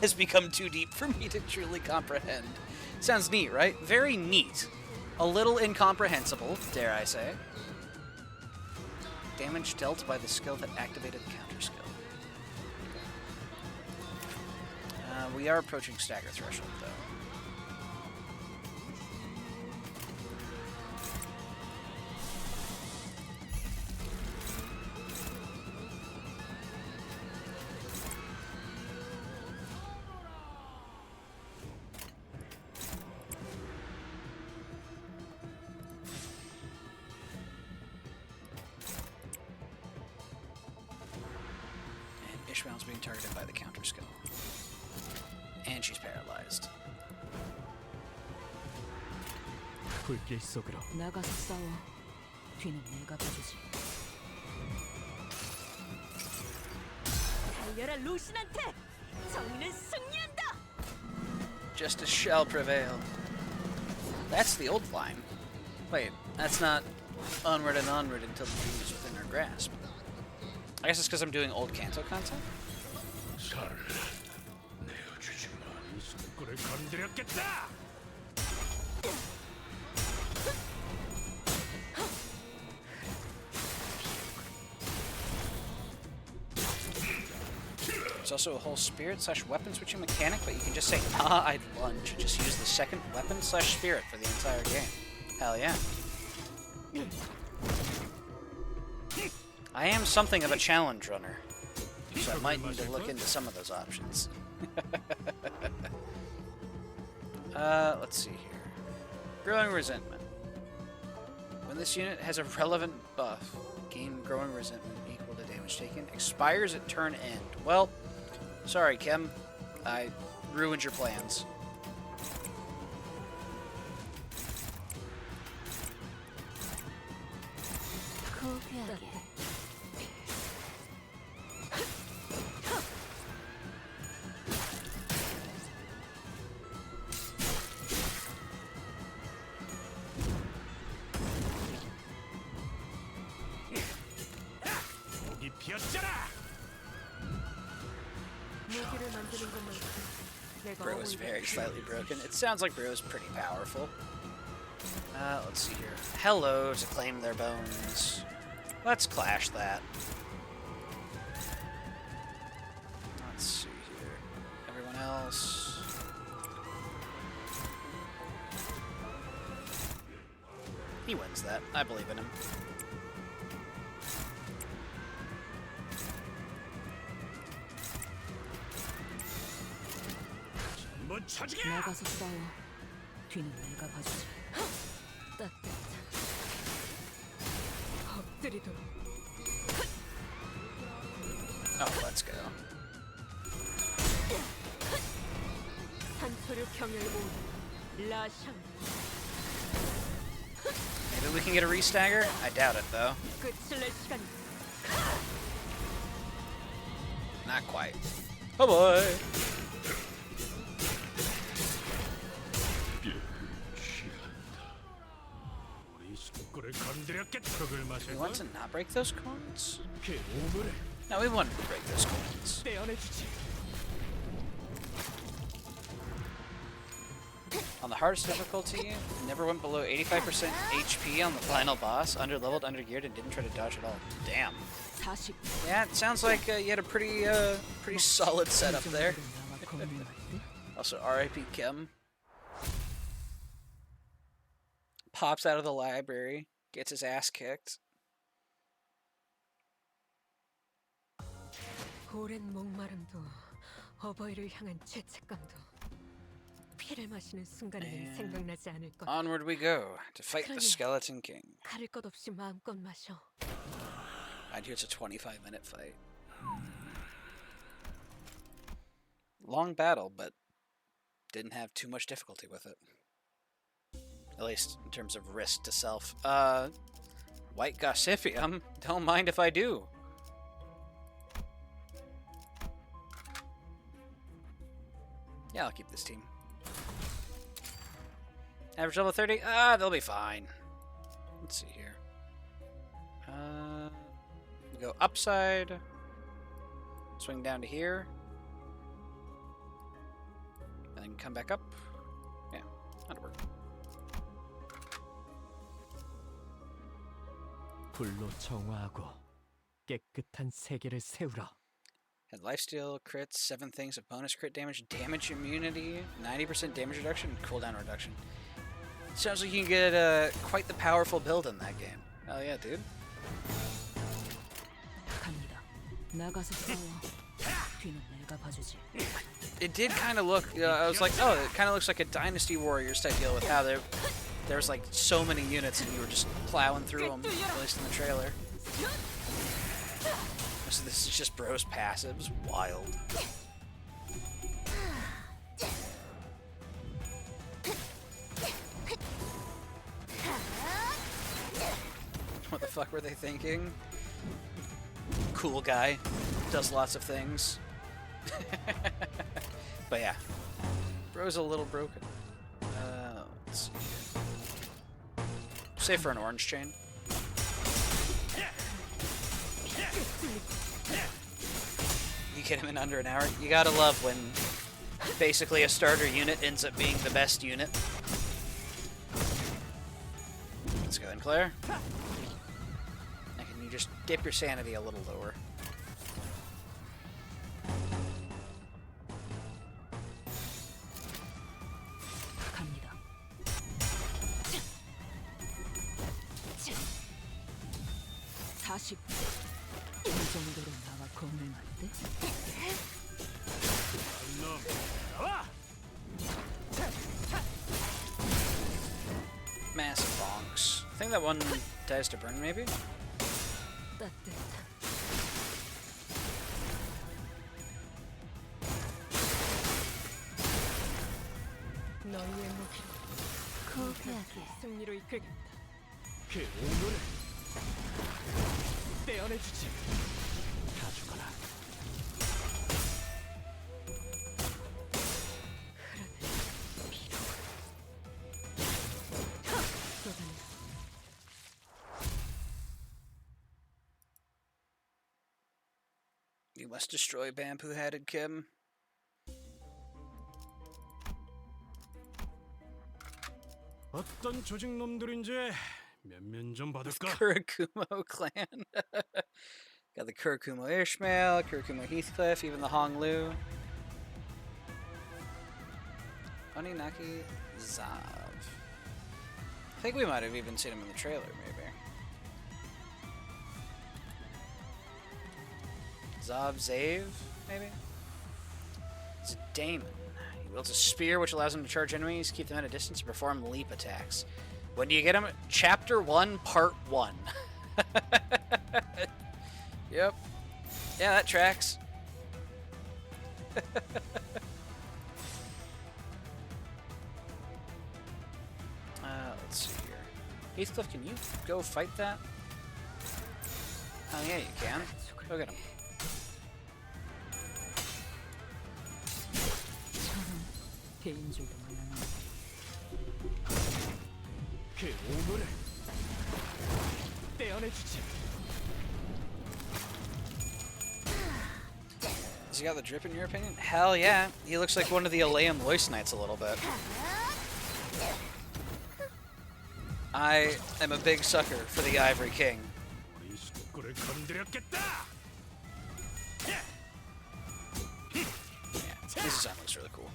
[SPEAKER 1] has become too deep for me to truly comprehend. Sounds neat, right? Very neat. A little incomprehensible, dare I say. Damage dealt by the skill that activated the counter skill. We are approaching stagger threshold, though. Ishmael's being targeted by the counter skill. And she's paralyzed.
[SPEAKER 9] 불길 속으로
[SPEAKER 3] 나가서 싸워. 뒤는 내가 봐주지.
[SPEAKER 2] 달려라 루신한테! 정의는 승리한다!
[SPEAKER 1] Justice shall prevail. That's the old line. Wait, that's not onward and onward until the dream is within our grasp. I guess it's because I'm doing old Kanto content?
[SPEAKER 4] 꿀을 건드렸겠다.
[SPEAKER 1] There's also a whole spirit / weapon switching mechanic, but you can just say, nah, I'd lunge. Just use the second weapon / spirit for the entire game. Hell yeah. I am something of a challenge runner, so I might need to look into some of those options. Let's see here. Growing Resentment. When this unit has a relevant buff, gain Growing Resentment equal to damage taken, expires at turn end. Well, sorry, Kim. I ruined your plans.
[SPEAKER 4] 목이 피었잖아.
[SPEAKER 5] 무기를 만드는 것만 내가
[SPEAKER 1] Bro is very slightly broken. It sounds like Bro is pretty powerful. Let's see here. Hello to claim their bones. Let's clash that. Let's see here. Everyone else. He wins that. I believe in him.
[SPEAKER 4] 못 쳐주게.
[SPEAKER 3] 나가서 싸워. 뒤는 내가 봐주지.
[SPEAKER 5] 따뜻한 엎드리도록
[SPEAKER 1] Oh, let's go.
[SPEAKER 5] 산토류 경혈보 라샹
[SPEAKER 1] Maybe we can get a restagger? I doubt it, though.
[SPEAKER 5] 끝을 낼 시간.
[SPEAKER 1] Not quite. Oh boy!
[SPEAKER 4] 꿀을 건드렸겠다. 흙을
[SPEAKER 1] We
[SPEAKER 4] 마실
[SPEAKER 1] want to not break those coins?
[SPEAKER 4] 그 오물에
[SPEAKER 1] No, we want to break those coins.
[SPEAKER 4] 떼어내주지.
[SPEAKER 1] On the hardest difficulty, never went below 85% HP on the final boss, underleveled, undergeared, and didn't try to dodge at all. Damn.
[SPEAKER 3] 40.
[SPEAKER 1] Yeah, it sounds like you had a pretty solid setup there. Also, R.I.P. Kim. Pops out of the library, gets his ass kicked.
[SPEAKER 5] 오랜 목마름도 어버이를 향한 죄책감도 피를 마시는 순간에는 생각나지 않을 것.
[SPEAKER 1] Onward we go to fight the Skeleton King.
[SPEAKER 5] 가릴 것 없이 마음껏 마셔.
[SPEAKER 1] I hear it's a 25-minute fight. Long battle, but didn't have too much difficulty with it. At least in terms of risk to self. White Gossipium? Don't mind if I do. Yeah, I'll keep this team. Average level 30? They'll be fine. Let's see here. We go upside. Swing down to here. And then come back up. Yeah, that'll work.
[SPEAKER 9] 불로 정화하고 깨끗한 세계를 세우라.
[SPEAKER 1] Had lifesteal, crits, 7 things of bonus crit damage, damage immunity, 90% damage reduction, cooldown reduction. Sounds like you can get quite the powerful build in that game. Hell yeah, dude.
[SPEAKER 3] 갑니다. 나가서 싸워. 뒤는 내가 봐주지.
[SPEAKER 1] It did kind of look, I was like, oh, it kind of looks like a Dynasty Warriors type deal with how there was like so many units and you were just plowing through them, at least in the trailer. So this is just bros passives. Wild. What the fuck were they thinking? Cool guy. Does lots of things. But yeah. Bro's a little broken. Let's see here. Save for an orange chain. You get him in under an hour. You gotta love when basically a starter unit ends up being the best unit. Let's go in, Claire. Now can you just dip your sanity a little lower?
[SPEAKER 3] 갑니다. 40. 이 정도로 나와 겁을 맞대?
[SPEAKER 1] Massive bonks. I think that one dies to burn, maybe?
[SPEAKER 3] 따뜻한.
[SPEAKER 5] 너희의 무기로
[SPEAKER 2] 거대하게
[SPEAKER 5] 승리로 이끌겠다.
[SPEAKER 9] 그 오물을 떼어내주지. 다 죽어라.
[SPEAKER 5] 쏟아내.
[SPEAKER 1] You must destroy bamboo-hatted Kim.
[SPEAKER 4] 어떤 조직 놈들인지 면면 좀 받을까?
[SPEAKER 1] Kurakumo clan. Got the Kurakumo Ishmael, Kurakumo Heathcliff, even the Honglu. Oninaki Zav. I think we might have even seen him in the trailer, maybe. Zav Zave, maybe? It's a Daemon. He wields a spear which allows him to charge enemies, keep them at a distance, and perform leap attacks. When do you get him? Chapter 1, Part 1. Yep. Yeah, that tracks. Let's see here. Heathcliff, can you go fight that? Oh yeah, you can. Go get him.
[SPEAKER 3] 개인줄도 몰랐네.
[SPEAKER 9] 그 오물을 떼어내주지.
[SPEAKER 1] Has he got the drip in your opinion? Hell yeah. He looks like one of the Aleum Loist Knights a little bit. I am a big sucker for the Ivory King.
[SPEAKER 4] 우리 식구를 건드렸겠다.
[SPEAKER 1] Yeah, his design looks really cool.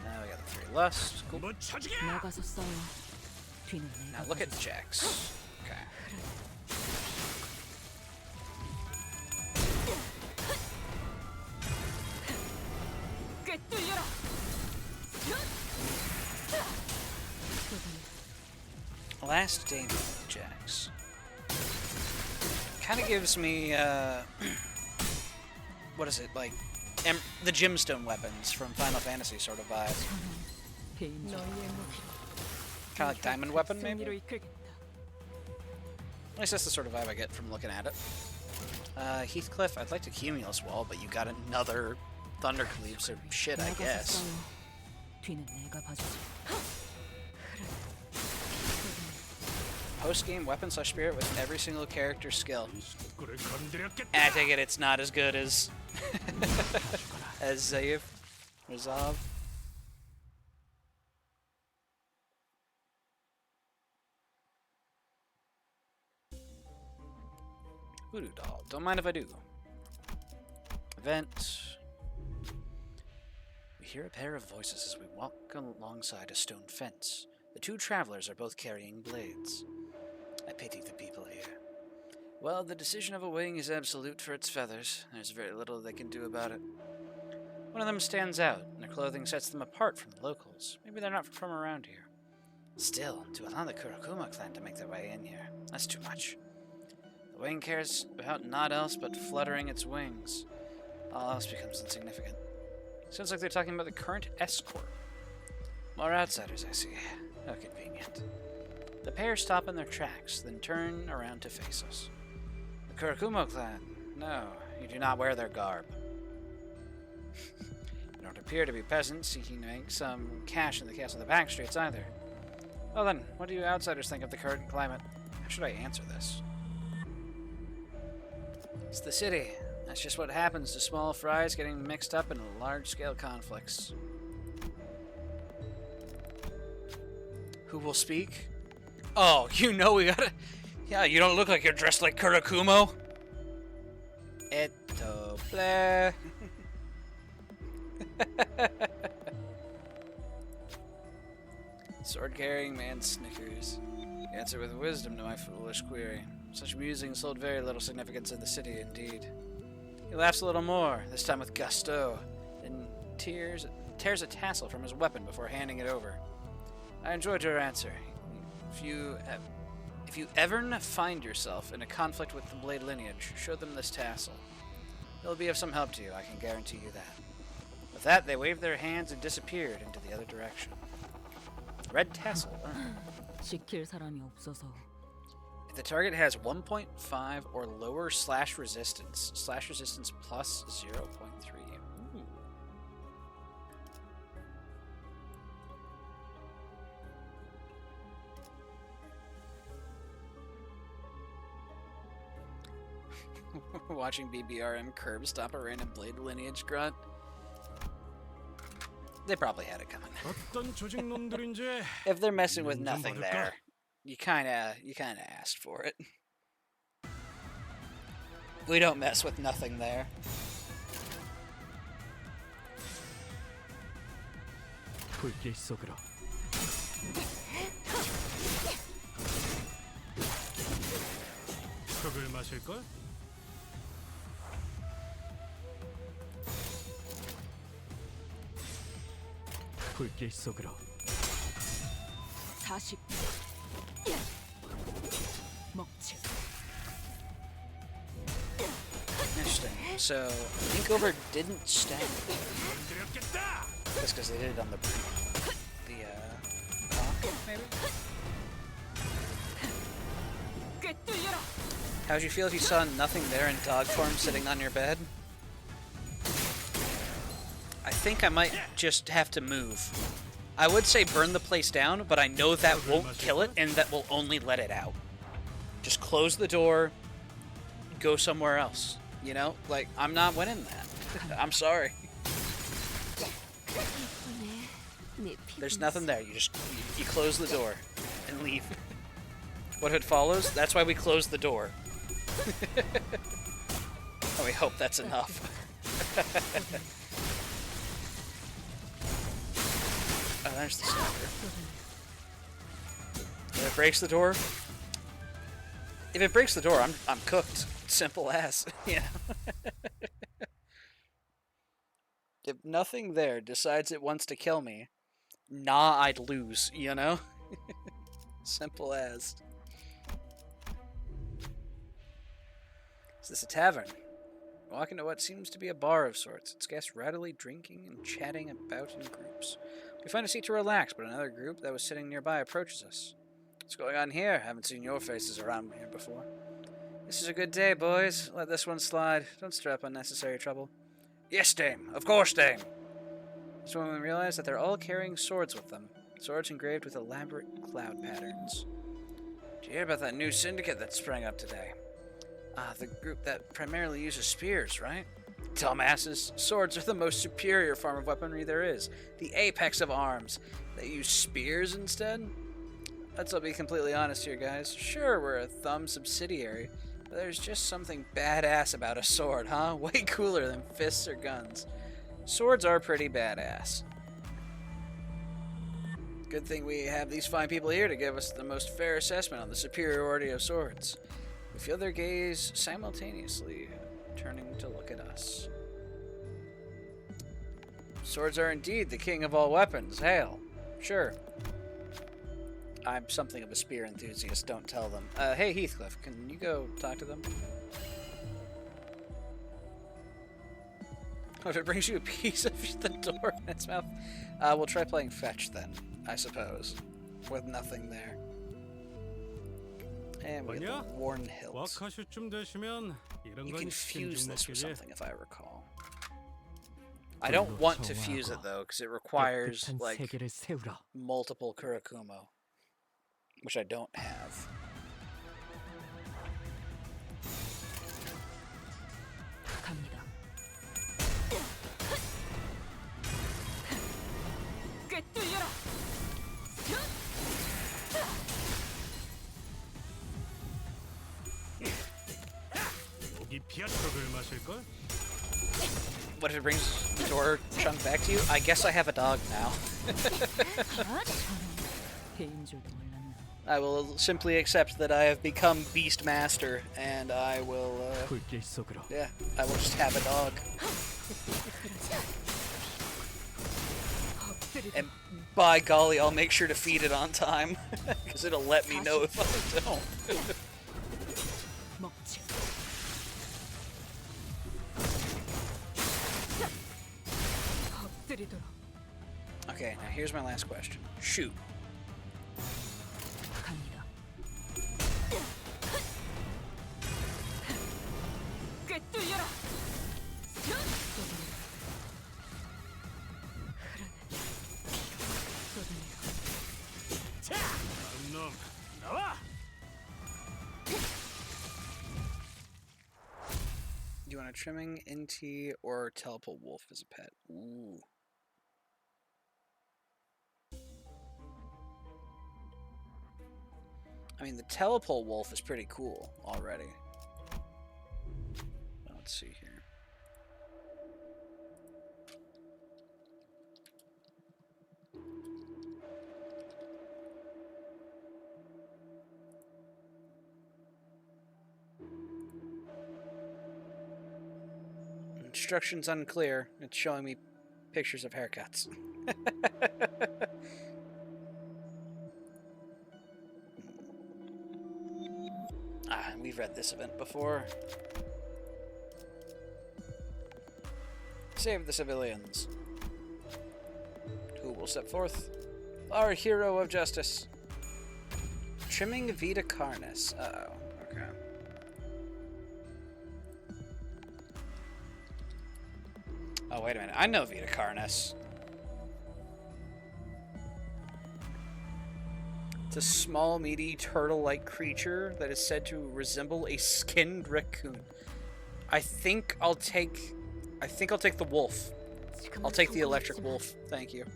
[SPEAKER 1] Now we got the 3 Lust. Cool.
[SPEAKER 4] 못 쳐주게.
[SPEAKER 3] 나가서 싸워. 뒤는
[SPEAKER 1] Now
[SPEAKER 3] 내가
[SPEAKER 1] look at
[SPEAKER 3] 봐주지.
[SPEAKER 1] Jax. Okay.
[SPEAKER 5] 꿰뚫려라.
[SPEAKER 1] Last Daemon with Jax. Kind of gives me, what is it, like, the gemstone weapons from Final Fantasy sort of vibe.
[SPEAKER 3] 개인줄.
[SPEAKER 5] 너희의 무기로
[SPEAKER 1] Kind of like Diamond Weapon,
[SPEAKER 5] 승리로
[SPEAKER 1] maybe?
[SPEAKER 5] 이끌겠다.
[SPEAKER 1] At least that's the sort of vibe I get from looking at it. Heathcliff, I'd like to Cumulus Wall, but you got another Thundercleave, so shit, I
[SPEAKER 3] 나가서
[SPEAKER 1] guess.
[SPEAKER 3] 싸워. 뒤는 내가 봐주지.
[SPEAKER 1] post-game weapon/spirit with every single character's skill.
[SPEAKER 4] 식구를 건드렸겠다.
[SPEAKER 1] And I take it it's not as good as as Zaev or Zav. Voodoo doll. Don't mind if I do. Event. We hear a pair of voices as we walk alongside a stone fence. The two travelers are both carrying blades. I pity the people here. Well, the decision of a wing is absolute for its feathers. There's very little they can do about it. One of them stands out, and their clothing sets them apart from the locals. Maybe they're not from around here. Still, to allow the Kurokuma clan to make their way in here, that's too much. The wing cares about naught else but fluttering its wings. All else becomes insignificant. Sounds like they're talking about the current escort. More outsiders, I see. How convenient. The pair stop in their tracks, then turn around to face us. The Kurokuma clan. No, you do not wear their garb. You don't appear to be peasants seeking to make some cash in the castle of the back streets either. Well then, what do you outsiders think of the current climate? How should I answer this? It's the city. That's just what happens to small fries getting mixed up in large-scale conflicts. Who will speak? Oh, you know we gotta... Yeah, you don't look like you're dressed like Kurakumo. Eto ple. Sword-carrying man snickers. Answer with wisdom to my foolish query. Such musings hold very little significance in the city, indeed. He laughs a little more, this time with gusto, then tears a tassel from his weapon before handing it over. I enjoyed your answer. If you ever find yourself in a conflict with the Blade lineage, show them this tassel. It'll be of some help to you, I can guarantee you that. With that, they waved their hands and disappeared into the other direction. Red tassel.
[SPEAKER 3] 지킬 사람이 없어서.
[SPEAKER 1] If the target has 1.5 or lower slash resistance plus 0.3. Watching BBRM curb stop a random Blade lineage grunt. They probably had it coming.
[SPEAKER 4] 어떤 조직놈들인지
[SPEAKER 1] If they're messing with
[SPEAKER 4] 좀
[SPEAKER 1] nothing
[SPEAKER 4] 받을까?
[SPEAKER 1] there, you kinda asked for it. We don't mess with nothing there.
[SPEAKER 9] 불길 속으로.
[SPEAKER 4] 흙을 마실걸?
[SPEAKER 9] 불길 속으로.
[SPEAKER 3] 40. 먹지.
[SPEAKER 1] Interesting. So, Inkover didn't stab.
[SPEAKER 4] 건드렸겠다.
[SPEAKER 1] That's because they did it on the conch, maybe?
[SPEAKER 5] 꿰뚫려라.
[SPEAKER 1] How'd you feel if you saw nothing there in dog form sitting on your bed? I think I might just have to move. I would say burn the place down, but I know that won't kill it, and that will only let it out. Just close the door, go somewhere else. You know? Like, I'm not winning that. I'm sorry. There's nothing there. You close the door and leave. What if it follows? That's why we close the door. And we hope that's enough. Oh, there's the sniper. If it breaks the door, I'm cooked. Simple as, you know. If nothing there decides it wants to kill me, nah, I'd lose, you know? Simple as. Is this a tavern? Walk into what seems to be a bar of sorts. Its guests readily drinking and chatting about in groups. We find a seat to relax, but another group that was sitting nearby approaches us. What's going on here? Haven't seen your faces around here before. This is a good day, boys. Let this one slide. Don't stir up unnecessary trouble. Yes, dame. Of course, dame. That's when we realize that they're all carrying swords with them. Swords engraved with elaborate cloud patterns. Did you hear about that new syndicate that sprang up today? The group that primarily uses spears, right? Dumbasses. Swords are the most superior form of weaponry there is. The apex of arms. They use spears instead? Let's be completely honest here, guys. Sure, we're a thumb subsidiary, but there's just something badass about a sword, huh? Way cooler than fists or guns. Swords are pretty badass. Good thing we have these fine people here to give us the most fair assessment on the superiority of swords. We feel their gaze simultaneously turning to look at us. Swords are indeed the king of all weapons. Hail. Sure. I'm something of a spear enthusiast, don't tell them. Hey Heathcliff, can you go talk to them? Oh, if it brings you a piece of the door in its mouth. We'll try playing fetch then, I suppose. With nothing there. And we get the worn hilt.
[SPEAKER 4] 와카슈쯤 되시면 이런
[SPEAKER 1] You
[SPEAKER 4] 건
[SPEAKER 1] can
[SPEAKER 4] 치킨
[SPEAKER 1] fuse
[SPEAKER 4] 좀
[SPEAKER 1] this with
[SPEAKER 4] 먹기지.
[SPEAKER 1] something if I recall. I don't want to fuse it though, because it requires
[SPEAKER 9] 깨끗한
[SPEAKER 1] like
[SPEAKER 9] 세계를 세우라.
[SPEAKER 1] multiple Kurakumo, which I don't have.
[SPEAKER 3] 갑니다.
[SPEAKER 5] 꿰뚫려라.
[SPEAKER 4] 여기 피아트로를 마실 걸?
[SPEAKER 1] What if it brings the door chunk back to you? I guess I have a dog now.
[SPEAKER 3] 개인 줄도 몰랐나.
[SPEAKER 1] I will simply accept that I have become Beast Master, and I will,
[SPEAKER 9] 불길 속으로.
[SPEAKER 1] yeah, I will just have a dog. And by golly, I'll make sure to feed it on time, because it'll let me know if I don't.
[SPEAKER 3] 먹지.
[SPEAKER 5] 엎드리도록.
[SPEAKER 1] Okay, now here's my last question. Shoot.
[SPEAKER 3] 갑니다.
[SPEAKER 5] 꿰뚫려라.
[SPEAKER 4] 다음 놈 나와!
[SPEAKER 1] Do you want a trimming, NT, or teleport wolf as a pet? Ooh. I mean, the teleport wolf is pretty cool already. Let's see here. Instructions unclear. It's showing me pictures of haircuts. We've read this event before. Save the civilians. Who will step forth? Our hero of justice. Trimming Vita Carnis. Uh-oh. Okay. Oh, wait a minute. I know Vita Carnis. It's a small, meaty, turtle-like creature that is said to resemble a skinned raccoon. I think I'll take the wolf. I'll take the electric wolf, thank you,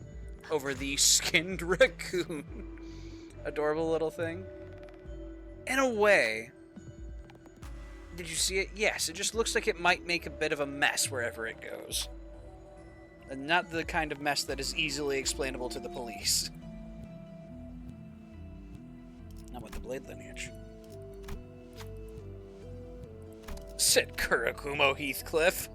[SPEAKER 1] over the skinned raccoon. Adorable little thing. In a way, did you see it? Yes, it just looks like it might make a bit of a mess wherever it goes. And not the kind of mess that is easily explainable to the police. Not with the blade lineage. Sit Kurakumo, Heathcliff.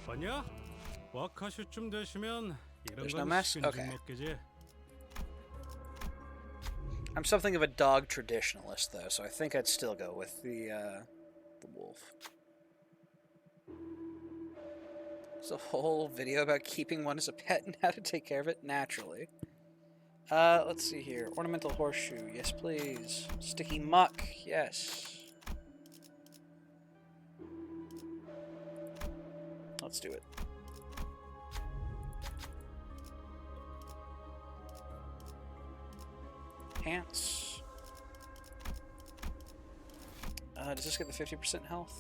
[SPEAKER 4] 봤냐? 와카슈쯤 되시면 이런
[SPEAKER 1] There's no
[SPEAKER 4] 건
[SPEAKER 1] mess?
[SPEAKER 4] 치킨 좀
[SPEAKER 1] Okay.
[SPEAKER 4] 먹기지.
[SPEAKER 1] I'm something of a dog traditionalist, though, so I think I'd still go with the wolf. There's a whole video about keeping one as a pet and how to take care of it naturally. Let's see here. Ornamental horseshoe. Yes, please. Sticky muck. Yes. Let's do it. Enhance. Does this get the 50% health?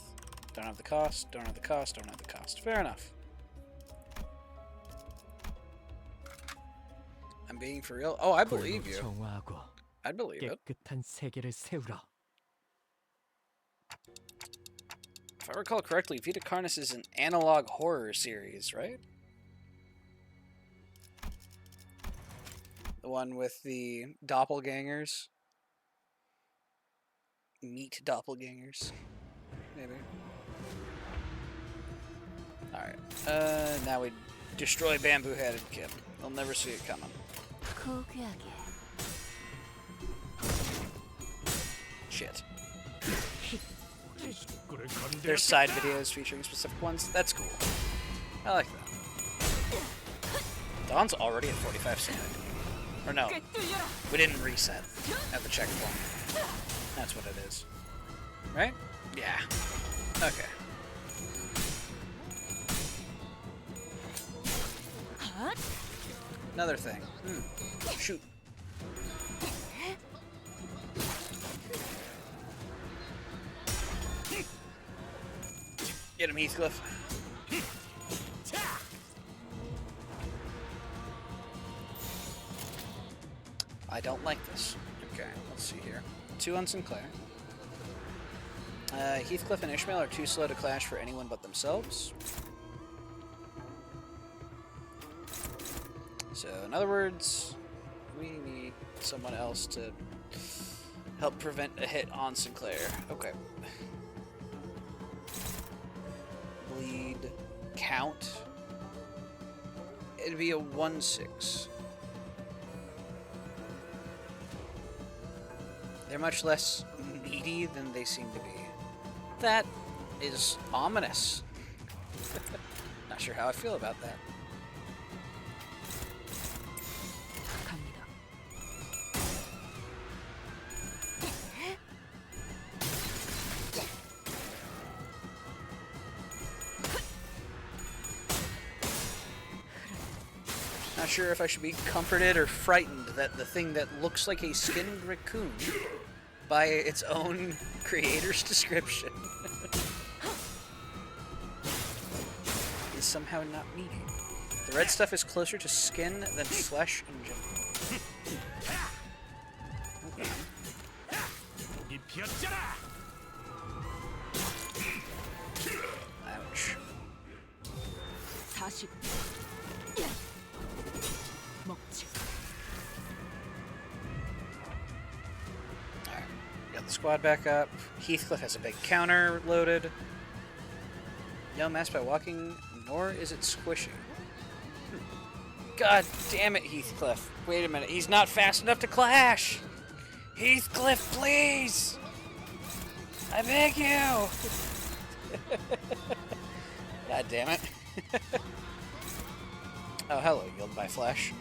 [SPEAKER 1] Don't have the cost, don't have the cost, don't have the cost. Fair enough. I'm being for real? Oh, I believe you.
[SPEAKER 9] 정화하고
[SPEAKER 1] I believe it.
[SPEAKER 9] 깨끗한 세계를 세우라.
[SPEAKER 1] If I recall correctly, Vita Carnus is an analog horror series, right? The one with the doppelgangers. Meat doppelgangers. Maybe. Alright. Now we destroy Bamboo-Headed Kim. They'll never see it coming. Shit. There's side videos featuring specific ones. That's cool. I like that. Dawn's already at 45 standing. Or no, we didn't reset at the checkpoint. That's what it is. Right? Yeah. Okay. Another thing. Shoot. Get him, Heathcliff. I don't like this. Okay, let's see here. 2 on Sinclair. Heathcliff and Ishmael are too slow to clash for anyone but themselves. So, in other words, we need someone else to help prevent a hit on Sinclair. Okay. Bleed. Count. It'd be a 1-6. They're much less meaty than they seem to be. That is ominous. Not sure how I feel about that.
[SPEAKER 3] 갑니다.
[SPEAKER 1] Not sure if I should be comforted or frightened that the thing that looks like a skinned raccoon, by its own creator's description, is somehow not meaty. The red stuff is closer to skin than flesh in general. Ouch.
[SPEAKER 3] 40. 먹지.
[SPEAKER 1] Alright, got the squad back up. Heathcliff has a big counter loaded. Yell mass by walking, nor is it squishing. God damn it, Heathcliff. Wait a minute, he's not fast enough to clash! Heathcliff, please! I beg you! God damn it. Oh, hello, Yield by Flash.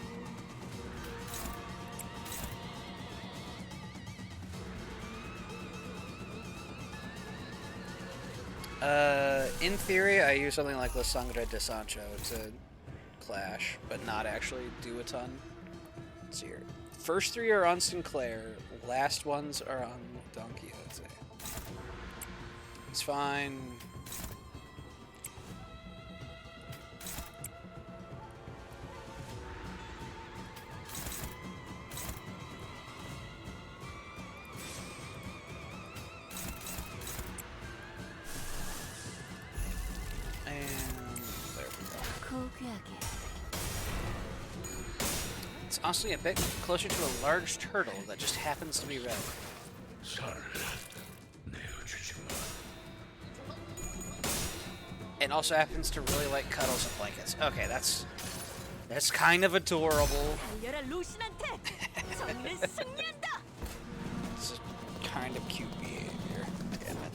[SPEAKER 1] In theory, I use something like La Sangre de Sancho to clash, but not actually do a ton. Let's see here. First 3 are on Sinclair, last ones are on Don Quixote. It's fine. It's honestly a bit closer to a large turtle that just happens to be red. It also happens to really like cuddles and blankets. Okay, that's kind of adorable. This is kind of cute behavior. Damn it.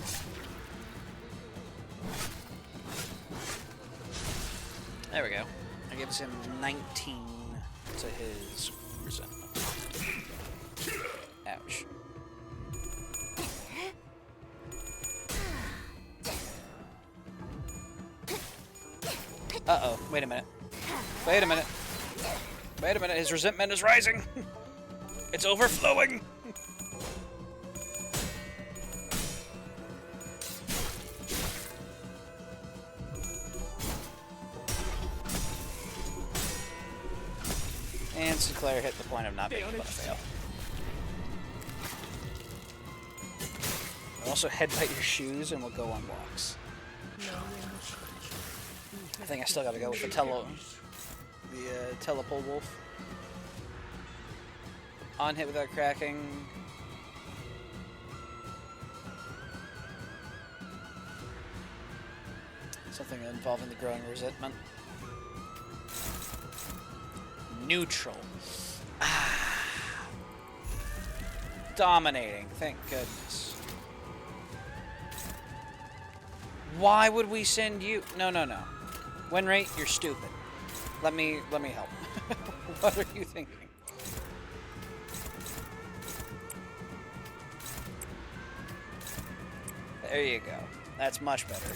[SPEAKER 1] There we go. That gives him 19 to his resentment. Ouch. Uh-oh. Wait a minute. Wait a minute. Wait a minute. His resentment is rising. It's overflowing! And Sinclair hit the point of not being able to fail. Also headbutt your shoes and we'll go on walks. I think I still gotta go with the telepole wolf. On hit without cracking. Something involving the growing resentment. Neutral. Dominating, thank goodness. Why would we send you? No. Win rate, you're stupid. Let me help. What are you thinking? There you go. That's much better.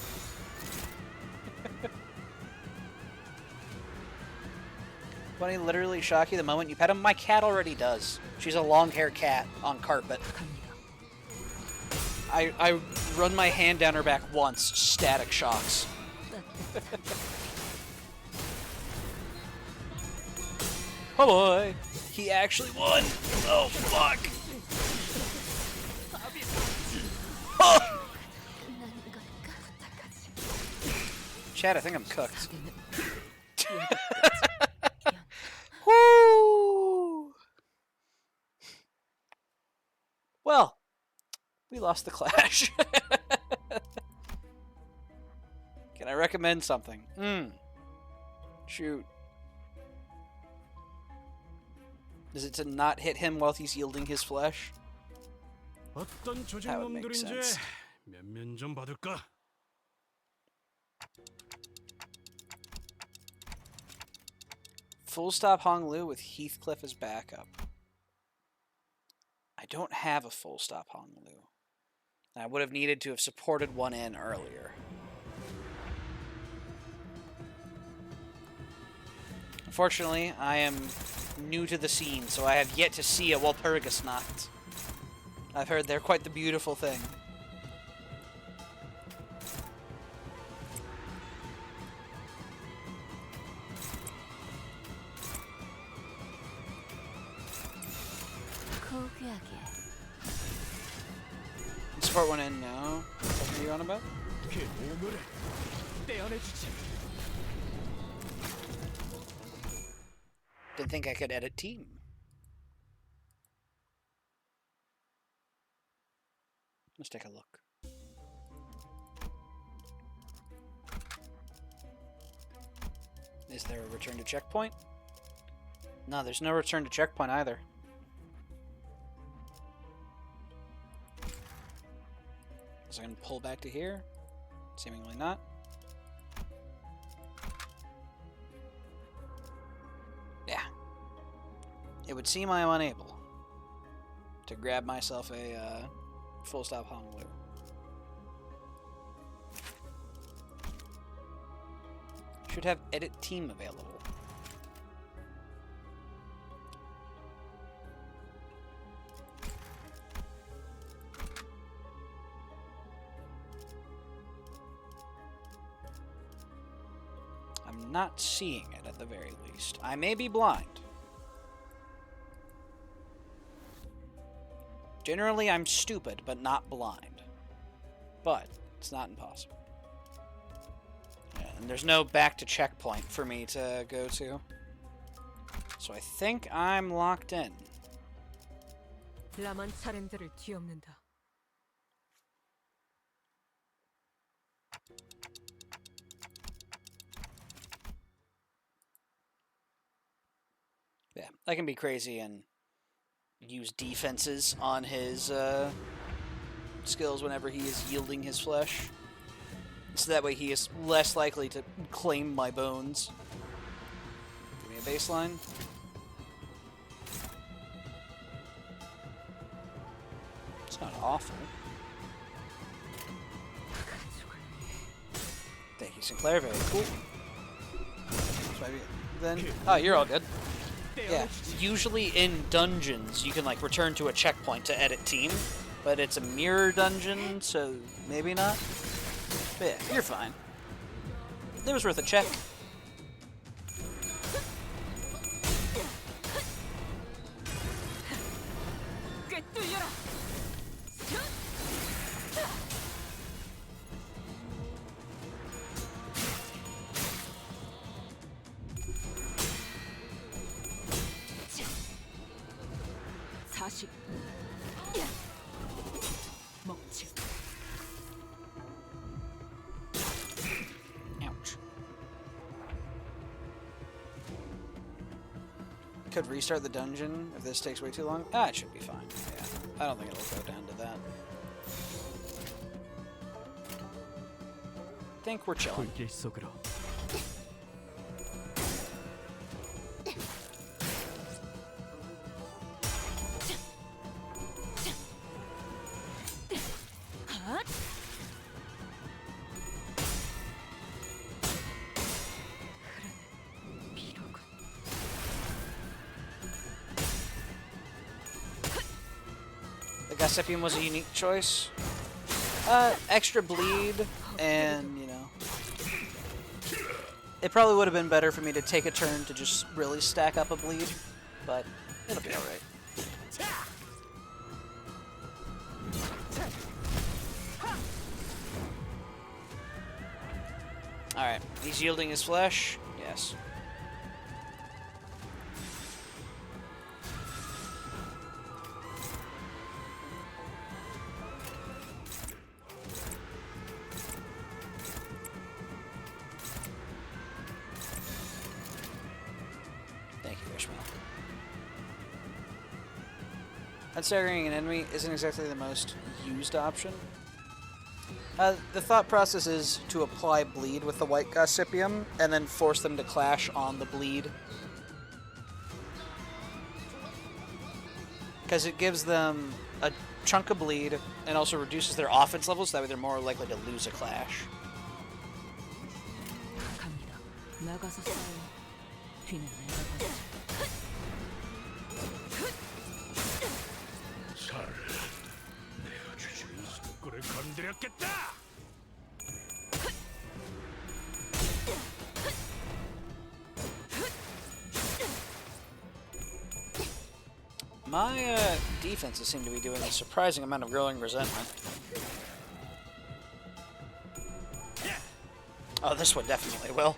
[SPEAKER 1] Bunny literally shock you the moment you pet him? My cat already does. She's a long-haired cat on carpet. I run my hand down her back once, static shocks. Oh boy! He actually won! Oh fuck! Oh! Chad, I think I'm cooked. Woo! Well, we lost the clash. Can I recommend something? Shoot. Is it to not hit him while he's yielding his flesh?
[SPEAKER 4] 어떤 조직
[SPEAKER 1] That would make
[SPEAKER 4] 놈들인지
[SPEAKER 1] sense.
[SPEAKER 4] 면면 좀 받을까?
[SPEAKER 1] Full stop Hong Lu with Heathcliff as backup. I don't have a full stop Hong Lu. I would have needed to have supported one in earlier. Unfortunately, I am new to the scene, so I have yet to see a Walpurgisnacht. I've heard they're quite the beautiful thing. Support one in now. What are you on about? Didn't think I could edit team. Let's take a look. Is there a return to checkpoint? No, there's no return to checkpoint either. So I can pull back to here? Seemingly not. Yeah. It would seem I am unable to grab myself a full stop Hong Lu. Should have edit team available. I'm not seeing it at the very least. I may be blind. Generally, I'm stupid, but not blind. But it's not impossible. Yeah, and there's no back to checkpoint for me to go to. So I think I'm locked in.
[SPEAKER 5] 라만 차량들을 뒤엎는다.
[SPEAKER 1] Yeah, I can be crazy and use defenses on his skills whenever he is yielding his flesh. So that way he is less likely to claim my bones. Give me a baseline. It's not awful. Thank you, Sinclair. Very cool. So maybe then... Oh, you're all good. Yeah, usually in dungeons, you can, like, return to a checkpoint to edit team, but it's a mirror dungeon, so maybe not. But yeah, you're fine. It was worth a check. Ouch. Could restart the dungeon if this takes way too long. Ah, it should be fine. Yeah, I don't think it'll go down to that. Think we're chilling.
[SPEAKER 9] 불길 속으로.
[SPEAKER 1] The Gossipium was a unique choice. Extra bleed, and, you know, it probably would have been better for me to take a turn to just really stack up a bleed, but it'll be alright. Alright, he's yielding his flesh. Yes. Thank you, Ishmael. Unstaggering an enemy isn't exactly the most used option. The thought process is to apply bleed with the white Gossipium and then force them to clash on the bleed. Because it gives them a chunk of bleed and also reduces their offense levels, so that way they're more likely to lose a clash. My defenses seem to be doing a surprising amount of growing resentment. Oh, this one definitely will.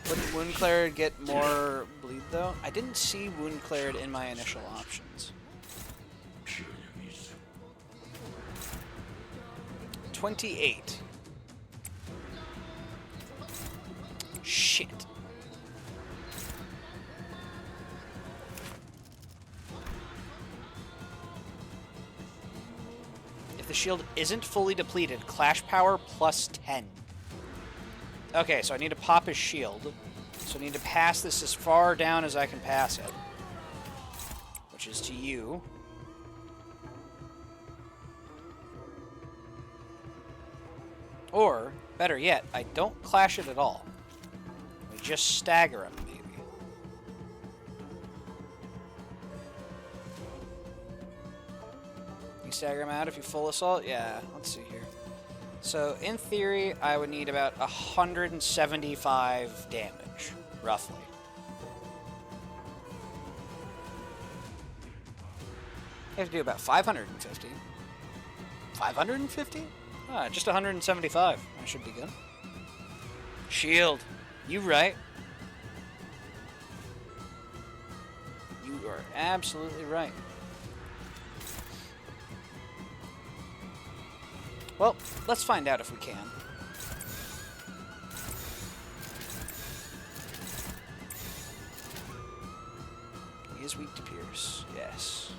[SPEAKER 1] Wouldn't Wound Clarid get more bleed, though? I didn't see Wound Clarid in my initial options. 28. Shit. If the shield isn't fully depleted, Clash Power plus 10. Okay, so I need to pop his shield. So I need to pass this as far down as I can pass it. Which is to you. Or, better yet, I don't clash it at all. We just stagger him, maybe. You stagger him out if you full assault? Yeah, let's see here. So, in theory, I would need about 175 damage, roughly. I have to do about 550. 550? Ah, just 175. That should be good. Shield. You right. You are absolutely right. Well, let's find out if we can. He is weak to pierce. Yes.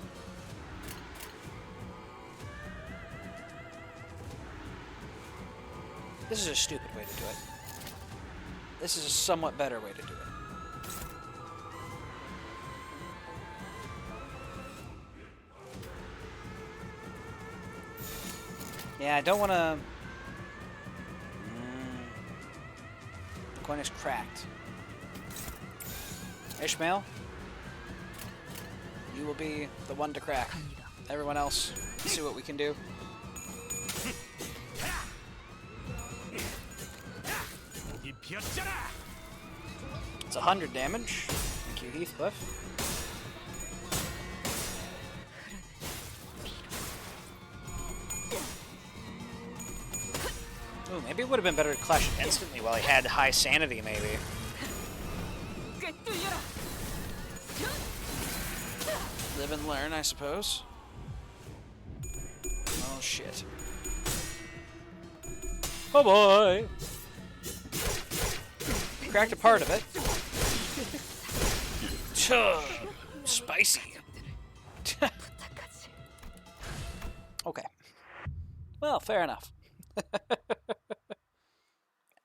[SPEAKER 1] This is a stupid way to do it. This is a somewhat better way to do it. Yeah, I don't want to... The coin is cracked. Ishmael, you will be the one to crack. Everyone else, see what we can do. It's 100 damage. Thank you, Heathcliff. Ooh, maybe it would have been better to clash it instantly while he had high sanity, maybe. Live and learn, I suppose. Oh, shit. Oh, boy! Cracked a part of it. Spicy. Okay. Well, fair enough.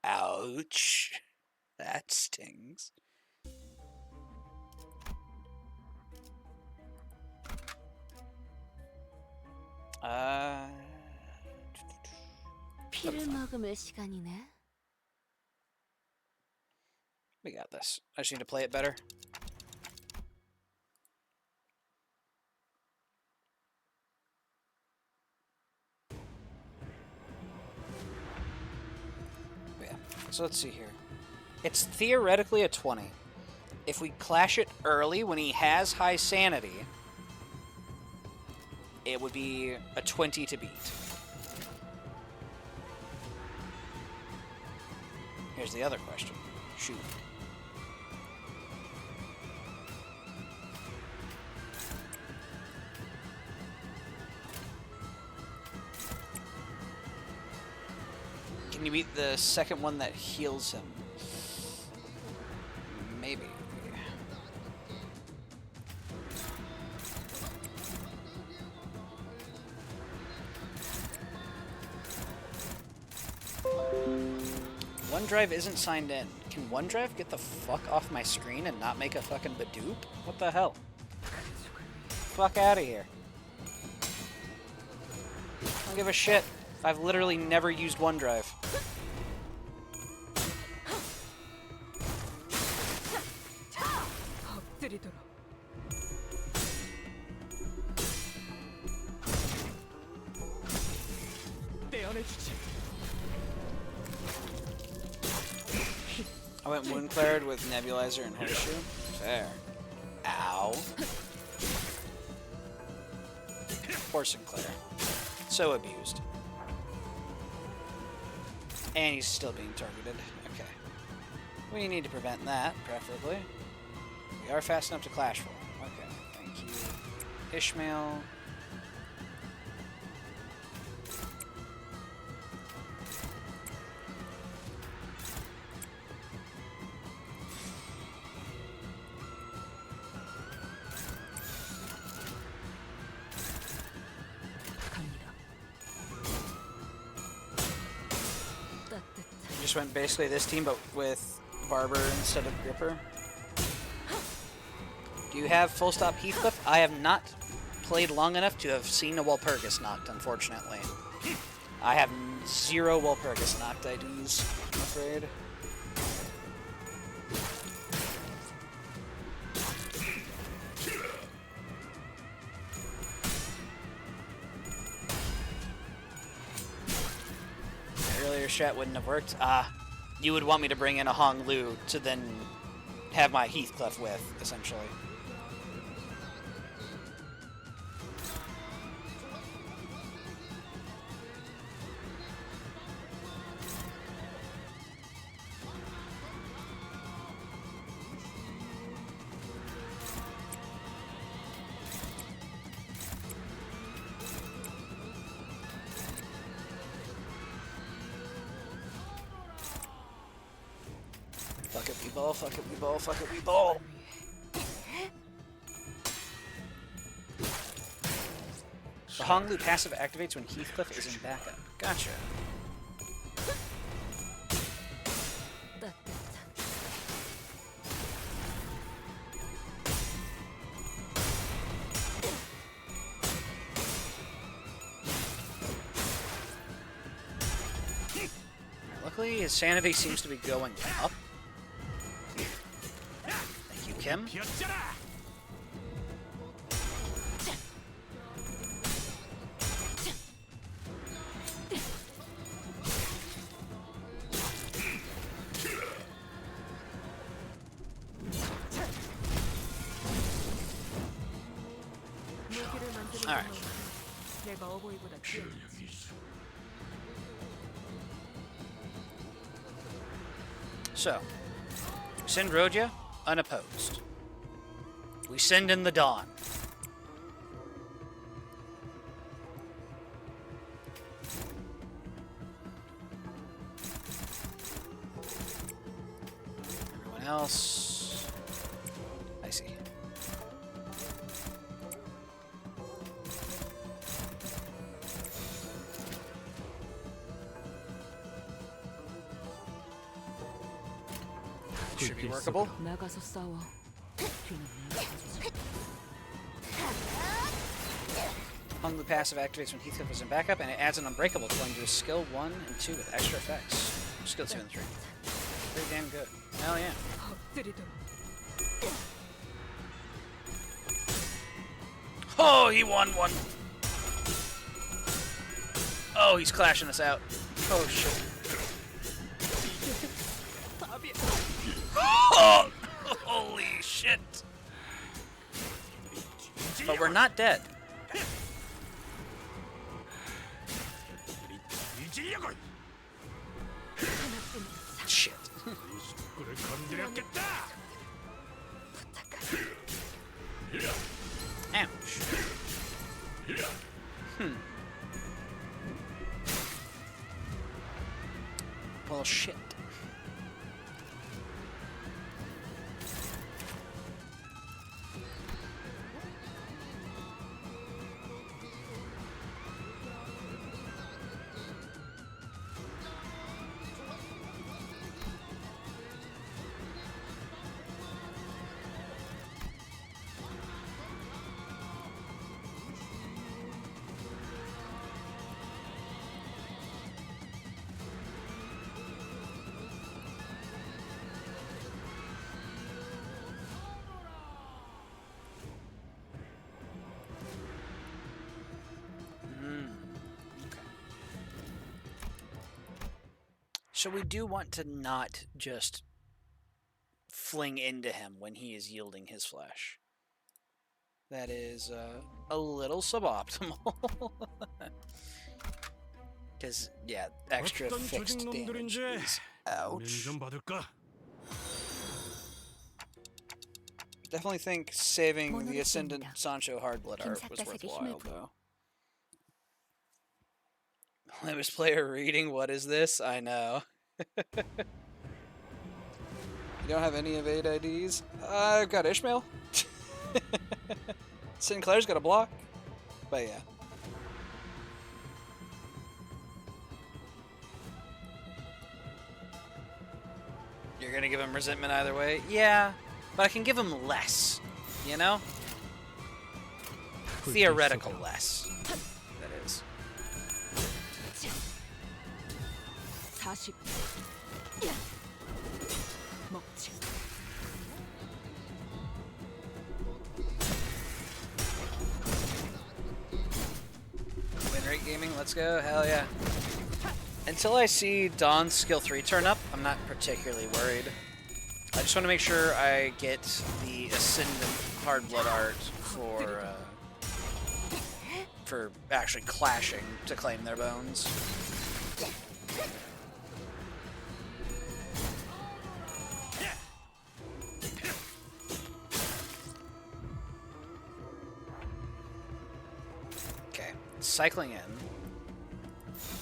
[SPEAKER 1] Ouch. That stings.
[SPEAKER 2] 피를 머금을 시간이네.
[SPEAKER 1] We got this. I just need to play it better. Yeah. So let's see here. It's theoretically a 20. If we clash it early when he has high sanity, it would be a 20 to beat. Here's the other question. Shoot. Can you beat the second one that heals him? Maybe. OneDrive isn't signed in. Can OneDrive get the fuck off my screen and not make a fucking Badoop? What the hell? Fuck out of here. I don't give a shit. I've literally never used OneDrive. I went Moonclared with Nebulizer and Horseshoe. Fair. Ow. Poor Sinclair. So abused. And he's still being targeted. Okay. We need to prevent that, preferably. We are fast enough to clash for him. Okay, thank you. Ishmael. Just went basically this team, but with Barber instead of Gripper. Do you have full stop Heathcliff? I have not played long enough to have seen a Walpurgis knocked, unfortunately. I have 0 Walpurgis knocked IDs, I'm afraid. Earlier shot wouldn't have worked. You would want me to bring in a Hong Lu to then have my Heathcliff with, essentially. Fuck it, we ball, fuck it, we ball, fuck it, we ball! The Hong Lu passive activates when Heathcliff is in backup. Gotcha. Strangely, his sanity seems to be going up. Thank you, Kim. Alright.
[SPEAKER 5] 내가 어버이보다 뛰어났지.
[SPEAKER 1] So, send Rodia unopposed. We send in the Dawn. Everyone else, I see. Should be workable.
[SPEAKER 3] 나가서 싸워. 뒤는 내가 봐주지.
[SPEAKER 1] Hung the passive activates when Heathcliff is in backup, and it adds an unbreakable going to his skill 1 and 2 with extra effects. Skill 2 and 3. Pretty damn good. Hell yeah.
[SPEAKER 5] 엎드리도록.
[SPEAKER 1] Oh, he won one. Oh, he's clashing us out. Oh shit. Oh, holy shit. But we're not dead. Shit. Ouch. Well, shit. So we do want to not just fling into him when he is yielding his flesh. That is a little suboptimal. Because, yeah, extra fixed damage is ouch. Definitely think saving the Ascendant Sancho Hardblood art was worthwhile, though. Limbus player reading, what is this? I know. You don't have any evade IDs? I've got Ishmael. Sinclair's got a block. But yeah. You're gonna give him resentment either way? Yeah, but I can give him less, you know? Theoretical less. That is.
[SPEAKER 5] 40. 먹지.
[SPEAKER 1] Win rate gaming, let's go. Hell yeah. Until I see Dawn's skill 3 turn up, I'm not particularly worried. I just want to make sure I get the Ascendant Hardblood art for actually clashing to claim their bones. Okay, cycling in.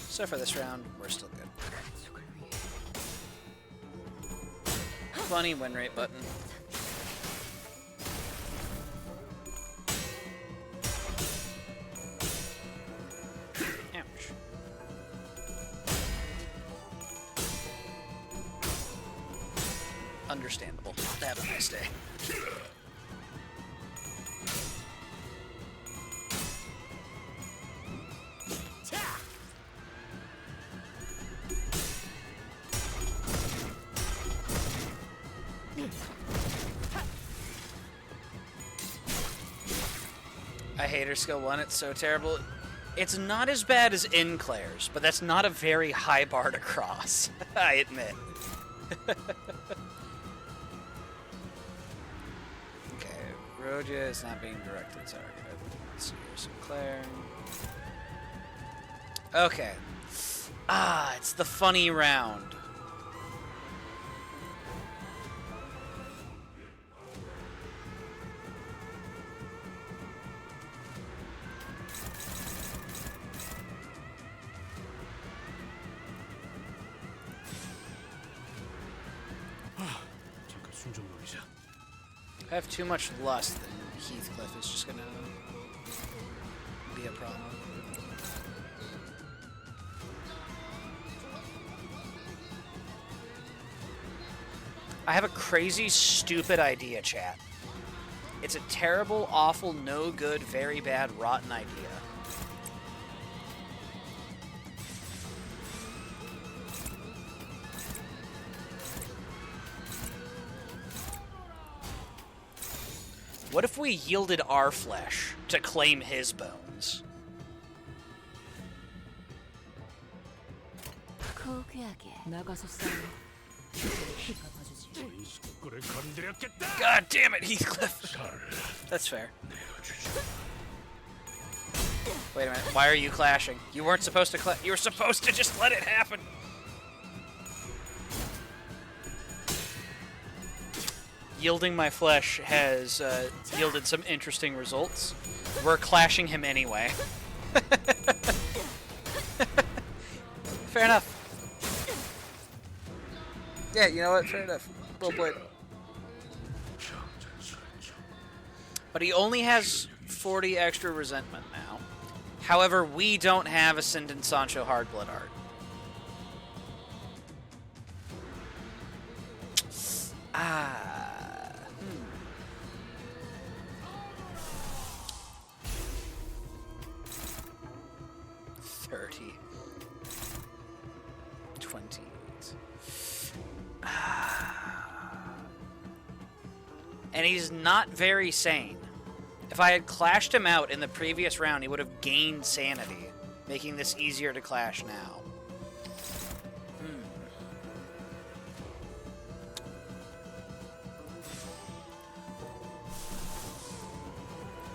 [SPEAKER 1] So for this round, we're still good. Funny win rate button. Ouch. Understandable. Have a nice day. I hate her skill 1. It's so terrible. It's not as bad as Inclair's, but that's not a very high bar to cross, I admit. Okay, Roja is not being directed, sorry. Let's see here, Sinclair. Okay. Ah, it's the funny round.
[SPEAKER 4] 잠깐 숨 좀 놀리자.
[SPEAKER 1] If I have too much lust, then Heathcliff is just gonna be a problem. I have a crazy, stupid idea, chat. It's a terrible, awful, no good, very bad, rotten idea. What if we yielded our flesh to claim his bones?
[SPEAKER 3] 나가서 싸워.
[SPEAKER 4] 걸 건드렸겠다.
[SPEAKER 1] God damn it, Heathcliff. That's fair. Wait a minute, why are you clashing? You weren't supposed to clash. You were supposed to just let it happen. Yielding my flesh has yielded some interesting results. We're clashing him anyway. Fair enough. Yeah, you know what? Fair enough. Well played. But he only has 40 extra resentment now. However, we don't have Ascendant Sancho Hardblood art. Ah. 30. 20. And he's not very sane. If I had clashed him out in the previous round, he would have gained sanity, making this easier to clash now.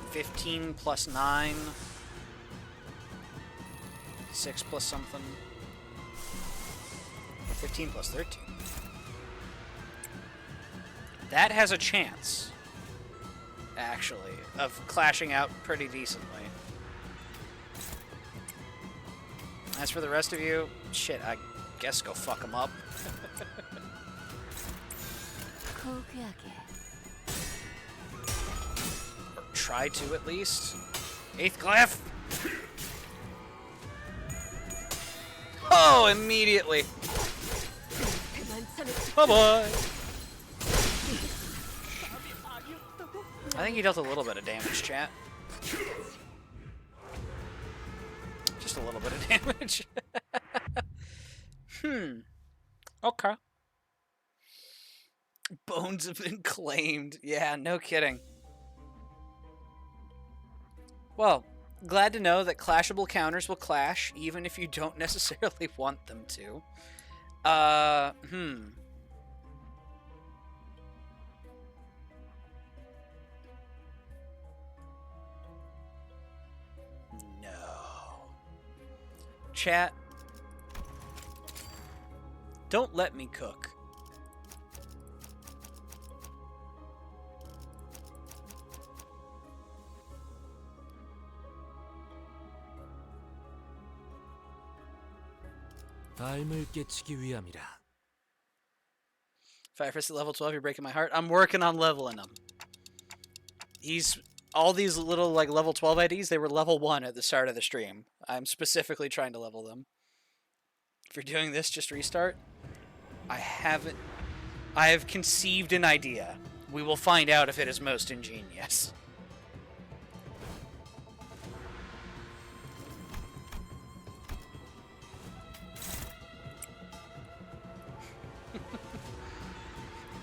[SPEAKER 1] 15 plus 9. 6 plus something. 15 plus 13. That has a chance, actually, of clashing out pretty decently. As for the rest of you, shit, I guess go fuck them up. Or try to, at least. Heathcliff! Oh, immediately! Bye-bye! I think he dealt a little bit of damage, chat. Just a little bit of damage. Okay. Bones have been claimed. Yeah, no kidding. Well, glad to know that clashable counters will clash, even if you don't necessarily want them to. Chat, don't let me cook.
[SPEAKER 7] 삶을 깨치기 위함이라.
[SPEAKER 1] Firefist at level 12, you're breaking my heart. I'm working on leveling him. All these little like level 12 IDs, they were level 1 at the start of the stream. I'm specifically trying to level them. If you're doing this, just restart. I have conceived an idea. We will find out if it is most ingenious.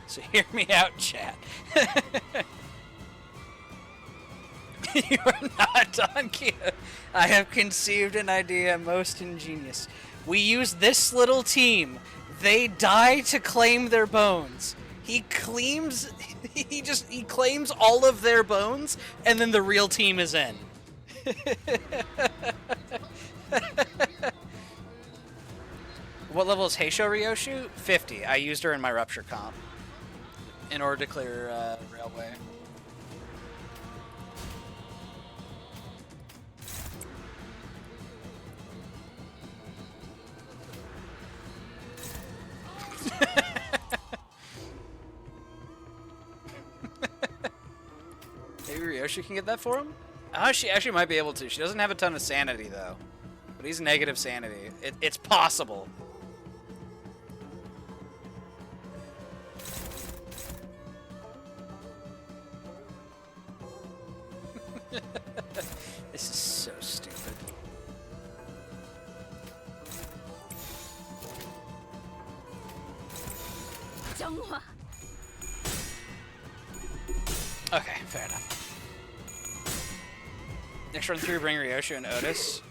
[SPEAKER 1] So hear me out, chat. You are not Don Quixote. I have conceived an idea most ingenious. We use this little team. They die to claim their bones. He claims he claims all of their bones, and then the real team is in. What level is Heisho Ryoshu? 50. I used her in my rupture comp in order to clear railway. Maybe Ryoshi can get that for him? Oh, she actually might be able to. She doesn't have a ton of sanity, though. But he's negative sanity. It's possible. This is so stupid. Okay, fair enough. Next run through, bring Ryoshu and Otis.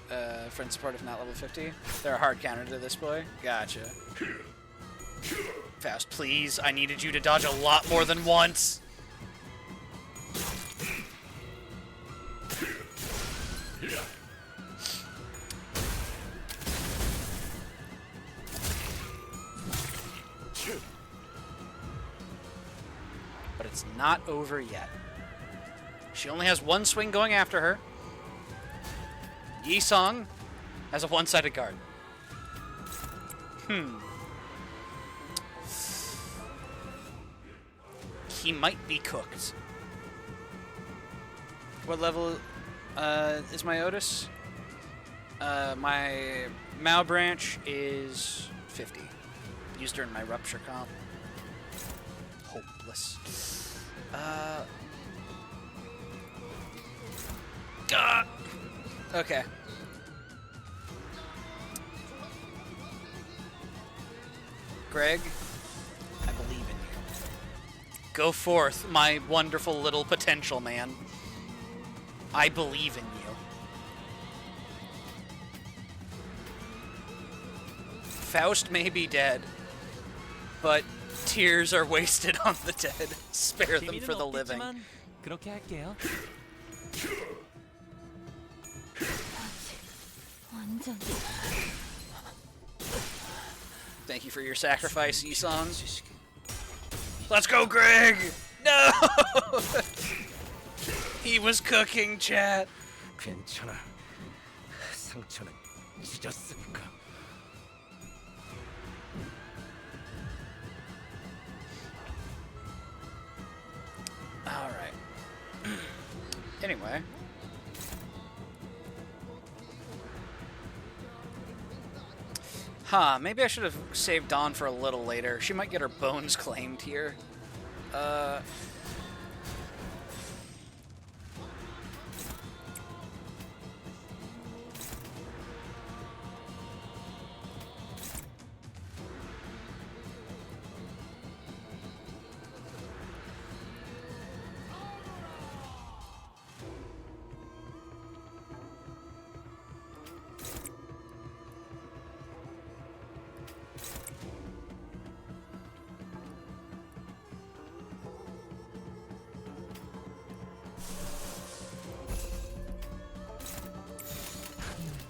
[SPEAKER 1] Friend support if not level 50. They're a hard counter to this boy. Gotcha. Faust, please. I needed you to dodge a lot more than once. But it's not over yet. She only has one swing going after her. Yi-Song has a one-sided guard. He might be cooked. What level is my Otis? My Mao branch is 50. Used her in my rupture comp. Hopeless. Okay. Greg, I believe in you. Go forth, my wonderful little potential man. I believe in you. Faust may be dead, but tears are wasted on the dead. Spare them for the living.
[SPEAKER 9] 그렇게 할게요.
[SPEAKER 1] Thank you for your sacrifice, Yi-Song. Let's go, Greg! No! He was cooking, chat.
[SPEAKER 9] 괜찮아. 상처는 찢었으니까.
[SPEAKER 1] Alright. Anyway. Huh, maybe I should have saved Dawn for a little later. She might get her bones claimed here.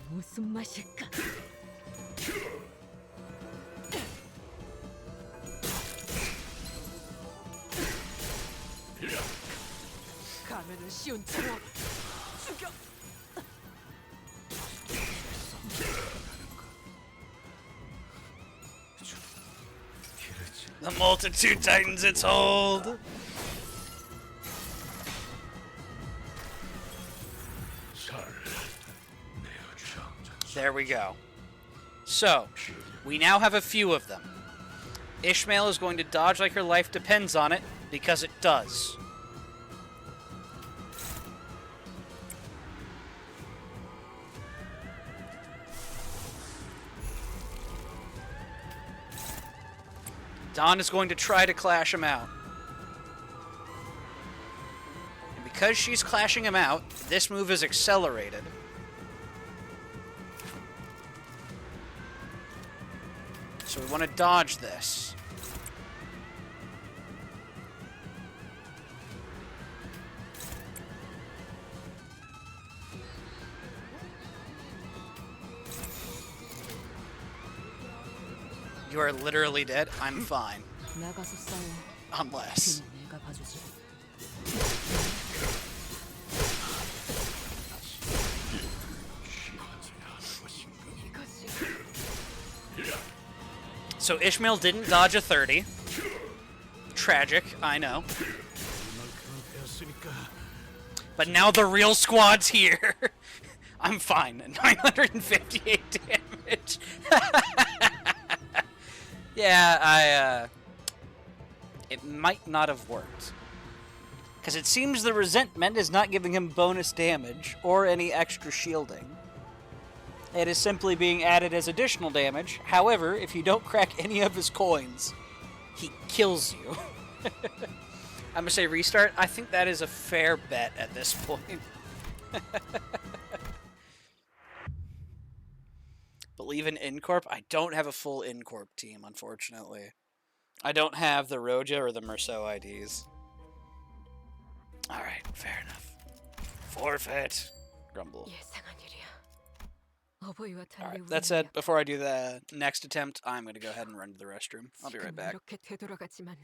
[SPEAKER 5] 무슨 맛일까? 가면은 쉬운 차로 죽여.
[SPEAKER 1] The multitude tightens its hold. There we go. So, we now have a few of them. Ishmael is going to dodge like her life depends on it, because it does. Dawn is going to try to clash him out. And because she's clashing him out, this move is accelerated. So we want to dodge this. You are literally dead? I'm fine.
[SPEAKER 3] 나가서 싸워.
[SPEAKER 1] Unless.
[SPEAKER 3] 내가 봐주지.
[SPEAKER 1] So Ishmael didn't dodge a 30. Tragic, I know. But now the real squad's here. I'm fine. 958 damage. Yeah, it might not have worked. Because it seems the resentment is not giving him bonus damage or any extra shielding. It is simply being added as additional damage. However, if you don't crack any of his coins, he kills you. I'm going to say restart. I think that is a fair bet at this point. Believe in Incorp? I don't have a full Incorp team, unfortunately. I don't have the Roja or the Merceau IDs. Alright, fair enough. Forfeit. Grumble.
[SPEAKER 5] 예상한 일이야. 어버이와 달리
[SPEAKER 1] Alright, that said, before I do the next attempt, I'm going to go ahead and run to the restroom. I'll be right back.
[SPEAKER 5] 이렇게 되돌아가지만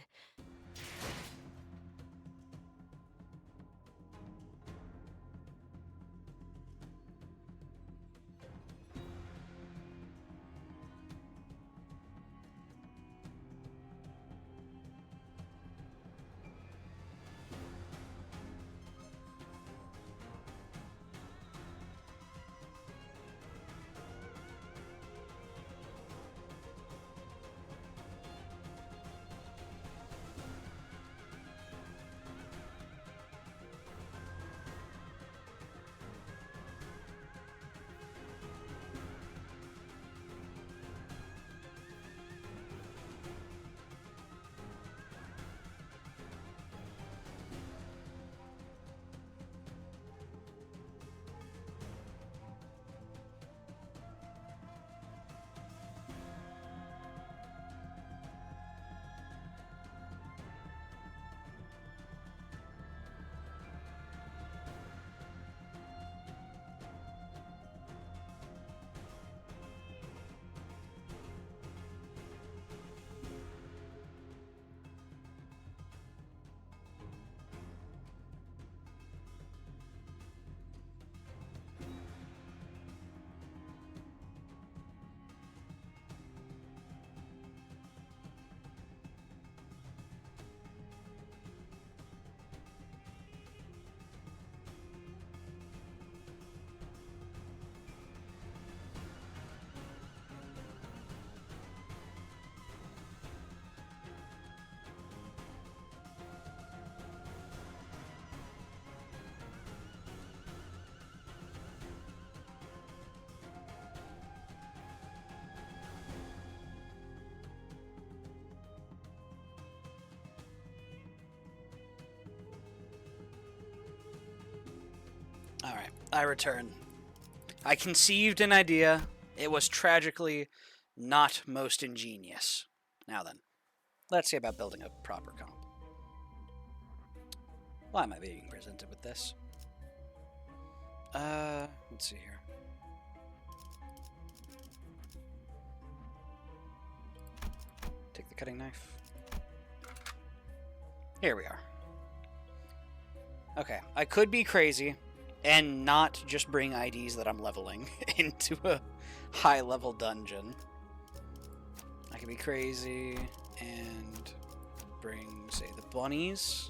[SPEAKER 1] Alright, I return. I conceived an idea. It was tragically not most ingenious. Now then, let's see about building a proper comp. Why am I being presented with this? Let's see here. Take the cutting knife. Here we are. Okay, I could be crazy and not just bring IDs that I'm leveling into a high-level dungeon. I could be crazy and bring, say, the bunnies.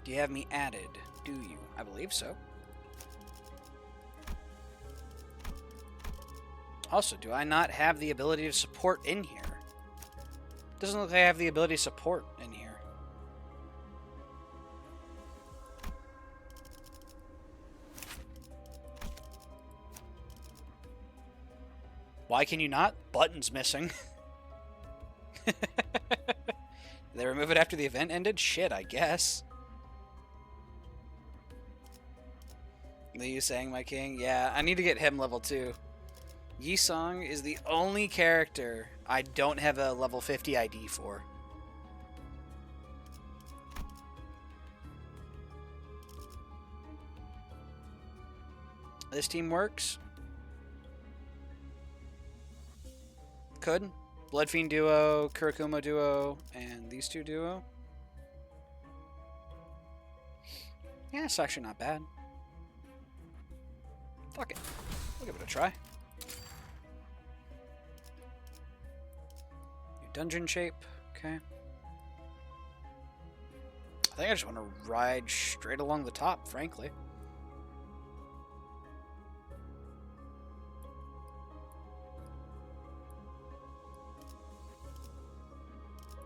[SPEAKER 1] Do you have me added? Do you? I believe so. Also, do I not have the ability to support in here? Doesn't look like I have the ability to support in here. Why can you not? Button's missing. They remove it after the event ended? Shit, I guess. Lee saying my king? Yeah, I need to get him level 2. Yi-Song is the only character I don't have a level 50 ID for. This team works. Could. Bloodfiend duo, Kurikumo duo, and these two duo. Yeah, it's actually not bad. Fuck it. We'll give it a try. New dungeon shape. Okay. I think I just want to ride straight along the top, frankly.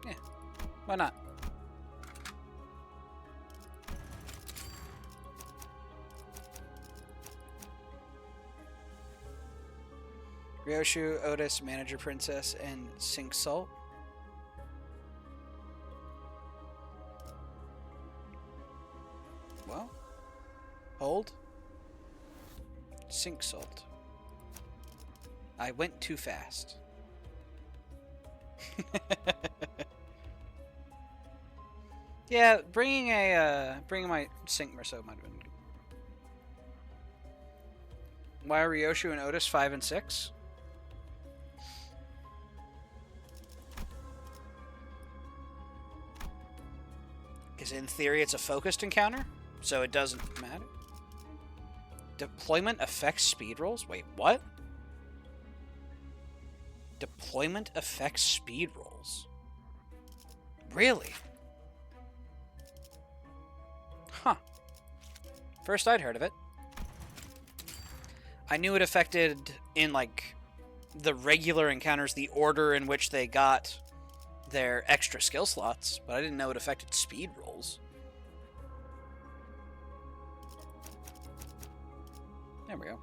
[SPEAKER 1] Yeah, why not? Ryoshu, Otis, Manager Princess, and Sink Salt. Well, hold. Sink Salt. I went too fast. Yeah, bringing my Sink Merceau might have been good. Why are Ryoshu and Otis 5 and 6? Because in theory it's a focused encounter, so it doesn't matter. Deployment affects speed rolls? Wait, what? Deployment affects speed rolls? Really? Huh. First I'd heard of it. I knew it affected, in like the regular encounters, the order in which they got their extra skill slots, but I didn't know it affected speed rolls. There we go.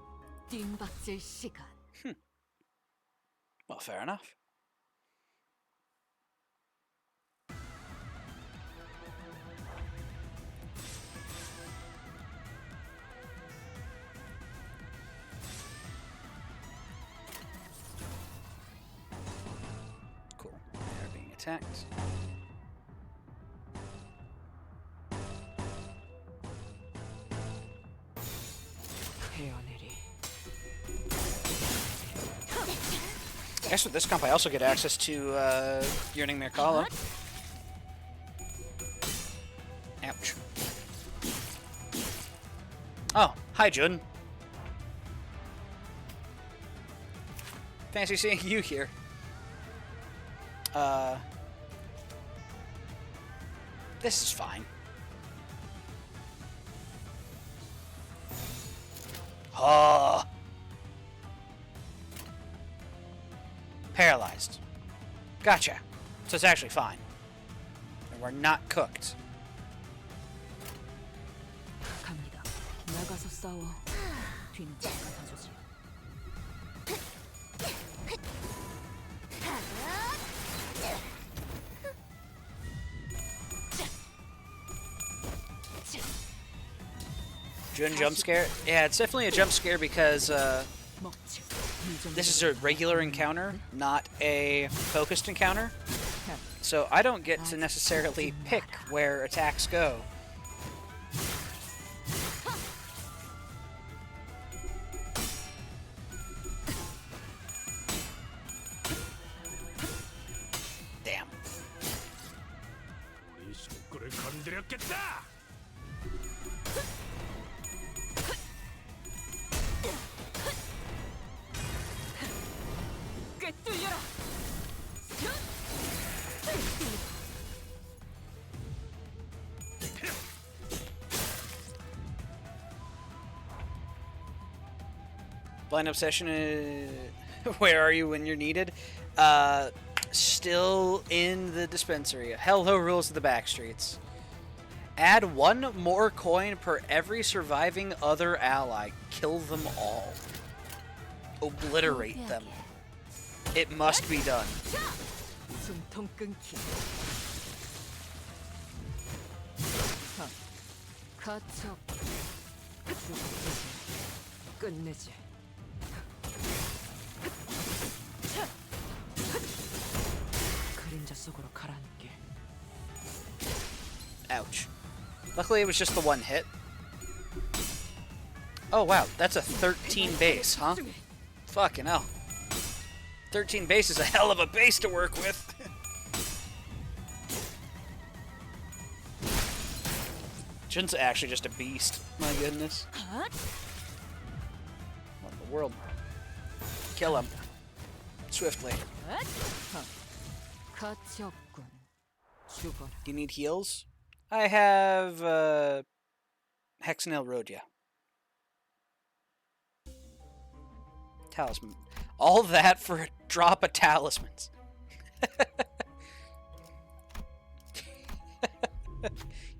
[SPEAKER 1] Well, fair enough. Cool. They're being attacked. I guess with this comp I also get access to Yearning Mirkala. Ouch. Oh, hi Jun. Fancy seeing you here. This is fine. Oh. Paralyzed. Gotcha. So it's actually fine. And we're not cooked.
[SPEAKER 3] 갑니다. 나가서 싸워. 뒤는 제가 봐주지.
[SPEAKER 1] Jun jump scare? Yeah, it's definitely a jump scare because this is a regular encounter, not a focused encounter. So I don't get to necessarily pick where attacks go. Damn.
[SPEAKER 4] 우리 속구를 건드렸겠다.
[SPEAKER 5] 꿰뚫려라.
[SPEAKER 1] Blind Obsession is... Where are you when you're needed? Still in the dispensary. Hello rules of the backstreets. Add 1 more coin per every surviving other ally. Kill them all. Obliterate them. It must be done.
[SPEAKER 5] 숨통 끊기. 가치 없고 죽어보지. 끝내지. 그림자 속으로 가라앉게.
[SPEAKER 1] Ouch. Luckily, it was just the one hit. Oh, wow. That's a 13 base, huh? Fucking hell. 13 base is a hell of a base to work with. Jin's actually just a beast. My goodness. What in the world? Kill him. Swiftly.
[SPEAKER 5] 가치 없군. 죽어라.
[SPEAKER 1] Do you need heals? I have, Hexanail Rhodia. Talisman. All that for a drop of talismans.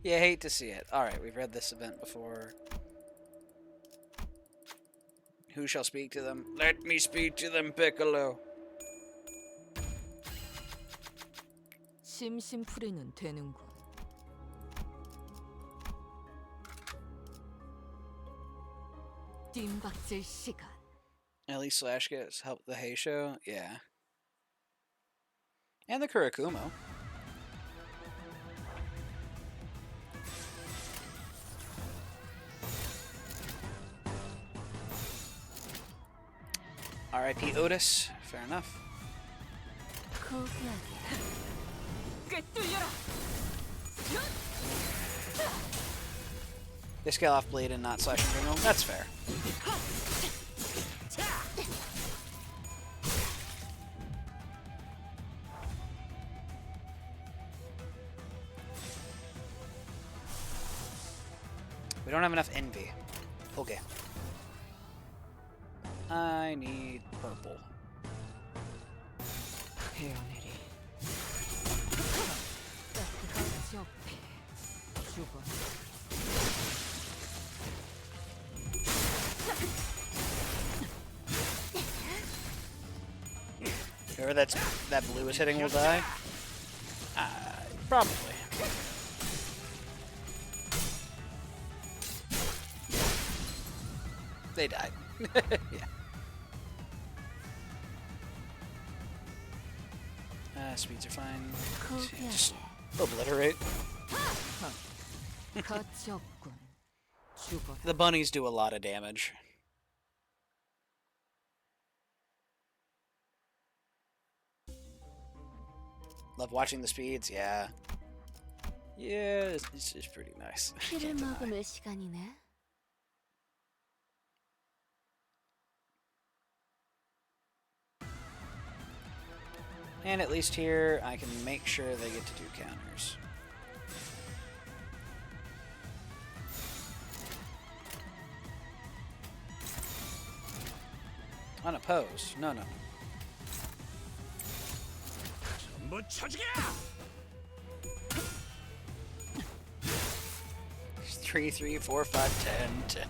[SPEAKER 1] You hate to see it. Alright, we've read this event before. Who shall speak to them? Let me speak to them, Piccolo.
[SPEAKER 5] 심심풀이는 되는군. 띵박질 시간.
[SPEAKER 1] At least Slash gets help the Heisho? Yeah. And the Kurakumo. R.I.P. Otis. Fair enough. They scale off Blade and not Slash and Criminal. That's fair. We don't have enough envy. Okay. I need purple.
[SPEAKER 5] 헤어내리. 가치 없게. 죽어라.
[SPEAKER 1] Whoever that blue is hitting will die? Probably. They died. Yeah. Speeds are fine. Just obliterate.
[SPEAKER 5] 가치 없군. 죽어라.
[SPEAKER 1] The bunnies do a lot of damage. Love watching the speeds, yeah. Yeah, it's pretty nice.
[SPEAKER 2] 피를 머금을 시간이네.
[SPEAKER 1] And at least here, I can make sure they get to do counters. Unopposed. No, no, no.
[SPEAKER 4] 전부 쳐주게!
[SPEAKER 1] 3, 3, 4, 5, 10, 10.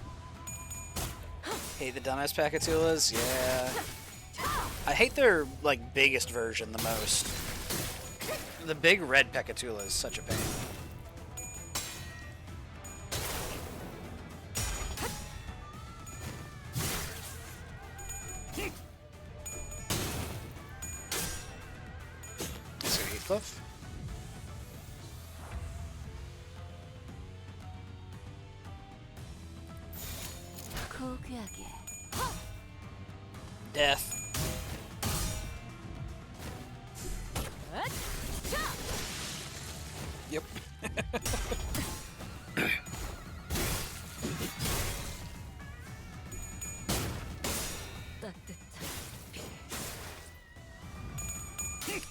[SPEAKER 1] Hate the dumbass Pacatulas? Yeah. I hate their, like, biggest version the most. The big red Pacatula is such a pain. Let's go Heathcliff.
[SPEAKER 2] 고귀하게.
[SPEAKER 1] Death. Yep.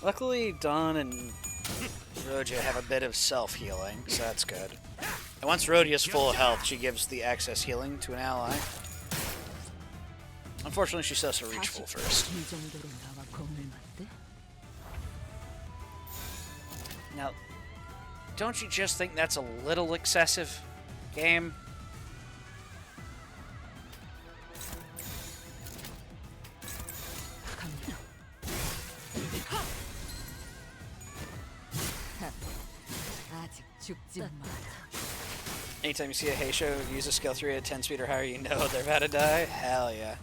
[SPEAKER 1] Luckily, Dawn and Rodia have a bit of self-healing, so that's good. And once Rodia's full of health, she gives the excess healing to an ally. Unfortunately, she still has to reach full first. Now, don't you just think that's a little excessive, game?
[SPEAKER 5] 아직 죽지 마라.
[SPEAKER 1] Anytime you see a Heisho use a skill 3 at 10 speed or higher, you know they're about to die. Hell yeah.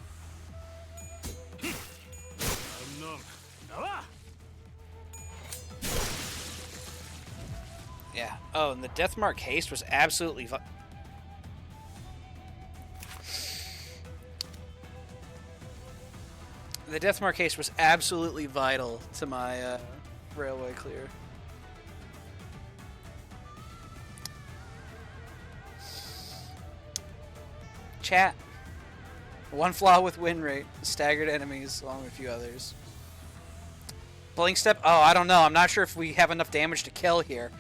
[SPEAKER 1] Yeah. Oh, and the Deathmark haste was absolutely the Deathmark haste was absolutely vital to my railway clear. Chat. One flaw with win rate. Staggered enemies along with a few others. Blink step? Oh, I don't know. I'm not sure if we have enough damage to kill here.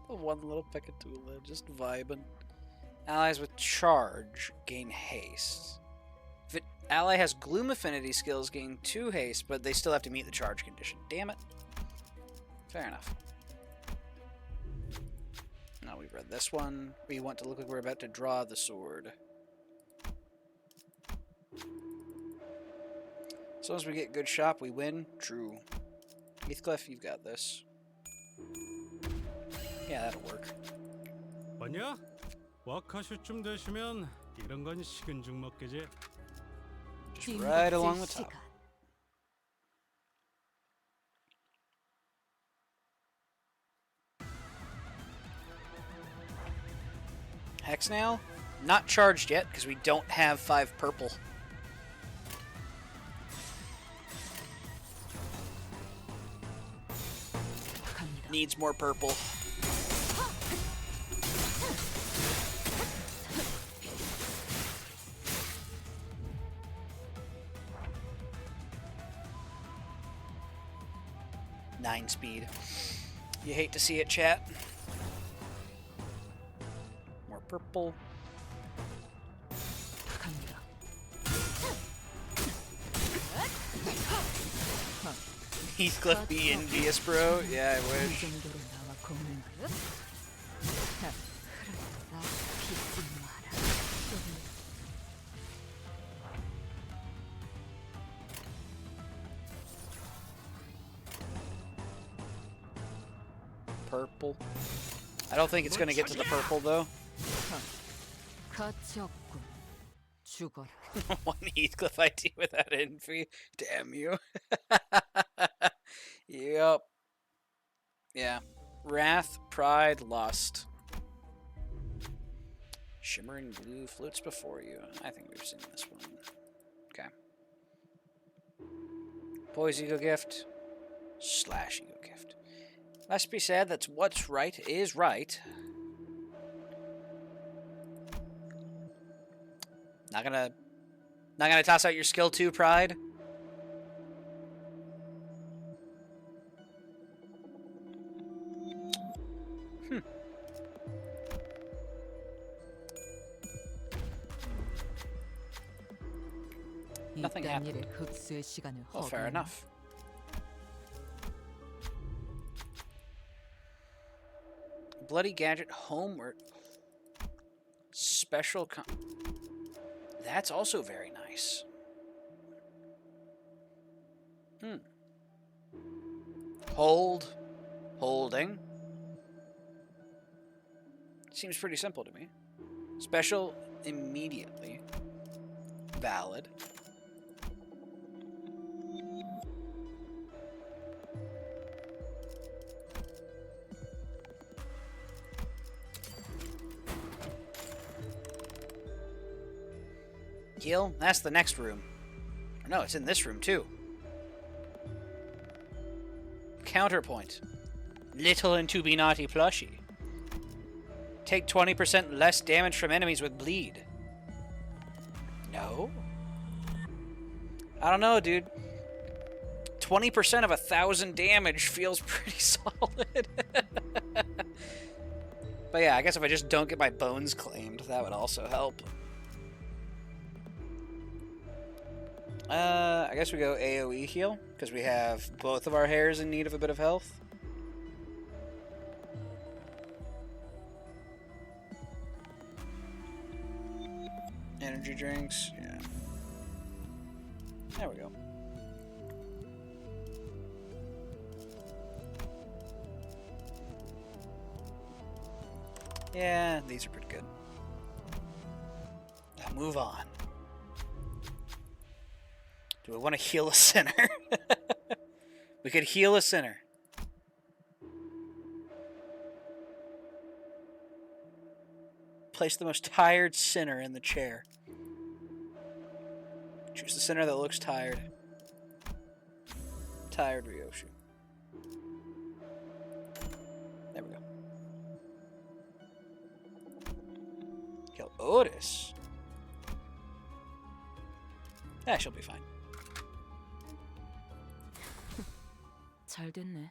[SPEAKER 1] One little Pekatula, just vibing. Allies with charge gain haste. If an ally has gloom affinity skills, gain 2 haste, but they still have to meet the charge condition. Damn it. Fair enough. Now we've read this one. We want to look like we're about to draw the sword. As long as we get good shop, we win. True. Heathcliff, you've got this. Yeah, that'll work.
[SPEAKER 4] 봤냐? 와카슈쯤 되시면 이런 건 식은 죽 먹게지.
[SPEAKER 1] Just right along the top. Hexnail? Not charged yet, because we don't have 5 purple. Needs more purple. Nine speed. You hate to see it, chat. More purple. Heathcliff be envious, bro? Yeah, I wish. Purple. I don't think it's going to get to the purple, though. One Heathcliff ID without envy. Damn you. Yep. Yeah. Wrath, Pride, Lust. Shimmering blue floats before you. I think we've seen this one. Okay. Boys Ego Gift. Slash Ego Gift. Must be said that what's right is right. Not gonna toss out your skill 2, Pride. Nothing happened. Well, fair enough. Bloody Gadget Homework. Special That's also very nice. Hold. Holding. Seems pretty simple to me. Special immediately. Valid. Heal? That's the next room. Or no, it's in this room too. Counterpoint. Little and to be naughty plushie. Take 20% less damage from enemies with bleed. No? I don't know, dude. 20% of 1,000 damage feels pretty solid. But yeah, I guess if I just don't get my bones claimed, that would also help. I guess we go AoE heal, because we have both of our hairs in need of a bit of health. Energy drinks, yeah. There we go. Yeah, these are pretty good. Now move on. Do we want to heal a sinner? We could heal a sinner. Place the most tired sinner in the chair. Choose the sinner that looks tired. Tired Ryoshu. There we go. Kill Otis. Yeah, she'll be fine.
[SPEAKER 3] 잘 됐네.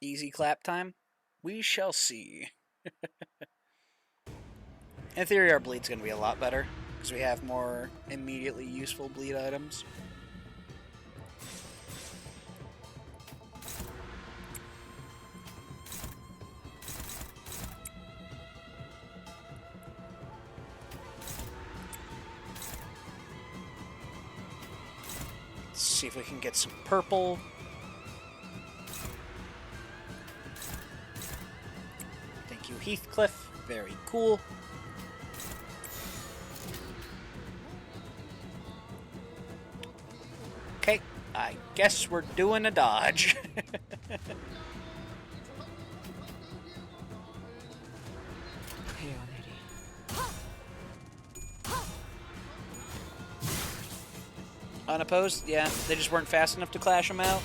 [SPEAKER 1] Easy clap time? We shall see. In theory, our bleed's going to be a lot better, because we have more immediately useful bleed items. Let's see if we can get some purple. Thank you, Heathcliff. Very cool. Okay, I guess we're doing a dodge. Unopposed? Yeah, they just weren't fast enough to clash them out.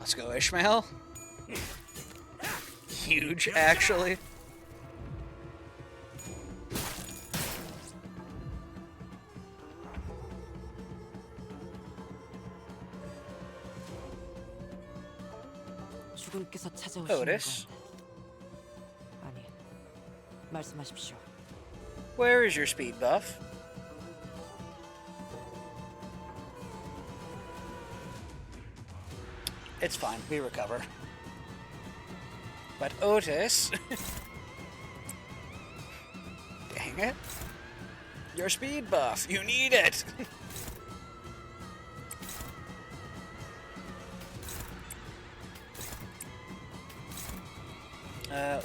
[SPEAKER 1] Let's go, Ishmael. Huge, actually.
[SPEAKER 5] 주군께서 찾아오시는
[SPEAKER 1] Otis,
[SPEAKER 5] 건 아니, 말씀하십시오.
[SPEAKER 1] where is your speed buff? It's fine, we recover. But Otis... Dang it. Your speed buff, you need it!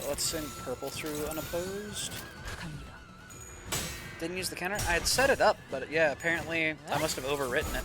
[SPEAKER 1] Let's send purple through unopposed. Didn't use the counter? I had set it up, but yeah, apparently I must have overwritten it.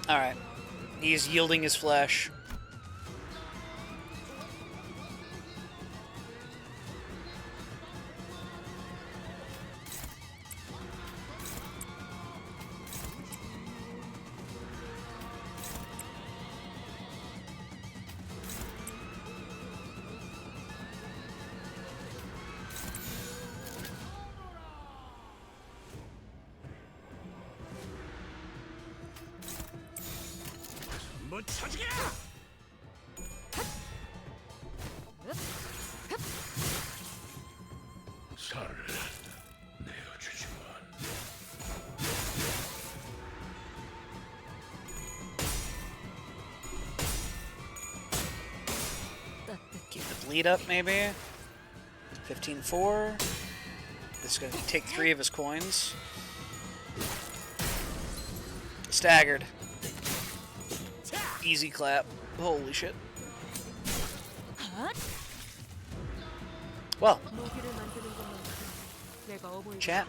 [SPEAKER 1] Alright. He's yielding his flesh.
[SPEAKER 4] 못 찾게! 살을 내어주지만
[SPEAKER 1] Keep the bleed up, maybe? 15-4. This is going to take 3 of his coins. Staggered. Easy clap. Holy shit. Well, chat,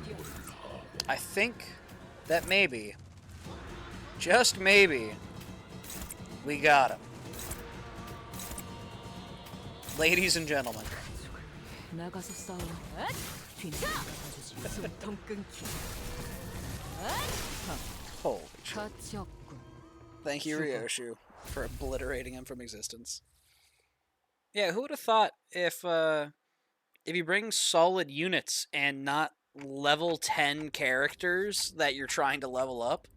[SPEAKER 1] I think that maybe, just maybe, We got him. Ladies and gentlemen.
[SPEAKER 5] 나가서 싸워. 뒤는 봐주지. 숨통 끊기.
[SPEAKER 1] Holy shit.
[SPEAKER 5] 가치 없군.
[SPEAKER 1] Thank you, Ryoshu, for obliterating him from existence. Yeah, who would have thought if you bring solid units and not level 10 characters that you're trying to level up,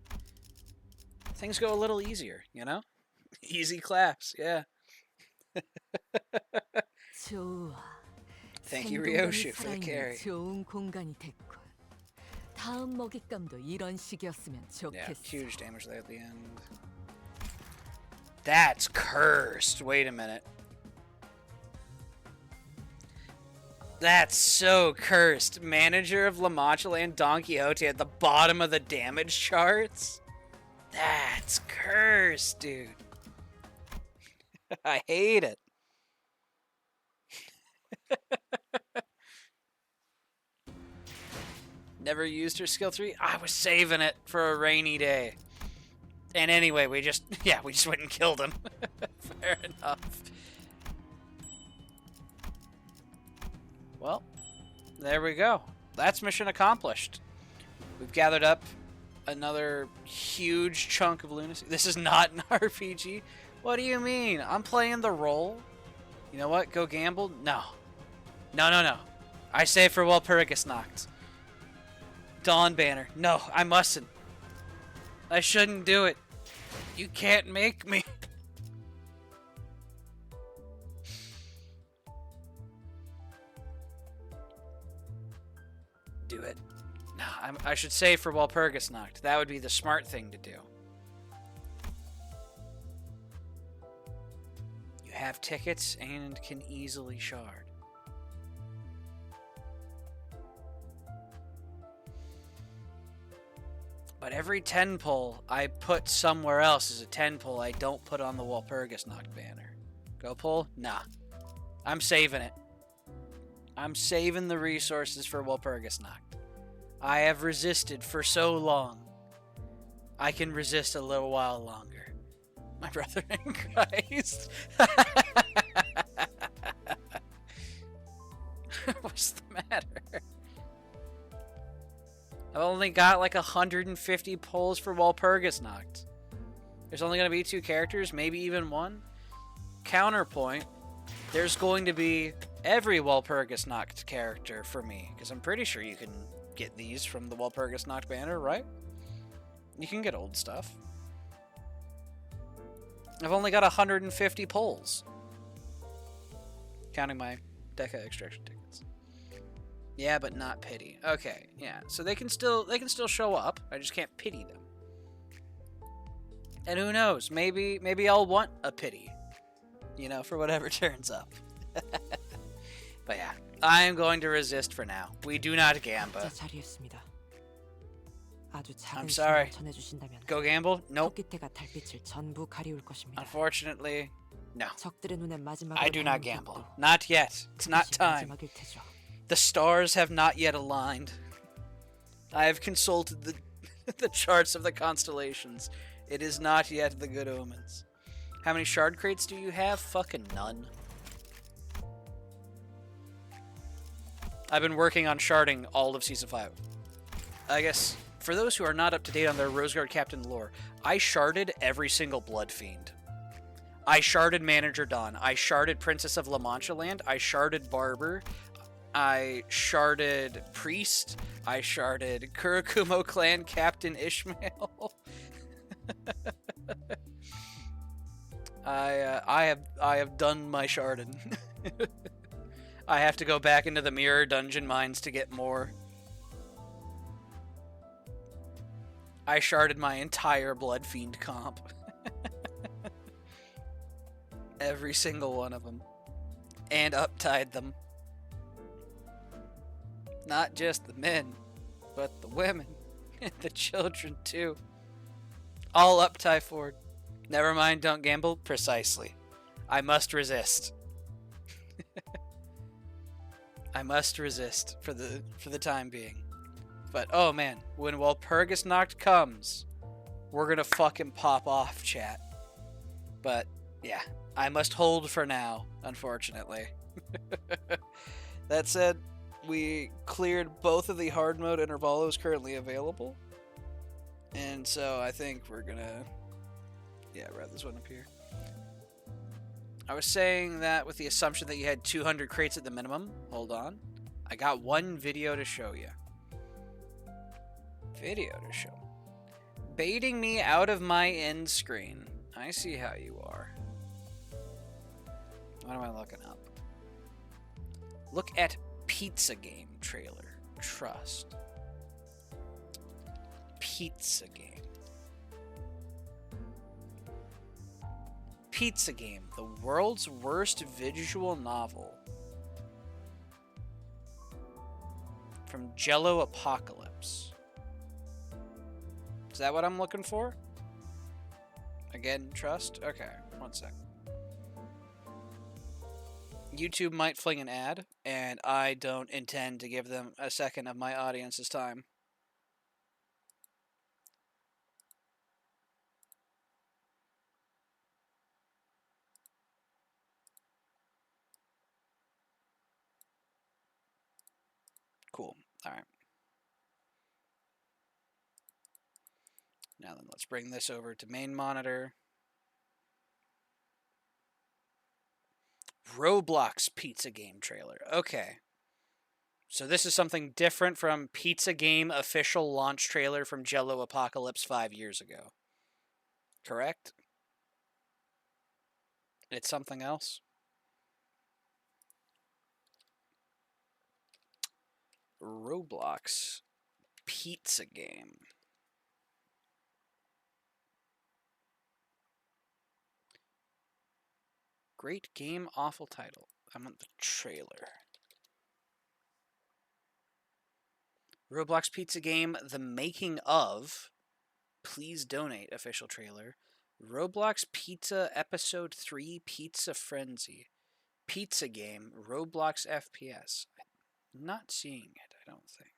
[SPEAKER 1] things go a little easier, you know? Easy claps, yeah.
[SPEAKER 5] 좋아.
[SPEAKER 1] Thank you, Ryoshu, for the carry.
[SPEAKER 5] 좋은 공간이 됐군. 다음 먹잇감도 이런 식이었으면
[SPEAKER 1] Yeah,
[SPEAKER 5] 좋겠어.
[SPEAKER 1] huge damage there at the end. That's cursed. Wait a minute. That's so cursed. Manager of La Mancha and Don Quixote at the bottom of the damage charts? That's cursed, dude. I hate it. Never used her skill 3? I was saving it for a rainy day. And anyway, we just went and killed him. Fair enough. Well, there we go. That's mission accomplished. We've gathered up another huge chunk of lunacy. This is not an RPG? What do you mean? I'm playing the role. You know what? Go gamble? No. No. I say for Walpurgis Nacht. Dawn Banner. No, I mustn't. I shouldn't do it. You can't make me. Do it. No, I should say for Walpurgis Nacht. That would be the smart thing to do. You have tickets and can easily shard. But every 10 pull I put somewhere else is a 10 pull I don't put on the Walpurgis Nacht banner. Go pull? Nah. I'm saving it. I'm saving the resources for Walpurgis Nacht. I have resisted for so long. I can resist a little while longer. My brother in Christ. What's the matter? I've only got like 150 pulls for Walpurgis Nacht. There's only going to be 2 characters, maybe even 1. Counterpoint, there's going to be every Walpurgis Nacht character for me, because I'm pretty sure you can get these from the Walpurgis Nacht banner, right? You can get old stuff. I've only got 150 pulls, counting my Deca extraction tickets. Yeah, but not pity. Okay, yeah. So they can still show up. I just can't pity them. And who knows? Maybe I'll want a pity. You know, for whatever turns up. But yeah, I am going to resist for now. We do not gamba. I'm sorry. Go gamble? Nope. Unfortunately, no. I do not gamble. Not yet. It's not time. The stars have not yet aligned. I have consulted the charts of the constellations. It is not yet the good omens. How many shard crates do you have? Fucking none. I've been working on sharding all of Season 5. I guess, for those who are not up to date on their Roseguard Captain lore, I sharded every single Blood Fiend. I sharded Manager Dawn. I sharded Princess of La Mancha Land. I sharded Barber. I sharded Priest. I sharded Kurakumo Clan Captain Ishmael. I have done my sharding. I have to go back into the Mirror Dungeon Mines to get more. I sharded my entire Blood Fiend comp. Every single one of them. And uptied them. Not just the men, but the women and the children too. All up Typhord. Never mind, don't gamble. Precisely. I must resist. I must resist for the time being. But oh man, when Walpurgis Nacht comes, we're gonna fucking pop off, chat. But yeah, I must hold for now, unfortunately. That said, we cleared both of the hard mode intervallos currently available. And so I think we're gonna, wrap this one up here. I was saying that with the assumption that you had 200 crates at the minimum. Hold on. I got one video to show you. Baiting me out of my end screen. I see how you are. What am I looking up? Look at Pizza Game trailer. Trust. Pizza Game. Pizza Game, the world's worst visual novel. From Jello Apocalypse. Is that what I'm looking for? Again, trust? Okay, one sec. YouTube might fling an ad, and I don't intend to give them a second of my audience's time. Cool. All right. Now then, let's bring this over to main monitor. Roblox Pizza Game trailer. Okay. So this is something different from Pizza Game official launch trailer from Jello Apocalypse 5 years ago. Correct? It's something else? Roblox Pizza Game. Great game, awful title. I want the trailer. Roblox Pizza Game, the making of. Please donate, official trailer. Roblox Pizza Episode 3 Pizza Frenzy. Pizza Game, Roblox FPS. I'm not seeing it, I don't think.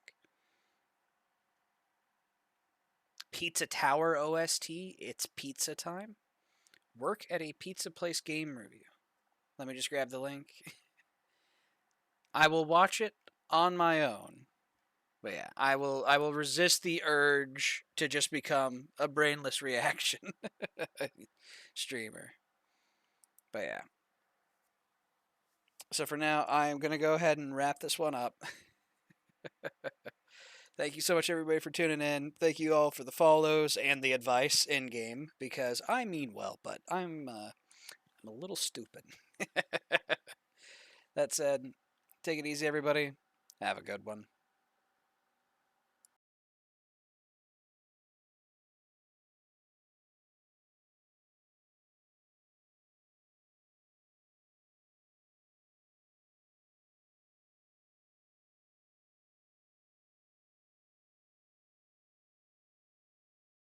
[SPEAKER 1] Pizza Tower OST, it's pizza time. Work at a pizza place game review. Let me just grab the link. I will watch it on my own. But yeah, I will resist the urge to just become a brainless reaction streamer. But yeah. So for now, I am going to go ahead and wrap this one up. Thank you so much, everybody, for tuning in. Thank you all for the follows and the advice in-game, because I mean well, but I'm a little stupid. That said, take it easy, everybody. Have a good one.